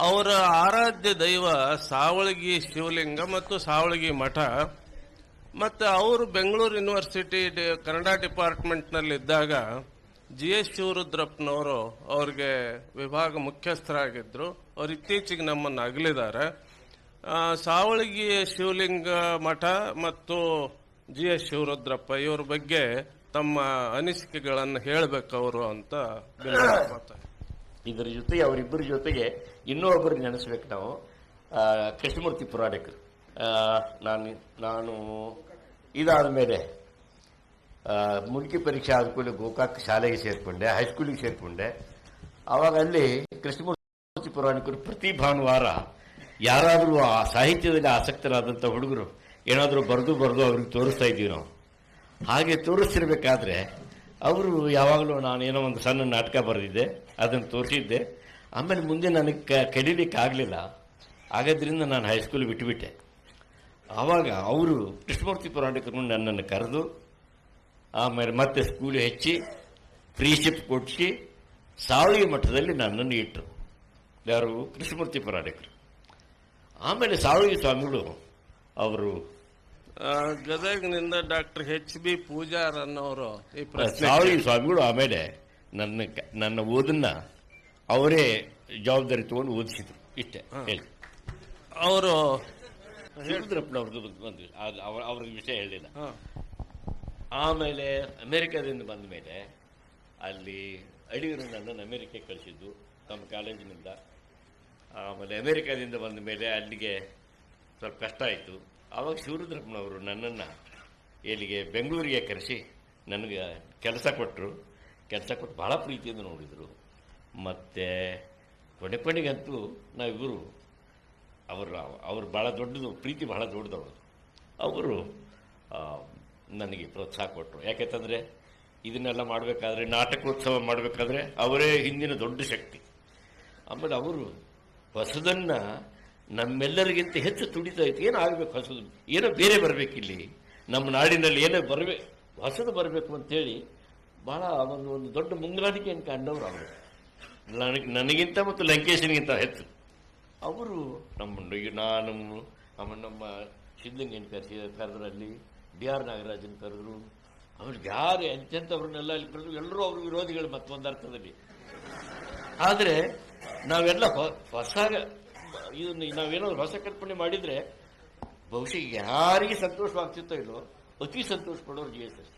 ಅವರ ಆರಾಧ್ಯ ದೈವ ಸಾವಳಗಿ ಶಿವಲಿಂಗ ಮತ್ತು ಸಾವಳಗಿ ಮಠ, ಮತ್ತು ಅವರು ಬೆಂಗಳೂರು ಯೂನಿವರ್ಸಿಟಿ ಕನ್ನಡ ಡಿಪಾರ್ಟ್ಮೆಂಟ್ನಲ್ಲಿದ್ದಾಗ GS ಶಿವರುದ್ರಪ್ಪನವರು ಅವ್ರಿಗೆ ವಿಭಾಗ ಮುಖ್ಯಸ್ಥರಾಗಿದ್ದರು. ಅವರು ಇತ್ತೀಚೆಗೆ ನಮ್ಮನ್ನು ಅಗಲಿದ್ದಾರೆ. ಸಾವಳಗಿ ಶಿವಲಿಂಗ ಮಠ ಮತ್ತು GS ಶಿವರುದ್ರಪ್ಪ ಇವರ ಬಗ್ಗೆ ತಮ್ಮ ಅನಿಸಿಕೆಗಳನ್ನು ಹೇಳಬೇಕವರು ಅಂತ ಇದರ ಜೊತೆಗೆ ಅವರಿಬ್ಬರ ಜೊತೆಗೆ ಇನ್ನೂ ಒಬ್ಬರು ನೆನೆಸ್ಬೇಕು ನಾವು, ಕೃಷ್ಣಮೂರ್ತಿ ಪುರಾಣಿಕರು. ನಾನು ಇದಾದ ಮೇಲೆ ಮುಲ್ಕಿ ಪರೀಕ್ಷೆ ಆದ ಕೂಡಲೇ ಗೋಕಾಕ್ ಶಾಲೆಗೆ ಸೇರಿಕೊಂಡೆ, ಹೈಸ್ಕೂಲಿಗೆ ಸೇರಿಕೊಂಡೆ. ಆವಾಗ ಅಲ್ಲಿ ಕೃಷ್ಣಮೂರ್ತಿ ಪುರಾಣಿಕರು ಪ್ರತಿ ಭಾನುವಾರ ಯಾರಾದರೂ ಆ ಸಾಹಿತ್ಯದಲ್ಲಿ ಆಸಕ್ತರಾದಂಥ ಹುಡುಗರು ಏನಾದರೂ ಬರೆದು ಅವ್ರಿಗೆ ತೋರಿಸ್ತಾ ಇದ್ದೀವಿ ನಾವು. ಹಾಗೆ ತೋರಿಸ್ತಿರ್ಬೇಕಾದ್ರೆ ಅವರು ಯಾವಾಗಲೂ ನಾನೇನೋ ಒಂದು ಸಣ್ಣ ನಾಟಕ ಬರೆದಿದ್ದೆ, ಅದನ್ನು ತೋರಿಸಿದ್ದೆ. ಆಮೇಲೆ ಮುಂದೆ ನನಗೆ ಕಲೀಲಿಕ್ಕೆ ಆಗಲಿಲ್ಲ, ಆಗೋದ್ರಿಂದ ನಾನು ಹೈಸ್ಕೂಲ್ ಬಿಟ್ಟುಬಿಟ್ಟೆ. ಆವಾಗ ಅವರು ಕೃಷ್ಣಮೂರ್ತಿ ಪುರಾಣಿಕರು ನನ್ನನ್ನು ಕರೆದು ಆಮೇಲೆ ಮತ್ತೆ ಸ್ಕೂಲ್ ಹೆಚ್ಚಿ ಫ್ರೀಶಿಪ್ ಕೊಡಿಸಿ ಸಾವಳಗಿ ಮಠದಲ್ಲಿ ನನ್ನನ್ನು ಇಟ್ಟರು. ಯಾರು? ಕೃಷ್ಣಮೂರ್ತಿ ಪುರಾಣಿಕರು. ಆಮೇಲೆ ಸಾವಳಗಿ ಸ್ವಾಮಿಗಳು ಅವರು ಗದಗ್ನಿಂದ ಡಾಕ್ಟರ್ HB ಪೂಜಾರ್ ಅನ್ನೋರು ಸಾವಳಗಿ ಸ್ವಾಮಿಗಳು ಆಮೇಲೆ ನನ್ನ ಓದನ್ನ ಅವರೇ ಜವಾಬ್ದಾರಿ ತಗೊಂಡು ಓದಿಸಿದ್ರು. ಇಷ್ಟೇ ಹೇಳಿ. ಅವರು ಶಿವರುದ್ರಪ್ಪನವ್ರದ್ದು ಅವ್ರ ವಿಷಯ ಹೇಳಿಲ್ಲ. ಆಮೇಲೆ ಅಮೆರಿಕದಿಂದ ಬಂದ ಮೇಲೆ ಅಲ್ಲಿ ಅಡಿಗರು ನನ್ನನ್ನು ಅಮೆರಿಕಕ್ಕೆ ಕಳಿಸಿದ್ದು ತಮ್ಮ ಕಾಲೇಜಿನಿಂದ. ಆಮೇಲೆ ಅಮೆರಿಕದಿಂದ ಬಂದ ಮೇಲೆ ಅಲ್ಲಿಗೆ ಸ್ವಲ್ಪ ಕಷ್ಟ ಆಯಿತು. ಆವಾಗ ಶಿವರುದ್ರಪ್ಪನವರು ನನ್ನನ್ನು ಇಲ್ಲಿಗೆ ಬೆಂಗಳೂರಿಗೆ ಕರೆಸಿ ನನಗೆ ಕೆಲಸ ಕೊಟ್ಟರು. ಕೆಲಸ ಕೊಟ್ಟು ಭಾಳ ಪ್ರೀತಿಯಿಂದ ನೋಡಿದರು. ಮತ್ತು ಕೊನೆಗಂತೂ ನಾವಿಬ್ಬರು ಅವರು ಭಾಳ ದೊಡ್ಡದು ಪ್ರೀತಿ, ಭಾಳ ದೊಡ್ಡದವರು. ಅವರು ನನಗೆ ಪ್ರೋತ್ಸಾಹ ಕೊಟ್ಟರು. ಯಾಕೆಂತಂದರೆ ಇದನ್ನೆಲ್ಲ ಮಾಡಬೇಕಾದ್ರೆ, ನಾಟಕೋತ್ಸವ ಮಾಡಬೇಕಾದ್ರೆ ಅವರೇ ಹಿಂದಿನ ದೊಡ್ಡ ಶಕ್ತಿ. ಆಮೇಲೆ ಅವರು ಹೊಸದನ್ನು ನಮ್ಮೆಲ್ಲರಿಗಿಂತ ಹೆಚ್ಚು ತುಡಿತಾ ಇತ್ತು. ಏನೋ ಆಗಬೇಕು, ಹೊಸದು ಏನೋ ಬೇರೆ ಬರಬೇಕಿಲ್ಲಿ, ನಮ್ಮ ನಾಡಿನಲ್ಲಿ ಏನೋ ಹೊಸದು ಬರಬೇಕು ಅಂತೇಳಿ ಭಾಳ ಒಂದು ದೊಡ್ಡ ಮುಂಗಾರಿಕೆಯನ್ನು ಕಂಡವರು ಅವರು. ನನಗಿಂತ ಮತ್ತು ಲಂಕೇಶನಿಗಿಂತ ಹೆಚ್ಚು ಅವರು ನಮ್ಮ ಸಿದ್ಧಲಿಂಗನ ಕರೆದ್ರಲ್ಲಿ, ಡಿ ಆರ್ ನಾಗರಾಜನ್ ಕರೆದ್ರು. ಅವ್ರಿಗೆ ಯಾರು ಎಂತೆಂಥವ್ರನ್ನೆಲ್ಲ ಅಲ್ಲಿ ಕರೆದ್ರು. ಎಲ್ಲರೂ ಅವ್ರ ವಿರೋಧಿಗಳು ಮತ್ತೊಂದು ಅರ್ಥದಲ್ಲಿ. ಆದರೆ ನಾವೆಲ್ಲ ನಾವೇನಾದ್ರು ಹೊಸ ಕಲ್ಪನೆ ಮಾಡಿದರೆ ಬಹುಶಃ ಯಾರಿಗೆ ಸಂತೋಷವಾಗ್ತಿತ್ತೋ ಇಲ್ಲೋ ಅತಿ ಸಂತೋಷ ಪಡೋರು GSS.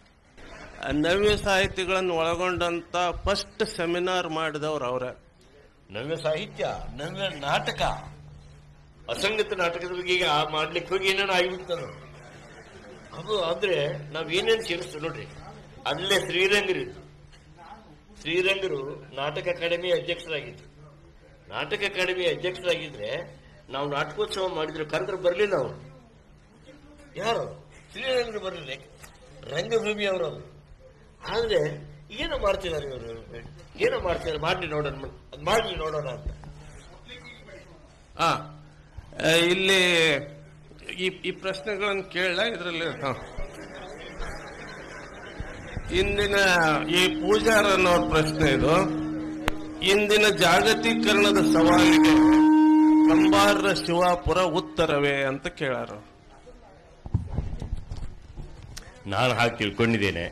ನವ್ಯ ಸಾಹಿತಿಗಳನ್ನು ಒಳಗೊಂಡಂತ ಫಸ್ಟ್ ಸೆಮಿನಾರ್ ಮಾಡಿದವ್ರು ಅವರೇ. ನವ್ಯ ಸಾಹಿತ್ಯ, ನವ್ಯ ನಾಟಕ, ಅಸಂಗತ ನಾಟಕದ ಬಗ್ಗೆ ಈಗ ಮಾಡ್ಲಿಕ್ಕೆ ಹೋಗಿ ಏನೇನು ಆಗಿಬಿಡ್ತಾರೋ ಅದು. ಆದ್ರೆ ನಾವೇನೇನು ಸೇರಿಸ್ತು ನೋಡ್ರಿ, ಅಲ್ಲೇ ಶ್ರೀರಂಗರು ನಾಟಕ ಅಕಾಡೆಮಿ ಅಧ್ಯಕ್ಷರಾಗಿದ್ರು. ನಾಟಕ ಅಕಾಡೆಮಿ ಅಧ್ಯಕ್ಷರಾಗಿದ್ರೆ ನಾವು ನಾಟಕೋತ್ಸವ ಮಾಡಿದ್ರೆ ಕರೆದ್ರೆ ಬರಲಿಲ್ಲ ಅವರು. ಯಾರು? ಶ್ರೀರಂಗರು ಬರಲಿಲ್ಲ, ರಂಗಭೂಮಿ ಅವರು. ಆದ್ರೆ ಏನೋ ಮಾಡ್ತಿದ್ದಾರೆ ಇವರು, ಏನೋ ಮಾಡ್ತಿದ್ದಾರೆ, ಮಾಡಿ ನೋಡೋಣ ಅಂತ. ಇಲ್ಲಿ ಈ ಪ್ರಶ್ನೆಗಳನ್ನು ಕೇಳಲ್ಲ ಇದರಲ್ಲಿ. ಇಂದಿನ ಈ ಪೂಜಾರನ್ನೋರ ಪ್ರಶ್ನೆ ಇದು. ಇಂದಿನ ಜಾಗತೀಕರಣದ ಸವಾಲಿಗೆ ಕಂಬಾರ ಶಿವಾಪುರ ಉತ್ತರವೇ ಅಂತ ಕೇಳಾರ. ನಾನು ಹಾಗೆ ತಿಳ್ಕೊಂಡಿದ್ದೇನೆ,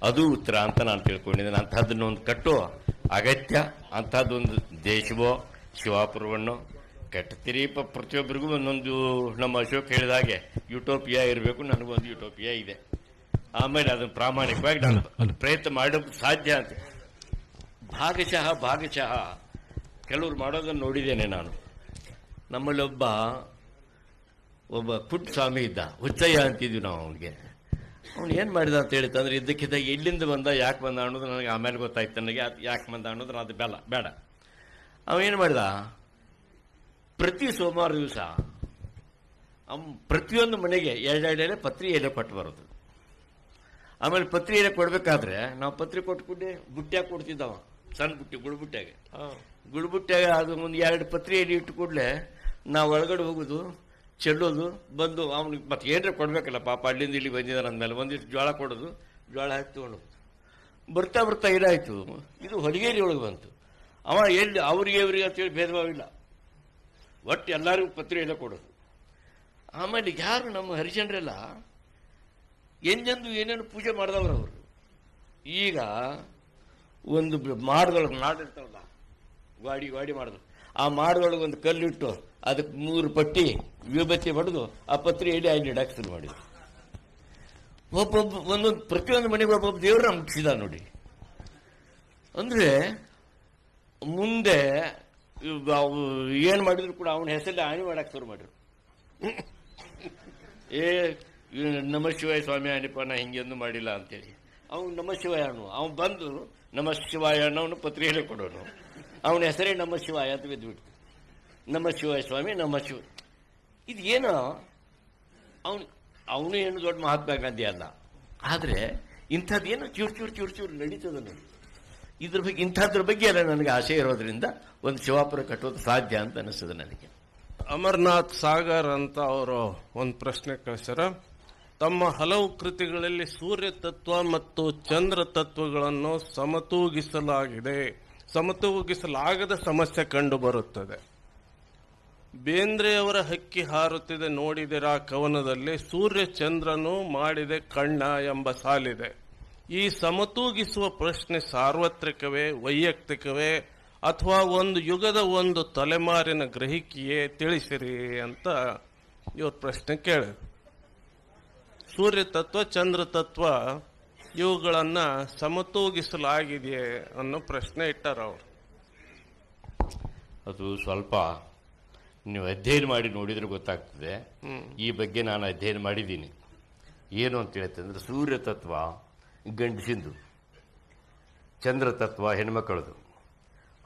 ಅದು ಉತ್ತರ ಅಂತ ನಾನು ತಿಳ್ಕೊಂಡಿದ್ದೇನೆ. ಅಂಥದ್ದನ್ನೊಂದು ಕಟ್ಟುವ ಅಗತ್ಯ, ಅಂಥದ್ದೊಂದು ದೇಶವೋ ಶಿವಾಪುರವನ್ನು ಕಟ್ತೀರಿ. ಪ್ರತಿಯೊಬ್ಬರಿಗೂ ಒಂದೊಂದು, ನಮ್ಮ ಅಶೋಕ್ ಹೇಳಿದ ಹಾಗೆ ಯುಟೋಪಿಯಾ ಇರಬೇಕು. ನನಗೊಂದು ಯುಟೋಪಿಯಾ ಇದೆ. ಆಮೇಲೆ ಅದನ್ನು ಪ್ರಾಮಾಣಿಕವಾಗಿ ನಾನು ಪ್ರಯತ್ನ ಮಾಡೋದು ಸಾಧ್ಯ ಅಂತ. ಭಾಗಶಃ ಕೆಲವರು ಮಾಡೋದನ್ನು ನೋಡಿದ್ದೇನೆ ನಾನು. ನಮ್ಮಲ್ಲಿ ಒಬ್ಬ ಪುಟ್ಟ ಸ್ವಾಮಿ ಇದ್ದ, ಹುಚ್ಚಯ್ಯ ಅಂತಿದ್ವಿ ನಾವು ಅವನಿಗೆ. ಅವ್ನು ಏನು ಮಾಡಿದ ಅಂತ ಹೇಳಿತಂದ್ರೆ, ಇದ್ದಕ್ಕಿದ್ದ ಎಲ್ಲಿಂದ ಬಂದ, ಯಾಕೆ ಬಂದ ಅನ್ನೋದು ನನಗೆ ಆಮೇಲೆ ಗೊತ್ತಾಯ್ತು. ನನಗೆ ಯಾಕೆ ಬಂದ ಅನ್ನೋದು ಅದು ಬೇಡ. ಅವನೇನು ಮಾಡಿದ, ಪ್ರತಿ ಸೋಮವಾರ ದಿವಸ ಪ್ರತಿಯೊಂದು ಮನೆಗೆ 2 ಪತ್ರಿ ಎಲೆ ಕೊಟ್ಟು ಬರೋದು. ಆಮೇಲೆ ಪತ್ರಿ ಎಲೆ ಕೊಡ್ಬೇಕಾದ್ರೆ ನಾವು ಪತ್ರಿ ಕೊಟ್ಕೊಂಡೆ ಬುಟ್ಟ್ಯಾಗ ಕೊಡ್ತಿದ್ದವ, ಸಣ್ಣ ಬುಟ್ಟಿ, ಗುಡ್ಬುಟ್ಟ್ಯಾಗ ಅದು ಒಂದು 2 ಪತ್ರಿ ಎಲೆ ಇಟ್ಟು ಕೂಡಲೇ ನಾವು ಒಳಗಡೆ ಹೋಗೋದು, ಚೆಲ್ಲೋದು, ಬಂದು ಅವ್ನಿಗೆ ಮತ್ತೆ ಏನ್ರ ಕೊಡ್ಬೇಕಲ್ಲ ಪಾಪ, ಅಲ್ಲಿಂದ ಇಲ್ಲಿ ಬಂದಿದ್ದಾನೆ ಅಂದಮೇಲೆ ಒಂದಿಷ್ಟು ಜೋಳ ಕೊಡೋದು, ಜೋಳ ಹಾಕಿ ತೊಗೊಂಡು ಬರ್ತಾ ಏನಾಯ್ತು, ಇದು ಹೊಲಿಗೇರಿ ಒಳಗೆ ಬಂತು. ಅವ ಎಲ್ಲಿ ಅವ್ರಿಗೆ ಅಂತೇಳಿ ಭೇದ ಭಾವಿಲ್ಲ, ಒಟ್ಟು ಎಲ್ಲರಿಗೂ ಪತ್ರಿ ಎಲ್ಲ ಕೊಡೋದು. ಆಮೇಲೆ ಯಾರು ನಮ್ಮ ಹರಿಜನರೆಲ್ಲ ಎಂಜೆಂದು ಏನೇನು ಪೂಜೆ ಮಾಡಿದವರು ಅವರು. ಈಗ ಒಂದು ಮಾಡಿರ್ತಾವಲ್ಲ, ಗಾಡಿ ಮಾಡಿದ್ರು, ಆ ಮಾಡದೊಳಗೆ ಒಂದು ಕಲ್ಲಿಟ್ಟು ಅದಕ್ಕೆ 3 ಪಟ್ಟಿ ವಿಭೂತಿ ಹೊಡೆದು ಆ ಪತ್ರಿ ಎಲ್ಲಿ ಅಲ್ಲಿ ಇಡಕ್ಕೆ ಶುರು ಮಾಡಿದ್ರು. ಒಂದೊಂದು ಪ್ರತಿಯೊಂದು ಮನೆಗೆ ಒಬ್ಬೊಬ್ಬ ದೇವ್ರನ್ನ ಮುಗಿಸಿದ ನೋಡಿ. ಅಂದ್ರೆ ಮುಂದೆ ಏನು ಮಾಡಿದ್ರು ಕೂಡ ಅವನ ಹೆಸರಲ್ಲಿ ಆಣಿ ಮಾಡಕ್ಕೆ ಶುರು ಮಾಡಿದ್ರು. ನಮ ಶಿವಾಯ ಸ್ವಾಮಿ ಆಣಿಪ, ನಾ ಹಿಂಗೆಂದು ಮಾಡಿಲ್ಲ ಅಂತೇಳಿ. ಅವ್ನು ನಮ ಶಿವಾಯ ಅಣ್ಣು, ಅವ್ನು ಬಂದು ನಮ ಶಿವಾಯ ಅನ್ನೋನು ಪತ್ರಿಕೆಯಲ್ಲಿ ಕೊಡೋನು, ಅವನ ಹೆಸರೇ ನಮ ಶಿವಾಯ ಅಂತ ಬಿದ್ದುಬಿಟ್ಟು, ನಮ ಶಿವಾಯ ಸ್ವಾಮಿ ನಮ ಶಿವ. ಇದು ಏನೋ ಅವನು ಏನು ದೊಡ್ಡ ಮಹಾತ್ಮ ಗಾಂಧಿ ಅಲ್ಲ, ಆದರೆ ಇಂಥದ್ದೇನೋ ಚೂರು ನಡೀತದ ನೋಡಿ. ಇಂಥದ್ರ ಬಗ್ಗೆ ಎಲ್ಲ ನನಗೆ ಆಸೆ ಇರೋದ್ರಿಂದ ಒಂದು ಶಿವಾಪುರ ಕಟ್ಟೋದು ಸಾಧ್ಯ ಅಂತ ಅನಿಸ್ತದೆ ನನಗೆ. ಅಮರ್ನಾಥ್ ಸಾಗರ್ ಅಂತ ಅವರು ಒಂದು ಪ್ರಶ್ನೆ ಕಳಿಸ್ಯಾರ. ತಮ್ಮ ಹಲವು ಕೃತಿಗಳಲ್ಲಿ ಸೂರ್ಯ ತತ್ವ ಮತ್ತು ಚಂದ್ರ ತತ್ವಗಳನ್ನು ಸಮತೂಗಿಸಲಾಗದ ಸಮಸ್ಯೆ ಕಂಡು ಬರುತ್ತದೆ. ಬೇಂದ್ರೆಯವರ ಹಕ್ಕಿ ಹಾರುತ್ತಿದೆ ನೋಡಿದಿರಾ ಕವನದಲ್ಲಿ ಸೂರ್ಯ ಚಂದ್ರನು ಮಾಡಿದೆ ಕಣ್ಣ ಎಂಬ ಸಾಲಿದೆ. ಈ ಸಮತೂಗಿಸುವ ಪ್ರಶ್ನೆ ಸಾರ್ವತ್ರಿಕವೇ, ವೈಯಕ್ತಿಕವೇ, ಅಥವಾ ಒಂದು ಯುಗದ ಒಂದು ತಲೆಮಾರಿನ ಗ್ರಹಿಕೆಯೇ? ತಿಳಿಸಿರಿ ಅಂತ ಇವ್ರ ಪ್ರಶ್ನೆ ಕೇಳಿ. ಸೂರ್ಯ ತತ್ವ, ಚಂದ್ರ ತತ್ವ ಇವುಗಳನ್ನ ಸಮತೂಗಿಸಲಾಗಿದೆಯೇ ಅನ್ನೋ ಪ್ರಶ್ನೆ ಇಟ್ಟಾರ ಅವರು. ಅದು ಸ್ವಲ್ಪ ನೀವು ಅಧ್ಯಯನ ಮಾಡಿ ನೋಡಿದ್ರೆ ಗೊತ್ತಾಗ್ತದೆ. ಈ ಬಗ್ಗೆ ನಾನು ಅಧ್ಯಯನ ಮಾಡಿದ್ದೀನಿ. ಏನು ಅಂತ ಹೇಳ್ತಂದ್ರೆ ಸೂರ್ಯ ತತ್ವ ಗಂಡಸಿಂದು, ಚಂದ್ರ ತತ್ವ ಹೆಣ್ಮಕ್ಕಳದು.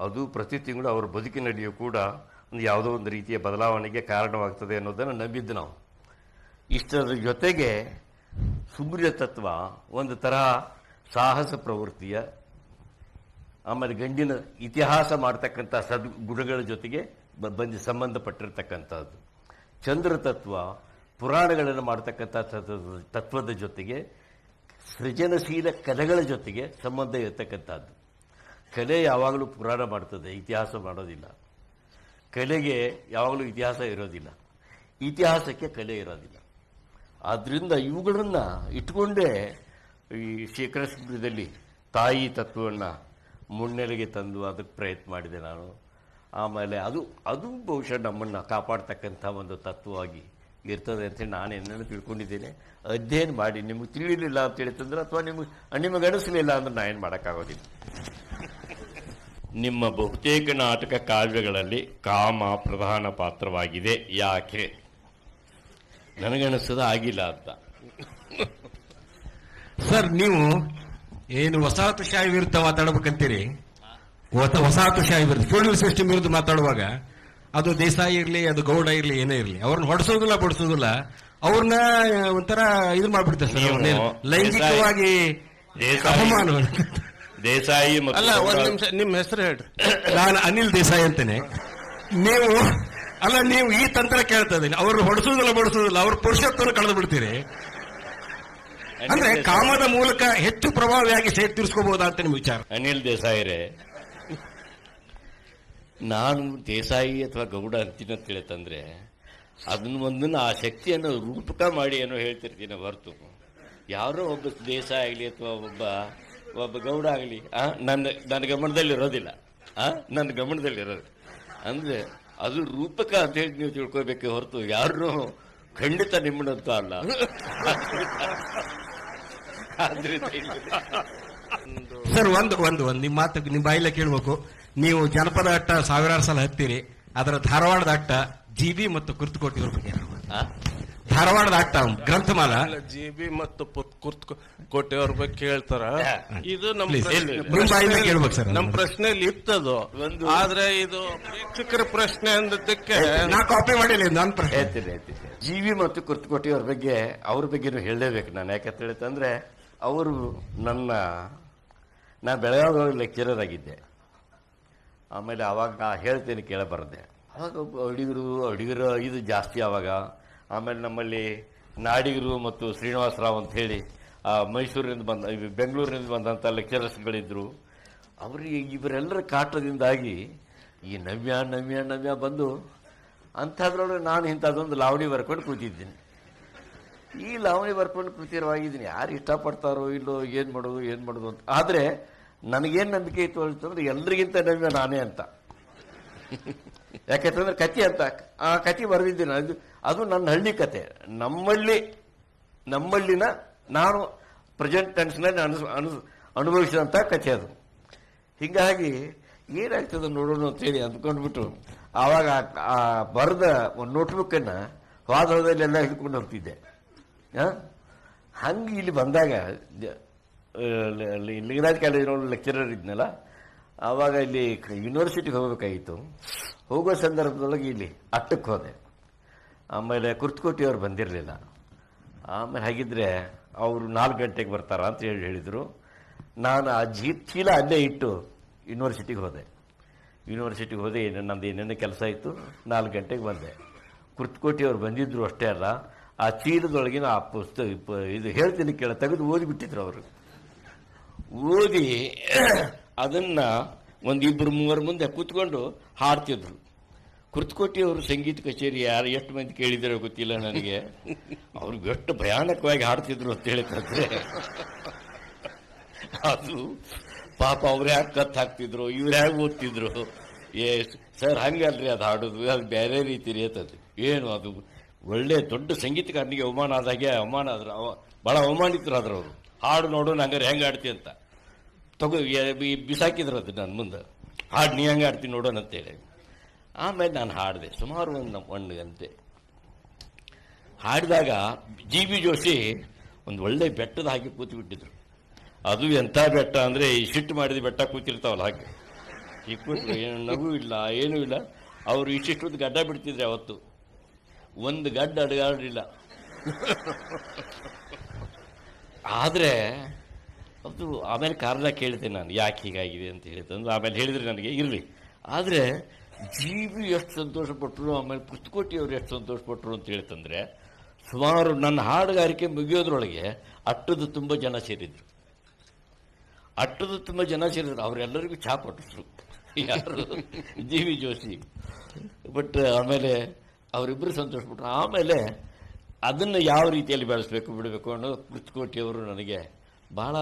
ಅದು ಪ್ರತಿ ತಿಂಗಳು ಅವ್ರ ಬದುಕಿನಲ್ಲಿಯೂ ಕೂಡ ಒಂದು ಯಾವುದೋ ಒಂದು ರೀತಿಯ ಬದಲಾವಣೆಗೆ ಕಾರಣವಾಗ್ತದೆ ಅನ್ನೋದನ್ನು ನಂಬಿದ್ದು ನಾವು. ಇಷ್ಟರ ಜೊತೆಗೆ ಸೂರ್ಯ ತತ್ವ ಒಂದು ತರಹ ಸಾಹಸ ಪ್ರವೃತ್ತಿಯ, ಆಮೇಲೆ ಗಂಡಿನ ಇತಿಹಾಸ ಮಾಡ್ತಕ್ಕಂಥ ಸದ್ಗುಣಗಳ ಜೊತೆಗೆ ಬಂದು ಸಂಬಂಧಪಟ್ಟಿರ್ತಕ್ಕಂಥದ್ದು. ಚಂದ್ರ ತತ್ವ ಪುರಾಣಗಳನ್ನು ಮಾಡ್ತಕ್ಕಂಥ ತತ್ವದ ಜೊತೆಗೆ ಸೃಜನಶೀಲ ಕಲೆಗಳ ಜೊತೆಗೆ ಸಂಬಂಧ ಇರತಕ್ಕಂಥದ್ದು. ಕಲೆ ಯಾವಾಗಲೂ ಪುರಾಣ ಮಾಡ್ತದೆ, ಇತಿಹಾಸ ಮಾಡೋದಿಲ್ಲ. ಕಲೆಗೆ ಯಾವಾಗಲೂ ಇತಿಹಾಸ ಇರೋದಿಲ್ಲ, ಇತಿಹಾಸಕ್ಕೆ ಕಲೆ ಇರೋದಿಲ್ಲ. ಆದ್ದರಿಂದ ಇವುಗಳನ್ನು ಇಟ್ಕೊಂಡೇ ಈ ಶೇಖರ ಸಮೃದ್ಧದಲ್ಲಿ ತಾಯಿ ತತ್ವವನ್ನು ಮುನ್ನೆಲೆಗೆ ತಂದು ಅದಕ್ಕೆ ಪ್ರಯತ್ನ ಮಾಡಿದೆ ನಾನು. ಆಮೇಲೆ ಅದು ಬಹುಶಃ ನಮ್ಮನ್ನು ಕಾಪಾಡ್ತಕ್ಕಂಥ ಒಂದು ತತ್ವವಾಗಿ ಇರ್ತದೆ ಅಂತೇಳಿ ನಾನು ಏನನ್ನು ತಿಳ್ಕೊಂಡಿದ್ದೇನೆ. ಅಧ್ಯಯನ ಮಾಡಿ ನಿಮಗೆ ತಿಳಿಲಿಲ್ಲ ಅಂತ ಹೇಳ್ತಂದ್ರೆ, ಅಥವಾ ನಿಮಗೆ ಅನಿಸಲಿಲ್ಲ ಅಂದ್ರೆ ನಾನು ಏನು ಮಾಡೋಕ್ಕಾಗೋದಿಲ್ಲ. ನಿಮ್ಮ ಬಹುತೇಕ ನಾಟಕ ಕಾವ್ಯಗಳಲ್ಲಿ ಕಾಮ ಪ್ರಧಾನ ಪಾತ್ರವಾಗಿದೆ. ಯಾಕೆ? ನನಗನಿಸದ ಆಗಿಲ್ಲ ಅಂತ. ಸರ್, ನೀವು ಏನು ವಸಾಹತುಶಾಹಿ ವಿರುದ್ಧ ಮಾತಾಡಬೇಕಂತೀರಿ, ವಸಾಹತುಶಾಹಿ ವಿರುದ್ಧ, ಫ್ಯೂಡಲ್ ಸಿಸ್ಟಮ್ ವಿರುದ್ಧ ಮಾತಾಡುವಾಗ ಅದು ದೇಸಾಯಿ ಇರಲಿ, ಅದು ಗೌಡ ಇರಲಿ, ಏನೇ ಇರಲಿ, ಅವ್ರನ್ನ ಹೊಡೆಸೋದಿಲ್ಲ ಬಡಿಸೋದಿಲ್ಲ, ಅವ್ರನ್ನ ಒಂಥರ ಇದು ಮಾಡ್ಬಿಡ್ತಾರೆ ಸರ್. ಅವ್ರನ್ನ ಲೈಂಗಿಕವಾಗಿ ಅಪಮಾನ. ದೇಸಾಯಿ ಅಲ್ಲ, ಒಂದ್ ನಿಮಿಷ, ನಿಮ್ಮ ಹೆಸರು ಹೇಳ್ರಿ. ನಾನು ಅನಿಲ್ ದೇಸಾಯಿ ಅಂತೇನೆ. ನೀವು ಈ ತಂತ್ರ ಕೇಳ್ತಾ ಇದ್ದೀನಿ. ಅವ್ರು ಹೊಡೆಸೋದಿಲ್ಲ ಬಡಿಸೋದಿಲ್ಲ, ಅವ್ರ ಪುರುಷತ್ವವನ್ನು ಕಳೆದು ಬಿಡ್ತೀರಿ. ಅಂದ್ರೆ ಕಾಮದ ಮೂಲಕ ಹೆಚ್ಚು ಪ್ರಭಾವಿಯಾಗಿ ಸೇರಿ ತೀರಿಸ್ಕೋಬಹುದಾ ಅಂತ ನಿಮ್ಮ ವಿಚಾರ? ಅನಿಲ್ ದೇಸಾಯಿರೇ, ನಾನು ದೇಸಾಯಿ ಅಥವಾ ಗೌಡ ಅಂತೀನಿ ಅಂತ ಹೇಳ್ತಂದ್ರೆ ಅದನ್ನ ಆ ಶಕ್ತಿಯನ್ನು ರೂಪಕ ಮಾಡಿ ಏನೋ ಹೇಳ್ತಿರ್ತೀನಿ ಹೊರತು, ಯಾರೋ ಒಬ್ಬ ದೇಸಾಯಿ ಆಗಲಿ ಅಥವಾ ಒಬ್ಬ ಗೌಡ ಆಗಲಿ ನನ್ನ ಗಮನದಲ್ಲಿರೋದಿಲ್ಲ. ನನ್ನ ಗಮನದಲ್ಲಿರೋದು ಅಂದ್ರೆ ಅದು ರೂಪಕ ಅಂತ ಹೇಳಿ ನೀವು ತಿಳ್ಕೋಬೇಕೆ ಹೊರತು ಯಾರು ಖಂಡಿತ ನಿಮ್ಮನ್ನಂತೂ ಅಲ್ಲ. ಸರ್, ಒಂದು ನಿಮ್ಮ ಮಾತು ನಿಮ್ಮ ಬಾಯಿಲ್ಲ ಕೇಳಬೇಕು. ನೀವು ಜನಪದ ಅಟ್ಟ ಸಾವಿರಾರು ಸಲ ಹತ್ತೀರಿ. ಅದರ ಧಾರವಾಡದ ಅಟ್ಟ ಜಿಬಿ ಮತ್ತು ಕುರ್ತಕೋಟಿಯವ್ರ ಬಗ್ಗೆ, ಧಾರವಾಡದ ಅಟ್ಟ ಗ್ರಂಥಮಾಲ ಜಿಬಿ ಮತ್ತು ಕುರ್ತಕೋಟೆಯವ್ರ ಬಗ್ಗೆ ಕೇಳ್ತಾರ. ಇದು ನಮ್ಮ ಕೇಳ್ಬೇಕು ಸರ್. ನಮ್ಮ ಪ್ರಶ್ನೆಯಲ್ಲಿ ಇತ್ತದು, ಆದ್ರೆ ಇದು ಪ್ರೇಕ್ಷಕರ ಪ್ರಶ್ನೆ ಅಂದಕ್ಕೆ ನಾ ಕಾಪಿ ಮಾಡಿಲ್ಲ. ನಾನು ಹೇಳ್ತೀನಿ. ಜಿವಿ ಮತ್ತು ಕುರ್ತಕೋಟೆಯವ್ರ ಬಗ್ಗೆ, ಅವ್ರ ಬಗ್ಗೆನೂ ಹೇಳಲೇಬೇಕು ನಾನು. ಯಾಕಂತ ಹೇಳಿತಂದ್ರೆ ಅವರು ನಾನು ಬೆಳಗಾವಿ ಲೆಕ್ಚರರ್ ಆಗಿದ್ದೆ. ಆಮೇಲೆ ಅವಾಗ ಹೇಳ್ತೇನೆ ಕೇಳಬಾರ್ದೆ. ಅವಾಗ ಅಡಿಗರು ಇದು ಜಾಸ್ತಿ ಆವಾಗ. ಆಮೇಲೆ ನಮ್ಮಲ್ಲಿ ನಾಡಿಗರು ಮತ್ತು ಶ್ರೀನಿವಾಸರಾವ್ ಅಂತ ಹೇಳಿ ಮೈಸೂರಿನಿಂದ ಬೆಂಗಳೂರಿನಿಂದ ಬಂದಂಥ ಲೆಕ್ಚರರ್ಸ್ಗಳಿದ್ರು. ಅವರಿಗೆ ಇವರೆಲ್ಲರ ಕಾಟದಿಂದಾಗಿ ಈ ನವ್ಯ ಬಂದು ಅಂಥದ್ರೊಳಗೆ ನಾನು ಇಂಥದ್ದೊಂದು ಲಾವಣಿ ಬರ್ಕೊಂಡು ಕೂತಿದ್ದೀನಿ. ಈ ಲಾವಣಿ ಬರ್ಕೊಂಡು ಕೂತಿರುವಾಗಿದ್ದೀನಿ. ಯಾರು ಇಷ್ಟಪಡ್ತಾರೋ ಇಲ್ಲೋ, ಏನು ಮಾಡೋದು ಅಂತ. ಆದರೆ ನನಗೇನು ನಂಬಿಕೆ ಇತ್ತು ಅಂತಂದ್ರೆ ಎಲ್ರಿಗಿಂತ ನವ್ಯ ನಾನೇ ಅಂತ. ಯಾಕೆಂತಂದ್ರೆ ಕತೆ ಅಂತ ಆ ಕತೆ ಬರೆದಿದ್ದೀನಿ. ಅದು ನನ್ನ ಹಳ್ಳಿ ಕತೆ, ನಮ್ಮಳ್ಳಿನ ನಾನು ಪ್ರೆಸೆಂಟ್ ಟೆನ್ಸ್ನಲ್ಲಿ ಅನುಭವಿಸಿದಂಥ ಕತೆ ಅದು. ಹೀಗಾಗಿ ಏನಾಗ್ತದೆ ನೋಡೋಣ ಅಂತೇಳಿ ಅಂದ್ಕೊಂಡ್ಬಿಟ್ಟು ಆವಾಗ ಆ ಬರೆದ ಒಂದು ನೋಟ್ಬುಕ್ಕನ್ನು ಹೋದಲ್ಲೆಲ್ಲ ಹಿಡ್ಕೊಂಡು ಹೋಗ್ತಿದ್ದೆ. ಹಂಗೆ ಇಲ್ಲಿ ಬಂದಾಗ ಲಿಂಗರಾಜ್ ಕಾಲೇಜಿನೊಳಗೆ ಲೆಕ್ಚರರ್ ಇದ್ನಲ್ಲ, ಆವಾಗ ಇಲ್ಲಿ ಯೂನಿವರ್ಸಿಟಿಗೆ ಹೋಗಬೇಕಾಗಿತ್ತು. ಹೋಗೋ ಸಂದರ್ಭದೊಳಗೆ ಇಲ್ಲಿ ಅಟ್ಟಕ್ಕೆ ಹೋದೆ. ಆಮೇಲೆ ಕುರ್ತಕೋಟಿಯವ್ರು ಬಂದಿರಲಿಲ್ಲ. ಆಮೇಲೆ ಹಾಗಿದ್ರೆ ಅವರು 4 ಗಂಟೆಗೆ ಬರ್ತಾರ ಅಂತ ಹೇಳಿದರು. ನಾನು ಆ ಚೀಲ ಅಲ್ಲೇ ಇಟ್ಟು ಯೂನಿವರ್ಸಿಟಿಗೆ ಹೋದೆ. ನಂದು ಏನೇನೋ ಕೆಲಸ ಇತ್ತು. 4 ಗಂಟೆಗೆ ಬಂದೆ. ಕುರ್ತಕೋಟಿಯವ್ರು ಬಂದಿದ್ರು ಅಷ್ಟೇ ಅಲ್ಲ, ಆ ಚೀಲದೊಳಗಿನ ಆ ಪುಸ್ತಕ ಇದು ಹೇಳ್ತೀನಿ ತೆಗೆದು ಓದಿಬಿಟ್ಟಿದ್ರು ಅವರು. ಓದಿ ಅದನ್ನ 1-2-3 ಮುಂದೆ ಕೂತ್ಕೊಂಡು ಹಾಡ್ತಿದ್ರು. ಕುರ್ತಕೋಟಿಯವರು ಸಂಗೀತ ಕಚೇರಿ ಎಷ್ಟು ಮಂದಿ ಕೇಳಿದಾರೋ ಗೊತ್ತಿಲ್ಲ ನನಗೆ. ಅವ್ರಿಗೆ ಎಷ್ಟು ಭಯಾನಕವಾಗಿ ಹಾಡ್ತಿದ್ರು ಅಂತ ಹೇಳಿದ್ರೆ, ಅದು ಪಾಪ ಅವ್ರು ಹ್ಯಾಗೆ ಕತ್ತು ಹಾಕ್ತಿದ್ರು, ಇವ್ರು ಹೇಗೆ ಓದ್ತಿದ್ರು. ಸರ್ ಹಂಗಲ್ರಿ ಅದು ಹಾಡೋದು, ಅದು ಬೇರೆ ರೀತಿ ರೀ ಅಂತದ್ದು. ಏನು ಅದು ಒಳ್ಳೆ ದೊಡ್ಡ ಸಂಗೀತಗಾರನಿಗೆ ಅವಮಾನ ಆದ್ರು. ಭಾಳ ಅವಮಾನಿತರು ಆದ್ರು ಅವರು. ಹಾಡು ನೋಡೋಣ ಹಂಗಾರೆ ಹೆಂಗೆ ಆಡ್ತಿ ಅಂತ ಬಿಸಾಕಿದ್ರು ಅದು ನನ್ನ ಮುಂದೆ. ಹಾಡು ನೀ ಹೆಂಗೆ ಆಡ್ತೀನಿ ನೋಡೋಣ ಅಂತೇಳಿ. ಆಮೇಲೆ ನಾನು ಹಾಡಿದೆ ಸುಮಾರು ಒಂದು ಗಂಟೆ. ಹಾಡಿದಾಗ ಜಿ ಬಿ ಜೋಶಿ ಒಂದು ಒಳ್ಳೆ ಬೆಟ್ಟದ ಹಾಗೆ ಕೂತು ಬಿಟ್ಟಿದ್ರು. ಅದು ಎಂಥ ಬೆಟ್ಟ ಅಂದರೆ ಈ ಸಿಟ್ಟು ಮಾಡಿದ ಬೆಟ್ಟ ಕೂತಿರ್ತಾವಲ್ಲ ಹಾಗೆ ಈ ಕೂತ್ರು, ಏನು ನಗು ಇಲ್ಲ ಏನೂ ಇಲ್ಲ. ಅವರು ಇಷ್ಟಿಷ್ಟೊಂದು ಗಡ್ಡ ಬಿಡ್ತಿದ್ರೆ ಅವತ್ತು, ಒಂದು ಗಡ್ಡ ಅಡಗಾಡಿಲ್ಲ. ಆದರೆ ಅದು ಆಮೇಲೆ ಕಾರಣ ಕೇಳಿದೆ ನಾನು, ಯಾಕೆ ಹೀಗಾಗಿದೆ ಅಂತ ಹೇಳಿದಂದ್ರೆ ಆಮೇಲೆ ಹೇಳಿದ್ರೆ ನನಗೆ ಇರಲಿ. ಆದರೆ ಜಿ ಬಿ ಎಷ್ಟು ಸಂತೋಷಪಟ್ಟರು, ಆಮೇಲೆ ಪುಸ್ತಕೋಟಿಯವರು ಎಷ್ಟು ಸಂತೋಷಪಟ್ಟರು ಅಂತ ಹೇಳ್ತಂದ್ರೆ, ಸುಮಾರು ನನ್ನ ಹಾಡುಗಾರಿಕೆ ಮುಗಿಯೋದ್ರೊಳಗೆ ಅಟ್ಟದ ತುಂಬ ಜನ ಸೇರಿದ್ರು. ಅಟ್ಟದ ತುಂಬ ಜನ ಸೇರಿದ್ರು, ಅವರೆಲ್ಲರಿಗೂ ಚಹಾ ಕೊಟ್ಟಿದ್ರು. ಯಾರು? G V Joshi. ಬಟ್ ಆಮೇಲೆ ಅವರಿಬ್ಬರು ಸಂತೋಷಪಟ್ಟರು. ಆಮೇಲೆ ಅದನ್ನು ಯಾವ ರೀತಿಯಲ್ಲಿ ಬೆಳೆಸಬೇಕು ಬಿಡಬೇಕು ಅನ್ನೋ ಪುಸ್ತಕೋಟಿಯವರು ನನಗೆ ಭಾಳ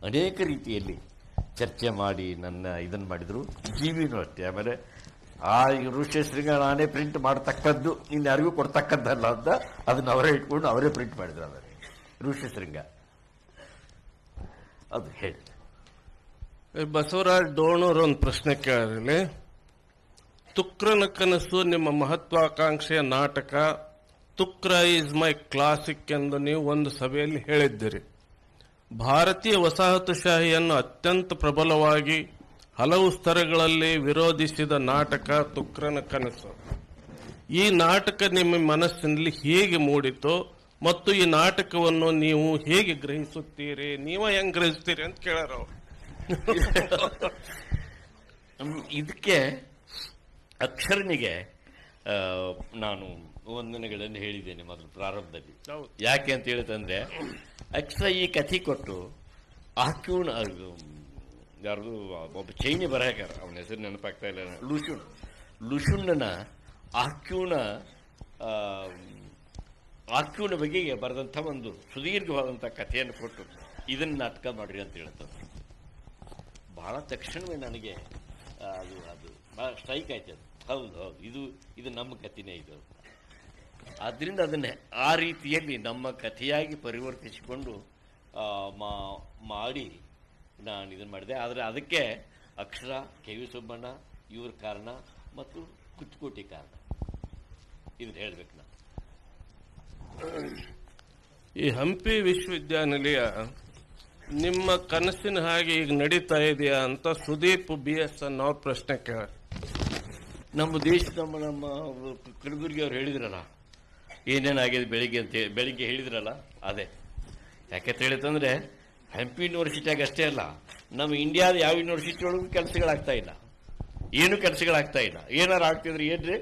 ಅನೇಕ ರೀತಿಯಲ್ಲಿ ಚರ್ಚೆ ಮಾಡಿ ನನ್ನ ಇದನ್ನು ಮಾಡಿದರು. ಜಿ ವಿನೂ ಅಷ್ಟೇ. ಆಮೇಲೆ ಆ ಋಷ್ಯಶೃಂಗ ನಾನೇ ಪ್ರಿಂಟ್ ಮಾಡತಕ್ಕದ್ದು, ಇನ್ನು ಯಾರಿಗೂ ಕೊಡ್ತಕ್ಕದ್ದಲ್ಲ ಅಂತ ಅದನ್ನು ಅವರೇ ಇಟ್ಕೊಂಡು ಅವರೇ ಪ್ರಿಂಟ್ ಮಾಡಿದ್ರು. ಆಮೇಲೆ ಋಷ್ಯಶೃಂಗ ಅದು ಹೇಳಿ. ಬಸವರಾಜ್ ಡೋಣೂರು ಒಂದು ಪ್ರಶ್ನೆ ಕೇಳಿದ್ರಲ್ಲಿ, ತುಕ್ರನ ಕನಸು ನಿಮ್ಮ ಮಹತ್ವಾಕಾಂಕ್ಷೆಯ ನಾಟಕ, ತುಕ್ರ ಈಸ್ ಮೈ ಕ್ಲಾಸಿಕ್ ಎಂದು ನೀವು ಒಂದು ಸಭೆಯಲ್ಲಿ ಹೇಳಿದ್ದೀರಿ. ಭಾರತೀಯ ವಸಾಹತುಶಾಹಿಯನ್ನು ಅತ್ಯಂತ ಪ್ರಬಲವಾಗಿ ಹಲವು ಸ್ತರಗಳಲ್ಲಿ ವಿರೋಧಿಸಿದ ನಾಟಕ ತುಕ್ರನ ಕನಸು. ಈ ನಾಟಕ ನಿಮ್ಮ ಮನಸ್ಸಿನಲ್ಲಿ ಹೇಗೆ ಮೂಡಿತು ಮತ್ತು ಈ ನಾಟಕವನ್ನು ನೀವು ಹೇಗೆ ಗ್ರಹಿಸುತ್ತೀರಿ, ನೀವ ಹೆಂಗ್ ಗ್ರಹಿಸ್ತೀರಿ ಅಂತ ಕೇಳಾರ ಅವ್ರು. ಇದಕ್ಕೆ ಅಕ್ಷರನಿಗೆ ನಾನು ವಂದನೆಗಳನ್ನು ಹೇಳಿದ್ದೇನೆ ಮೊದಲು ಪ್ರಾರಂಭದಲ್ಲಿ. ಯಾಕೆ ಅಂತ ಹೇಳಿತಂದ್ರೆ, ಅಕ್ಷರ ಈ ಕಥೆ ಕೊಟ್ಟು ಆಕ್ಯೂನ್, ಯಾರ್ದು ಒಬ್ಬ ಚೈನಿ ಬರಹಗಾರ, ಅವನ ಹೆಸರು ನೆನಪಾಗ್ತಾ ಇಲ್ಲ, ಲುಶುಣ್ಣನ ಆಕ್ಯೂನ ಬಗೆಗೆ ಬರೆದಂಥ ಒಂದು ಸುದೀರ್ಘವಾದಂಥ ಕಥೆಯನ್ನು ಕೊಟ್ಟು ಇದನ್ನು ನಾಟಕ ಮಾಡ್ರಿ ಅಂತ ಹೇಳ್ತಾರೆ. ಬಹಳ ತಕ್ಷಣವೇ ನನಗೆ ಅದು ಬಹಳ ಸ್ಟ್ರೈಕ್ ಆಯ್ತು. ಹೌದು, ಇದು ನಮ್ಮ ಕಥೆನೇ ಇದು. ಆದ್ದರಿಂದ ಅದನ್ನೇ ಆ ರೀತಿಯಲ್ಲಿ ನಮ್ಮ ಕಥೆಯಾಗಿ ಪರಿವರ್ತಿಸಿಕೊಂಡು ಮಾಡಿ ನಾನು ಇದನ್ನು ಮಾಡಿದೆ. ಆದರೆ ಅದಕ್ಕೆ ಅಕ್ಷರ, ಕೆ ವಿ ಸುಬ್ಬಣ್ಣ ಇವ್ರ ಕಾರಣ ಮತ್ತು ಕುಚ್ಚುಕೋಟಿ ಕಾರಣ, ಇದನ್ನು ಹೇಳಬೇಕು ನಾನು. ಈ ಹಂಪಿ ವಿಶ್ವವಿದ್ಯಾನಿಲಯ ನಿಮ್ಮ ಕನಸಿನ ಹಾಗೆ ಈಗ ನಡೀತಾ ಇದೆಯಾ ಅಂತ ಸುದೀಪ್ BS ಅನ್ನೋ ಪ್ರಶ್ನೆ ಕೇಳ. ನಮ್ಮ ದೇಶ ನಮ್ಮ ಕಲಬುರ್ಗಿ ಅವ್ರು ಹೇಳಿದ್ರಲ್ಲ ಏನೇನಾಗಿದೆ ಬೆಳಿಗ್ಗೆ ಹೇಳಿದ್ರಲ್ಲ ಅದೇ. ಯಾಕೆ ಹೇಳಿತಂದ್ರೆ ಹಂಪಿ ಯೂನಿವರ್ಸಿಟಿಯಾಗ ಅಷ್ಟೇ ಅಲ್ಲ, ನಮ್ಮ ಇಂಡಿಯಾದ ಯಾವ ಯೂನಿವರ್ಸಿಟಿ ಒಳಗೂ ಕೆಲಸಗಳಾಗ್ತಾ ಇಲ್ಲ, ಏನು ಕೆಲಸಗಳಾಗ್ತಾ ಇಲ್ಲ. ಏನಾರು ಆಗ್ತಿದ್ರೆ ಏನ್ರಿ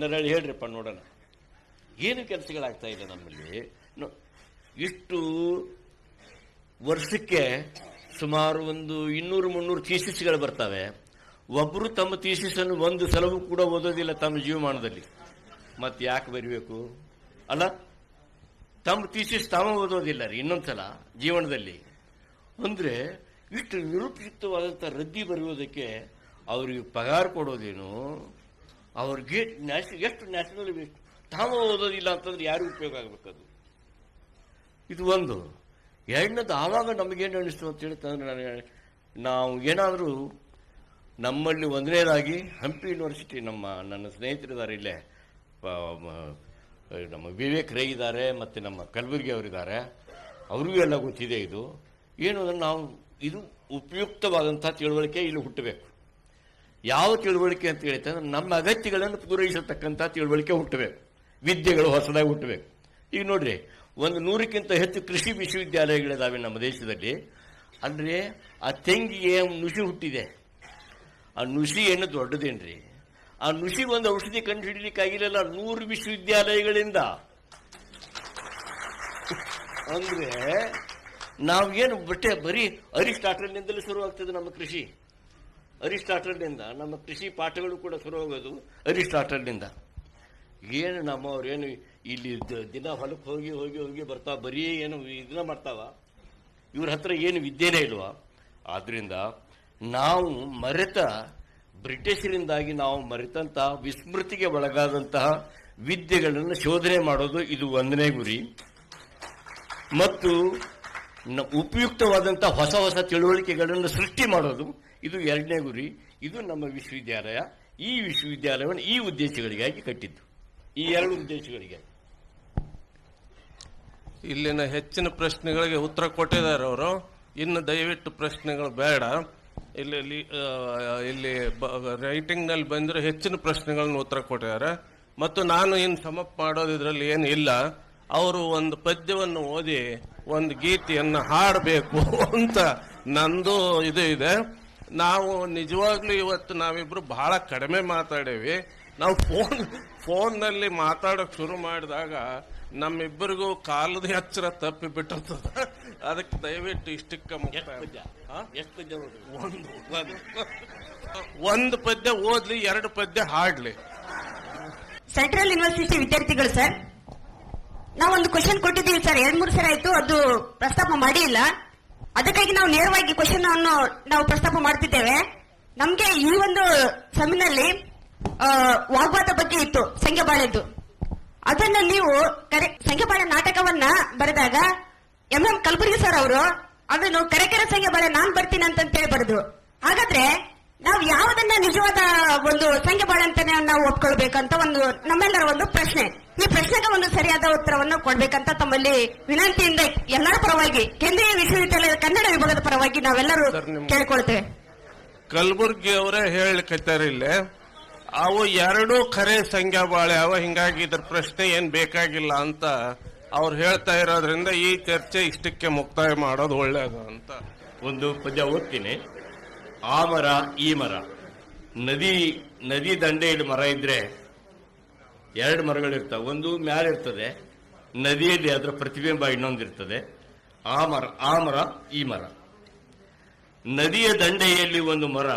ನರಳಿ ಹೇಳ್ರಿಪ್ಪ ನೋಡೋಣ. ಏನು ಕೆಲಸಗಳಾಗ್ತಾ ಇಲ್ಲ ನಮ್ಮಲ್ಲಿ. ಇಷ್ಟು ವರ್ಷಕ್ಕೆ ಸುಮಾರು ಒಂದು 200-300 ಥೀಸಿಸ್ಗಳು ಬರ್ತವೆ. ಒಬ್ಬರು ತಮ್ಮ ಥೀಸಿಸನ್ನು ಒಂದು ಸಲವೂ ಕೂಡ ಓದೋದಿಲ್ಲ ತಮ್ಮ ಜೀವಮಾನದಲ್ಲಿ. ಮತ್ತೆ ಯಾಕೆ ಬರೀಬೇಕು ಅಲ್ಲ? ತಮ್ಮ ಥೀಸಿಸ್ ತಾವ ಓದೋದಿಲ್ಲ ರೀ ಇನ್ನೊಂದ್ಸಲ ಜೀವನದಲ್ಲಿ. ಅಂದ್ರೆ ಇಷ್ಟು ನಿರುಪಯುಕ್ತವಾದಂಥ ರದ್ದಿ ಬರೆಯೋದಕ್ಕೆ ಅವ್ರಿಗೆ ಪಗಾರ ಕೊಡೋದೇನು, ಅವ್ರಿಗೆ ಎಷ್ಟು ನ್ಯಾಷನಲ್ ವೇಸ್ಟ್, ತಾವು ಓದೋದಿಲ್ಲ ಅಂತಂದ್ರೆ ಯಾರಿಗೂ ಉಪಯೋಗ ಆಗಬೇಕದು. ಇದು ಒಂದು. ಎರಡನೇದು, ಆವಾಗ ನಮಗೇನು ಅನಿಸ್ತು ಅಂತ ಹೇಳ್ತಂದ್ರೆ, ನಾವು ಏನಾದರೂ ನಮ್ಮಲ್ಲಿ ಒಂದನೇದಾಗಿ ಹಂಪಿ ಯೂನಿವರ್ಸಿಟಿ, ನನ್ನ ಸ್ನೇಹಿತರಿದ್ದಾರೆ ಇಲ್ಲೇ, ನಮ್ಮ ವಿವೇಕ್ ರೈ ಇದ್ದಾರೆ ಮತ್ತು ನಮ್ಮ ಕಲಬುರ್ಗಿ ಅವರಿದ್ದಾರೆ, ಅವ್ರಿಗೂ ಎಲ್ಲ ಗೊತ್ತಿದೆ ಇದು ಏನು ಅಂದ್ರೆ ನಾವು ಇದು ಉಪಯುಕ್ತವಾದಂಥ ತಿಳುವಳಿಕೆ ಇಲ್ಲಿ ಹುಟ್ಟಬೇಕು. ಯಾವ ತಿಳುವಳಿಕೆ ಅಂತ ಹೇಳ್ತಂದ್ರೆ ನಮ್ಮ ಅಗತ್ಯಗಳನ್ನು ಪೂರೈಸತಕ್ಕಂಥ ತಿಳುವಳಿಕೆ ಹುಟ್ಟಬೇಕು, ವಿದ್ಯೆಗಳು ಹೊಸದಾಗಿ ಹುಟ್ಟಬೇಕು. ಈಗ ನೋಡ್ರಿ, ಒಂದು 100ಕ್ಕಿಂತ ಹೆಚ್ಚು ಕೃಷಿ ವಿಶ್ವವಿದ್ಯಾಲಯಗಳಿದ್ದಾವೆ ನಮ್ಮ ದೇಶದಲ್ಲಿ. ಅಂದರೆ ಆ ತೆಂಗಿಗೆ ನುಸಿ ಹುಟ್ಟಿದೆ. ಆ ನುಸಿ ಏನು ದೊಡ್ಡದೇನ್ರಿ? ಆ ನುಸಿ ಒಂದು ಔಷಧಿ ಕಂಡು ಹಿಡಿಲಿಕ್ಕಾಗಿಲ್ಲ 100 ವಿಶ್ವವಿದ್ಯಾಲಯಗಳಿಂದ. ಅಂದ್ರೆ ನಾವೇನು ಬರೀ ಅರಿಸ್ಟಾಟಲ್ನಿಂದಲೂ ಶುರುವಾಗ್ತದೆ ನಮ್ಮ ಕೃಷಿ. ಅರಿಸ್ಟಾಟಲ್ನಿಂದ ನಮ್ಮ ಕೃಷಿ ಪಾಠಗಳು ಕೂಡ ಶುರುವಾಗೋದು ಅರಿಸ್ಟಾಟಲ್ನಿಂದ. ಏನು ನಮ್ಮವ್ರೇನು ಇಲ್ಲಿ ದಿನ ಹೊಲಕ್ಕೆ ಹೋಗಿ ಹೋಗಿ ಹೋಗಿ ಬರ್ತಾವ, ಬರೀ ಏನು ಇದನ್ನ ಮಾಡ್ತಾವ, ಇವ್ರ ಹತ್ರ ಏನು ವಿದ್ಯೆನೇ ಇಲ್ವಾ? ಆದ್ರಿಂದ ನಾವು ಬ್ರಿಟಿಷರಿಂದಾಗಿ ನಾವು ಮರೆತಂತಹ ವಿಸ್ಮೃತಿಗೆ ಒಳಗಾದಂತಹ ವಿದ್ಯೆಗಳನ್ನು ಶೋಧನೆ ಮಾಡೋದು ಇದು ಒಂದನೇ ಗುರಿ. ಮತ್ತು ಉಪಯುಕ್ತವಾದಂತಹ ಹೊಸ ಹೊಸ ತಿಳುವಳಿಕೆಗಳನ್ನು ಸೃಷ್ಟಿ ಮಾಡೋದು ಇದು ಎರಡನೇ ಗುರಿ. ಇದು ನಮ್ಮ ವಿಶ್ವವಿದ್ಯಾಲಯ ಈ ವಿಶ್ವವಿದ್ಯಾಲಯವನ್ನು ಈ ಉದ್ದೇಶಗಳಿಗಾಗಿ ಕಟ್ಟಿದ್ದು, ಈ ಎರಡು ಉದ್ದೇಶಗಳಿಗೆ. ಇಲ್ಲಿನ ಹೆಚ್ಚಿನ ಪ್ರಶ್ನೆಗಳಿಗೆ ಉತ್ತರ ಕೊಟ್ಟಿದ್ದಾರೆ ಅವರು. ಇನ್ನು ದಯವಿಟ್ಟು ಪ್ರಶ್ನೆಗಳು ಬೇಡ. ಇಲ್ಲಿ ರೈಟಿಂಗ್ ನಲ್ಲಿ ಬಂದ್ರೆ ಹೆಚ್ಚಿನ ಪ್ರಶ್ನೆಗಳನ್ನ ಉತ್ತರ ಕೊಟ್ಟಿದ್ದಾರೆ. ಮತ್ತು ನಾನು ಇನ್ನು ಸಮಪ್ ಮಾಡೋದು ಇದರಲ್ಲಿ ಏನು ಇಲ್ಲ. ಅವರು ಒಂದು ಪದ್ಯವನ್ನು ಓದಿ ಒಂದು ಗೀತೆಯನ್ನು ಹಾಡಬೇಕು ಅಂತ ನಂದು ಇದು ಇದೆ. ನಾವು ನಿಜವಾಗ್ಲೂ ಇವತ್ತು ನಾವಿಬ್ರು ಬಹಳ ಕಡಿಮೆ ಮಾತಾಡೇವಿ. ನಾವು ಫೋನ್ನಲ್ಲಿ ಮಾತಾಡೋಕೆ ಶುರು ಮಾಡಿದಾಗ ನಮ್ಮಿಬ್ಬರಿಗೂ ಕಾಲದ ಎಚ್ಚರ ತಪ್ಪಿ ಬಿಟ್ಟಿರ್ತದ. ಅದಕ್ಕೆ ದಯವಿಟ್ಟು ಇಷ್ಟಕ್ಕೆ ಒಂದು ಪದ್ಯ ಓದ್ಲಿ, 2 ಪದ್ಯ ಹಾಡ್ಲಿ. ಸೆಂಟ್ರಲ್ ಯೂನಿವರ್ಸಿಟಿ ವಿದ್ಯಾರ್ಥಿಗಳು ಸರ್, ನಾವೊಂದು ಕ್ವಶನ್ ಕೊಟ್ಟಿದ್ದೀವಿ ಸರ್, 2-3 ಸರಿ ಆಯ್ತು, ಅದು ಪ್ರಸ್ತಾಪ ಮಾಡಿ ಇಲ್ಲ. ಅದಕ್ಕಾಗಿ ನಾವು ನೇರವಾಗಿ ಕ್ವಶನ್ ಅನ್ನು ನಾವು ಪ್ರಸ್ತಾಪ ಮಾಡ್ತಿದ್ದೇವೆ. ನಮ್ಗೆ ಈ ಒಂದು ಸೆಮಿನಲ್ಲಿ ವಾಗ್ವಾದ ಬಗ್ಗೆ ಇತ್ತು, ಸಂಖ್ಯಾಬಾಳೆದ್ದು. ಅದನ್ನ ನೀವು ಸಂಖ್ಯಾಬಾಳೆ ನಾಟಕವನ್ನ ಬರೆದಾಗ ಎಂ ಕಲಬುರ್ಗಿ ಸರ್ ಅವರು ಅದನ್ನು ಕರೆಕರೆ ಸಂಖ್ಯಾಬಾಳೆ ನಾನ್ ಬರ್ತೀನಿ ಅಂತೇಳಿ ಬರೆದ್ರು. ಹಾಗಾದ್ರೆ ನಾವು ಯಾವುದನ್ನ ನಿಜವಾದ ಒಂದು ಸಂಖ್ಯಾಬಾಳೆ ಅಂತಾನೆ ನಾವು ಒಪ್ಕೊಳ್ಬೇಕಂತ ಒಂದು ನಮ್ಮೆಲ್ಲರ ಒಂದು ಪ್ರಶ್ನೆ. ಈ ಪ್ರಶ್ನೆಗೆ ಒಂದು ಸರಿಯಾದ ಉತ್ತರವನ್ನು ಕೊಡ್ಬೇಕಂತ ತಮ್ಮಲ್ಲಿ ವಿನಂತಿಯಿಂದ ಎಲ್ಲರ ಪರವಾಗಿ, ಕೇಂದ್ರೀಯ ವಿಶ್ವವಿದ್ಯಾಲಯದ ಕನ್ನಡ ವಿಭಾಗದ ಪರವಾಗಿ ನಾವೆಲ್ಲರೂ ಕೇಳಿಕೊಳ್ತೇವೆ. ಕಲಬುರ್ಗಿ ಅವರೇ ಹೇಳಿಕತ್ತಾರೆ ಇಲ್ಲೇ, ಅವು 2 ಖರೆ ಸಂಖ್ಯಾಬಾಳೆ ಅವ, ಹಿಂಗಾಗಿ ಇದ್ರ ಪ್ರಶ್ನೆ ಏನ್ ಬೇಕಾಗಿಲ್ಲ ಅಂತ ಅವ್ರು ಹೇಳ್ತಾ ಇರೋದ್ರಿಂದ ಈ ಚರ್ಚೆ ಇಷ್ಟಕ್ಕೆ ಮುಕ್ತಾಯ ಮಾಡೋದು ಒಳ್ಳೇದು ಅಂತ ಒಂದು ಪದ್ಯ ಓದ್ತೀನಿ. ಆ ಮರ ಈ ಮರ, ನದಿ ದಂಡೆಯಲ್ಲಿ ಮರ ಇದ್ರೆ 2 ಮರಗಳಿರ್ತವೆ. ಒಂದು ಮ್ಯಾಲಿರ್ತದೆ, ನದಿಯಲ್ಲಿ ಅದರ ಪ್ರತಿಬಿಂಬ ಇನ್ನೊಂದಿರ್ತದೆ. ಆ ಮರ ಈ ಮರ. ನದಿಯ ದಂಡೆಯಲ್ಲಿ ಒಂದು ಮರ,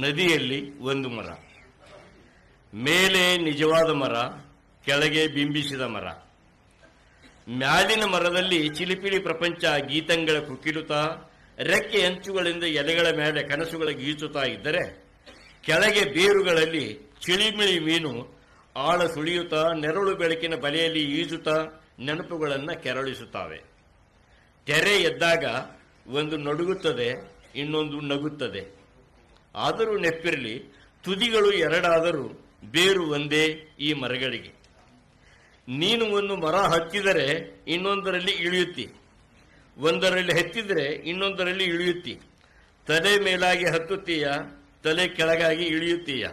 ನದಿಯಲ್ಲಿ ಒಂದು ಮರ. ಮೇಲೆ ನಿಜವಾದ ಮರ, ಕೆಳಗೆ ಬಿಂಬಿಸಿದ ಮರ. ಮ್ಯಾಲಿನ ಮರದಲ್ಲಿ ಚಿಲಿಪಿಲಿ ಪ್ರಪಂಚ ಗೀತಂಗಳ ಕುಕ್ಕಿಡುತ್ತಾ, ರೆಕ್ಕೆ ಅಂಚುಗಳಿಂದ ಎಲೆಗಳ ಮೇಲೆ ಕನಸುಗಳ ಗೀಚುತ್ತಾ ಇದ್ದರೆ, ಕೆಳಗೆ ಬೇರುಗಳಲ್ಲಿ ಚಿಳಿಮಿಳಿ ಮೀನು ಆಳ ಸುಳಿಯುತ್ತಾ, ನೆರಳು ಬೆಳಕಿನ ಬಲೆಯಲ್ಲಿ ಈಜುತ್ತಾ ನೆನಪುಗಳನ್ನು ಕೆರಳಿಸುತ್ತಾವೆ. ತೆರೆ ಎದ್ದಾಗ ಒಂದು ನಡುಗುತ್ತದೆ, ಇನ್ನೊಂದು ನಗುತ್ತದೆ. ಆದರೂ ನೆಪ್ಪಿರಲಿ, ತುದಿಗಳು 2 ಆದರೂ ಬೇರು ಒಂದೇ ಈ ಮರಗಳಿಗೆ. ನೀನು ಒಂದು ಮರ ಹತ್ತಿದರೆ ಇನ್ನೊಂದರಲ್ಲಿ ಇಳಿಯುತ್ತಿ, ಒಂದರಲ್ಲಿ ಹತ್ತಿದರೆ ಇನ್ನೊಂದರಲ್ಲಿ ಇಳಿಯುತ್ತಿ. ತಲೆ ಮೇಲಾಗಿ ಹತ್ತುತ್ತೀಯ, ತಲೆ ಕೆಳಗಾಗಿ ಇಳಿಯುತ್ತೀಯ.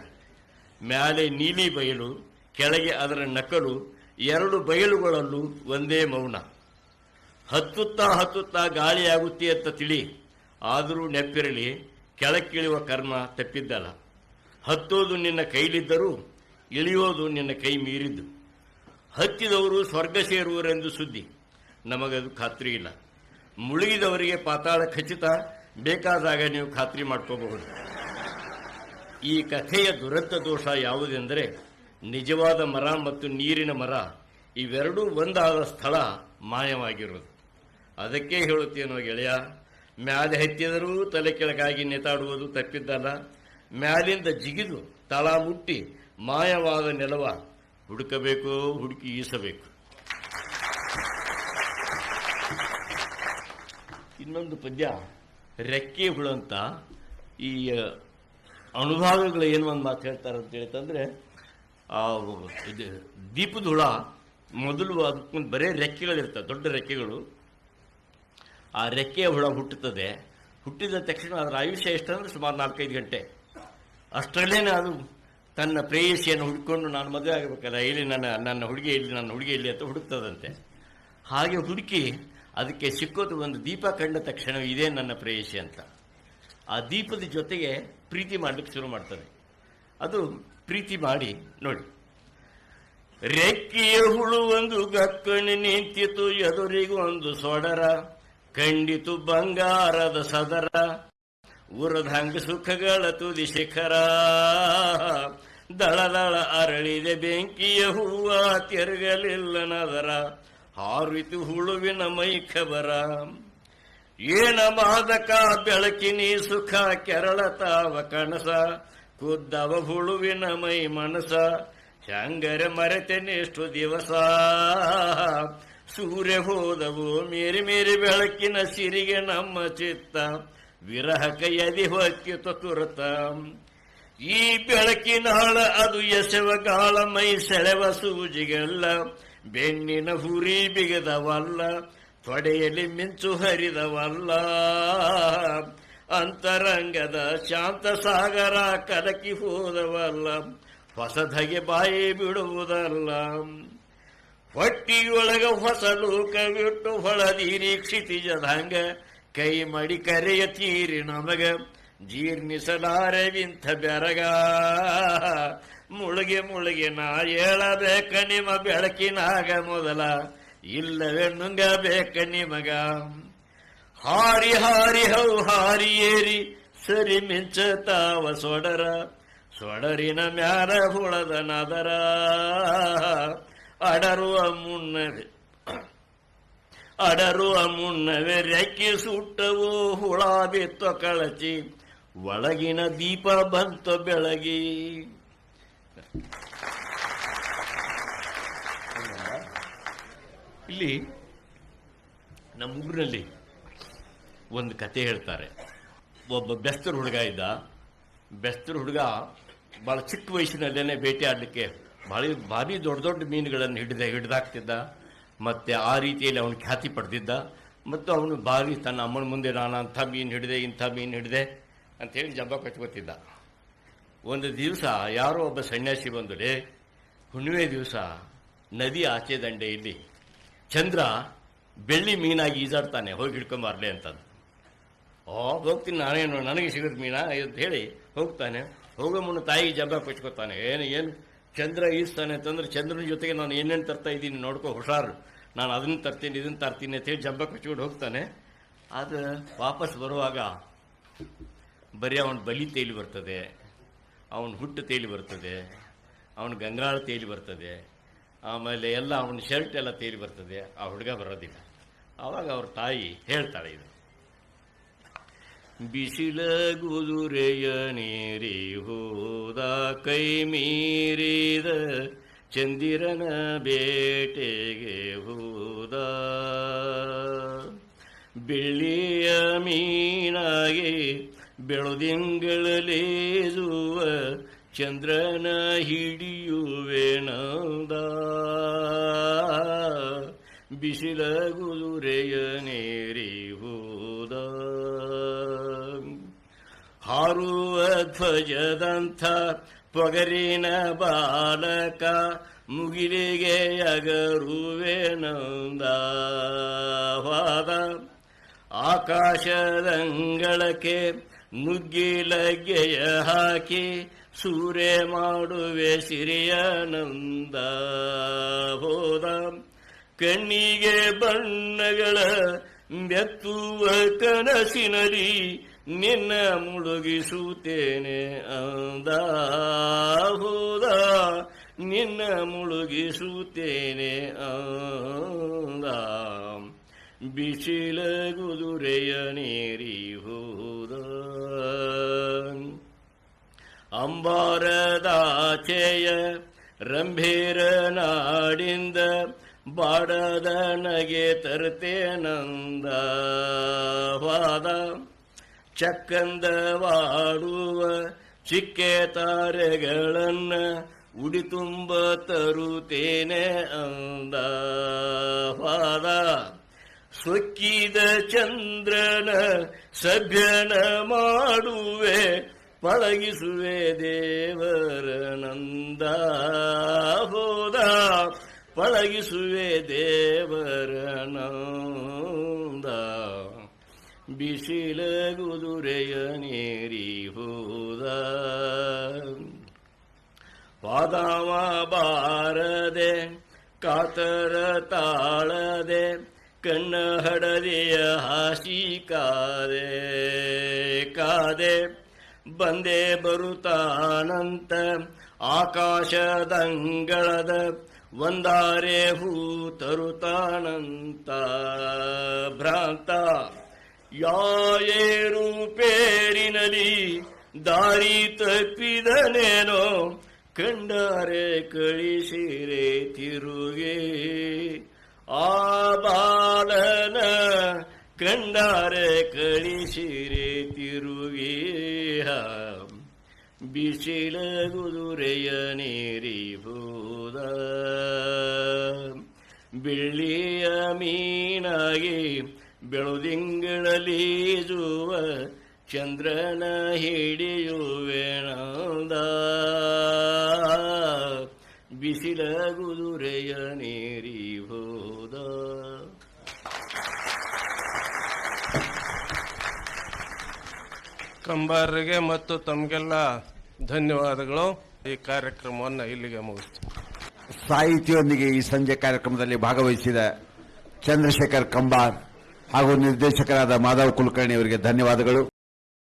ಮ್ಯಾಲೆ ನೀಲಿ ಬಯಲು, ಕೆಳಗೆ ಅದರ ನಕಲು, 2 ಬಯಲುಗಳಲ್ಲೂ ಒಂದೇ ಮೌನ. ಹತ್ತುತ್ತಾ ಗಾಳಿಯಾಗುತ್ತೀಯಂತ ತಿಳಿ, ಆದರೂ ನೆಪ್ಪಿರಲಿ, ಕೆಳಕ್ಕಿಳಿಯುವ ಕರ್ಮ ತಪ್ಪಿದ್ದಲ್ಲ. ಹತ್ತೋದು ನಿನ್ನ ಕೈಲಿದ್ದರೂ ಇಳಿಯೋದು ನಿನ್ನ ಕೈ ಮೀರಿದ್ದು. ಹತ್ತಿದವರು ಸ್ವರ್ಗ ಸೇರುವರೆಂದು ಸುದ್ದಿ, ನಮಗದು ಖಾತ್ರಿ ಇಲ್ಲ. ಮುಳುಗಿದವರಿಗೆ ಪಾತಾಳ ಖಚಿತ, ಬೇಕಾದಾಗ ನೀವು ಖಾತ್ರಿ ಮಾಡ್ಕೋಬಹುದು. ಈ ಕಥೆಯ ದುರಂತ ದೋಷ ಯಾವುದೆಂದರೆ, ನಿಜವಾದ ಮರ ಮತ್ತು ನೀರಿನ ಮರ ಇವೆರಡೂ ಒಂದಾದ ಸ್ಥಳ ಮಾಯವಾಗಿರೋದು. ಅದಕ್ಕೆ ಹೇಳುತ್ತೇನೋ ಗೆಳೆಯ, ಮ್ಯಾಲೆ ಹತ್ತಿದರೂ ತಲೆ ಕೆಳಗಾಗಿ ನೇತಾಡುವುದು ತಪ್ಪಿದ್ದಲ್ಲ. ಮ್ಯಾಲಿಂದ ಜಿಗಿದು ತಳ ಮುಟ್ಟಿ ಮಾಯವಾದ ನೆಲವ ಹುಡುಕಬೇಕು, ಹುಡುಕಿ ಈಸಬೇಕು. ಇನ್ನೊಂದು ಪದ್ಯ, ರೆಕ್ಕೆ ಹುಳು ಅಂತ. ಈ ಅನುಭಾಗಗಳು ಏನು ಒಂದು ಮಾತು ಹೇಳ್ತಾರೆ ಅಂತ ಹೇಳ್ತಂದ್ರೆ, ದೀಪದ ಹುಳ ಮೊದಲು ಅದಕ್ಕೊಂದು ಬರೇ ರೆಕ್ಕೆಗಳಿರ್ತವೆ, ದೊಡ್ಡ ರೆಕ್ಕೆಗಳು. ಆ ರೆಕ್ಕೆಯ ಹುಳ ಹುಟ್ಟುತ್ತದೆ. ಹುಟ್ಟಿದ ತಕ್ಷಣ ಅದರ ಆಯುಷ್ಯ ಎಷ್ಟಂದ್ರೆ ಸುಮಾರು 4-5 ಗಂಟೆ. ಅಷ್ಟರಲ್ಲೇನೆ ಅದು ತನ್ನ ಪ್ರೇಯಸಿಯನ್ನು ಹುಡುಕೊಂಡು, ನಾನು ಮದುವೆ ಆಗಬೇಕಲ್ಲ, ಇಲ್ಲಿ ನನ್ನ ಹುಡುಗಿ ಇಲ್ಲಿ ಅಂತ ಹುಡುಕ್ತದಂತೆ. ಹಾಗೆ ಹುಡುಕಿ ಅದಕ್ಕೆ ಸಿಕ್ಕೋದು ಒಂದು ದೀಪ ಕಂಡ ತಕ್ಷಣ ಇದೇ ನನ್ನ ಪ್ರೇಯಸಿ ಅಂತ. ಆ ದೀಪದ ಜೊತೆಗೆ ಪ್ರೀತಿ ಮಾಡ್ಲಿಕ್ಕೆ ಶುರು ಮಾಡ್ತದೆ. ಅದು ಪ್ರೀತಿ ಮಾಡಿ ನೋಡಿ. ರೆಕ್ಕೆಯ ಹುಳು ಒಂದು ಗಕ್ಕಣಿ ನಿಂತಿತು, ಎದುರಿಗೂ ಒಂದು ಸೊಡರ, ಕಂಡಿತು ಬಂಗಾರದ ಸದರ, ಉರದಂಗ ಸುಖಗಳ ತುದಿ ಶಿಖರ, ದಳದಳ ಅರಳಿದೆ ಬೆಂಕಿಯ ಹೂವ, ತಿರುಗಲಿಲ್ಲ ನದರ, ಹಾರಿತು ಹುಳುವಿನ ಮೈ ಖಬರ. ಏನ ಮಾದಕ ಬೆಳಕಿನಿ ಸುಖ, ಕೆರಳತಾವ ಕನಸ, ಕುದ್ದವ ಹುಳುವಿನ ಮೈ ಮನಸ, ಶಂಗರ ಮರೆತೆನೆಷ್ಟು ದಿವಸ. ಸೂರ್ಯ ಹೋದವು ಮೇರಿ ಬೆಳಕಿನ ಸಿರಿಗೆ ನಮ್ಮ ಚಿತ್ತ, ವಿರಹಕ ಎದಿ ಹೊಕ್ಕಿತು ತುರತ. ಈ ಬೆಳಕಿನಾಳ ಅದು ಎಸೆವಗಾಳ ಮೈ ಸೆಳೆವ ಸೂಜಿಗೆಲ್ಲ ಬೆನ್ನಿನ ಹುರಿ ಬಿಗದವಲ್ಲ, ತೊಡೆಯಲ್ಲಿ ಮಿಂಚು ಹರಿದವಲ್ಲ. ಅಂತರಂಗದ ಶಾಂತ ಸಾಗರ ಕದಕಿ ಹೋದವಲ್ಲ, ಹೊಸದಗೆ ಬಾಯಿ ಬಿಡುವುದಲ್ಲ. ಹೊಟ್ಟಿಯೊಳಗ ಹೊಸ ಲೋಕವಿಟ್ಟು ಹೊಳದೀರಿ ಕ್ಷಿತಿಜದಂಗ, ಕೈ ಮಡಿ ಕರೆಯ ತೀರಿ ನಮಗ ಜೀರ್ಣಿಸಲಾರೆವಿಂಥ ಬೆರಗ. ಮುಳುಗೆ ಮುಳುಗೆ ನಾ ಹೇಳಬೇಕ ನಿಮ್ಮ ಬೆಳಕಿನಾಗ ಮೊದಲ, ಇಲ್ಲವೇ ನುಂಗಬೇಕ ನಿಮಗ. ಹಾರಿ ಹಾರಿ ಹೌ ಹಾರಿ ಏರಿ ಸರಿ ಮಿಂಚ ತಾವ ಸೊಡರ, ಸೊಡರಿನ ಮ್ಯಾಲ ಹುಳದ ನದರ. ಅಡರುವ ಮುನ್ನವೇ ರೆಕ್ಕಿ ಸುಟ್ಟವು ಹುಳ ಬಿತ್ತೋ ಕಳಚಿ, ಒಳಗಿನ ದೀಪ ಬಂತು ಬೆಳಗಿ. ಇಲ್ಲಿ ನಮ್ಮೂರಿನಲ್ಲಿ ಒಂದು ಕತೆ ಹೇಳ್ತಾರೆ. ಒಬ್ಬ ಬೆಸ್ತರು ಹುಡುಗ ಇದ್ದ. ಬೆಸ್ತರು ಹುಡುಗ ಬಹಳ ಚಿಕ್ಕ ವಯಸ್ಸಿನಲ್ಲೇನೆ ಬೇಟೆ ಆಡಲಿಕ್ಕೆ ಭಾರಿ ದೊಡ್ಡ ದೊಡ್ಡ ಮೀನುಗಳನ್ನು ಹಿಡಿದಾಕ್ತಿದ್ದ. ಮತ್ತೆ ಆ ರೀತಿಯಲ್ಲಿ ಅವನು ಖ್ಯಾತಿ ಪಡೆದಿದ್ದ. ಮತ್ತು ಅವನು ಭಾರಿ ತನ್ನ ಅಮ್ಮನ ಮುಂದೆ ನಾನು ಅಂಥ ಮೀನು ಹಿಡಿದೆ ಇಂಥ ಮೀನು ಹಿಡಿದೆ ಅಂತೇಳಿ ಜಬ್ಬ ಕಚ್ಕೋತಿದ್ದ. ಒಂದು ದಿವಸ ಯಾರೋ ಒಬ್ಬ ಸನ್ಯಾಸಿ ಬಂದರೆ, ಹುಣ್ಣಿಮೆ ದಿವಸ ನದಿ ಆಚೆ ದಂಡೆಯಲ್ಲಿ ಚಂದ್ರ ಬೆಳ್ಳಿ ಮೀನಾಗಿ ಈಜಾಡ್ತಾನೆ, ಹೋಗಿ ಹಿಡ್ಕೊಂಬಾರ್ಲೆ ಅಂತಂದು. ಹೋಗ್ತೀನಿ ನಾನೇನು, ನನಗೆ ಸಿಗೋದು ಮೀನಾ ಅಂತ ಹೇಳಿ ಹೋಗ್ತಾನೆ. ಹೋಗೋ ಮುನ್ನ ತಾಯಿ ಜಬ್ಬ ಕಚ್ಕೋತಾನೆ. ಏನು ಚಂದ್ರ ಈಸ್ತಾನೆ ಅಂತಂದ್ರೆ ಚಂದ್ರನ ಜೊತೆಗೆ ನಾನು ಏನೇನು ತರ್ತಾ ಇದ್ದೀನಿ ನೋಡ್ಕೋ, ಹುಷಾರು, ನಾನು ಅದನ್ನು ತರ್ತೀನಿ ಇದನ್ನು ತರ್ತೀನಿ ಅಂತ ಹೇಳಿ ಜಬ್ಬ ಕಚ್ಕೊಂಡು ಹೋಗ್ತಾನೆ. ಅದು ವಾಪಸ್ ಬರುವಾಗ ಬರೀ ಅವನ ಬಲಿ ತೇಲಿ ಬರ್ತದೆ, ಅವನ ಹುಟ್ಟು ತೇಲಿ ಬರ್ತದೆ, ಅವನ ಗಂಗಾಳ ತೇಲಿ ಬರ್ತದೆ, ಆಮೇಲೆ ಎಲ್ಲ ಅವನ ಶರ್ಟ್ ಎಲ್ಲ ತೇಲಿ ಬರ್ತದೆ. ಆ ಹುಡುಗ ಬರೋದಿಲ್ಲ. ಆವಾಗ ಅವ್ರ ತಾಯಿ ಹೇಳ್ತಾಳೆ, ಇದು ಬಿಸಿಲ ಗುದುರೆಯ ನೀರಿ ಹೋದ ಕೈ ಮೀರಿದ ಚಂದಿರನ ಬೇಟೆಗೆ ಹೋದ, ಬೆಳ್ಳಿಯ ಮೀನಾಗಿ ಬೆಳದಿಂಗಳಲೇದುವ ಚಂದ್ರನ ಹಿಡಿಯುವೆನಂದ. ಬಿಸಿಲ ಗುದುರೆಯ ನೇರಿ ಹೋದ, ಹಾರುವ ಧ್ವಜದಂಥ ಪೊಗರಿನ ಬಾಲಕ ಮುಗಿಲಿಗೆ ಅಗರುವೆನಂದ. ವಾದ ಆಕಾಶದಂಗಳಕ್ಕೆ ನುಗ್ಗಿಲಗೆಯ ಹಾಕಿ ಸೂರೆ ಮಾಡುವೆ ಸಿರಿಯಾನಂದ. ಹೋದ ಕಣ್ಣಿಗೆ ಬಣ್ಣಗಳ ಬೆತ್ತುವ ಕನಸಿನಲಿ ನಿನ್ನ ಮುಳುಗಿಸುತ್ತೇನೆ ಅಂದ. ಹೋದ ನಿನ್ನ ಮುಳುಗಿಸುತ್ತೇನೆ ಅಂದ. ಬಿಸಿಲ ಗುದುರೆಯ ನೀರಿ ಹೋದ, ಅಂಬಾರದಾಚೆಯ ರಂಭೀರ ನಾಡಿಂದ ಬಾಡದ ನಗೆ ತರ್ತೇನಂದ. ವಾದ ಚಕ್ಕಂದವಾಡುವ ಚಿಕ್ಕೆ ತಾರೆಗಳನ್ನ ಉಡಿ ತುಂಬ ತರುತ್ತೇನೆ ಅಂದ. ವಾದ ಸೊಕ್ಕಿದ ಚಂದ್ರನ ಸಭ್ಯನ ಮಾಡುವೆ ಪಳಗಿಸುವೆ ದೇವರ ನಂದ. ಹೋದ ಪಳಗಿಸುವೆ ದೇವರ ನಂದ. ಬಿಸಿಲ ಗುದುರೆಯ ನೇರಿ ಹೋದ, ಪಾದಾವ ಬಾರದೆ ಕಾತರ ತಾಳದೆ ಕಣ್ಣ ಹಡದೆಯ ಹಾಸಿ ಕಾದೆ ಕಾದೆ ಬಂದೆ ಬರುತ್ತಾನಂತ ಆಕಾಶದಂಗಳದ ಒಂದಾರೆ ಹೂ ತರುತ್ತಾನಂತ. ಭ್ರಾಂತ ಯಾರು ಪೇರಿನಲಿ ದಾರಿ ತಪ್ಪಿದನೇನೋ ಕಂಡಾರೆ ಕಳಿಸಿರೆ ತಿರುಗೆ. ಆ ಬಾಲನ ಕಂಡಾರೆ ಕಳಿಸಿರೆ ತಿರುಗೆ. ಬಿಸಿಲ ಕುದುರೆಯ ನೇರಿ ಹೋದ ಬೆಳ್ಳಿಯ ಮೀನಾಗಿ ಬೆಳುದಿಂಗಳಲಿ ಜುವ ಚಂದ್ರನ ಹಿಡಿಯುವೆನಂದ ಬಿಸಿಲ ಕುದುರೆಯ ನೇರಿ ಹೋದ. ಕಂಬಾರರಿಗೆ ಮತ್ತು ತಮಗೆಲ್ಲ ಧನ್ಯವಾದಗಳು. ಈ ಕಾರ್ಯಕ್ರಮವನ್ನು ಇಲ್ಲಿಗೆ ಮುಗಿಸ್ತೀವಿ. ಸಾಹಿತಿಯೊಂದಿಗೆ ಈ ಸಂಜೆ ಕಾರ್ಯಕ್ರಮದಲ್ಲಿ ಭಾಗವಹಿಸಿದ ಚಂದ್ರಶೇಖರ್ ಕಂಬಾರ್ ಹಾಗೂ ನಿರ್ದೇಶಕರಾದ ಮಾಧವ್ ಕುಲಕರ್ಣಿ ಅವರಿಗೆ ಧನ್ಯವಾದಗಳು.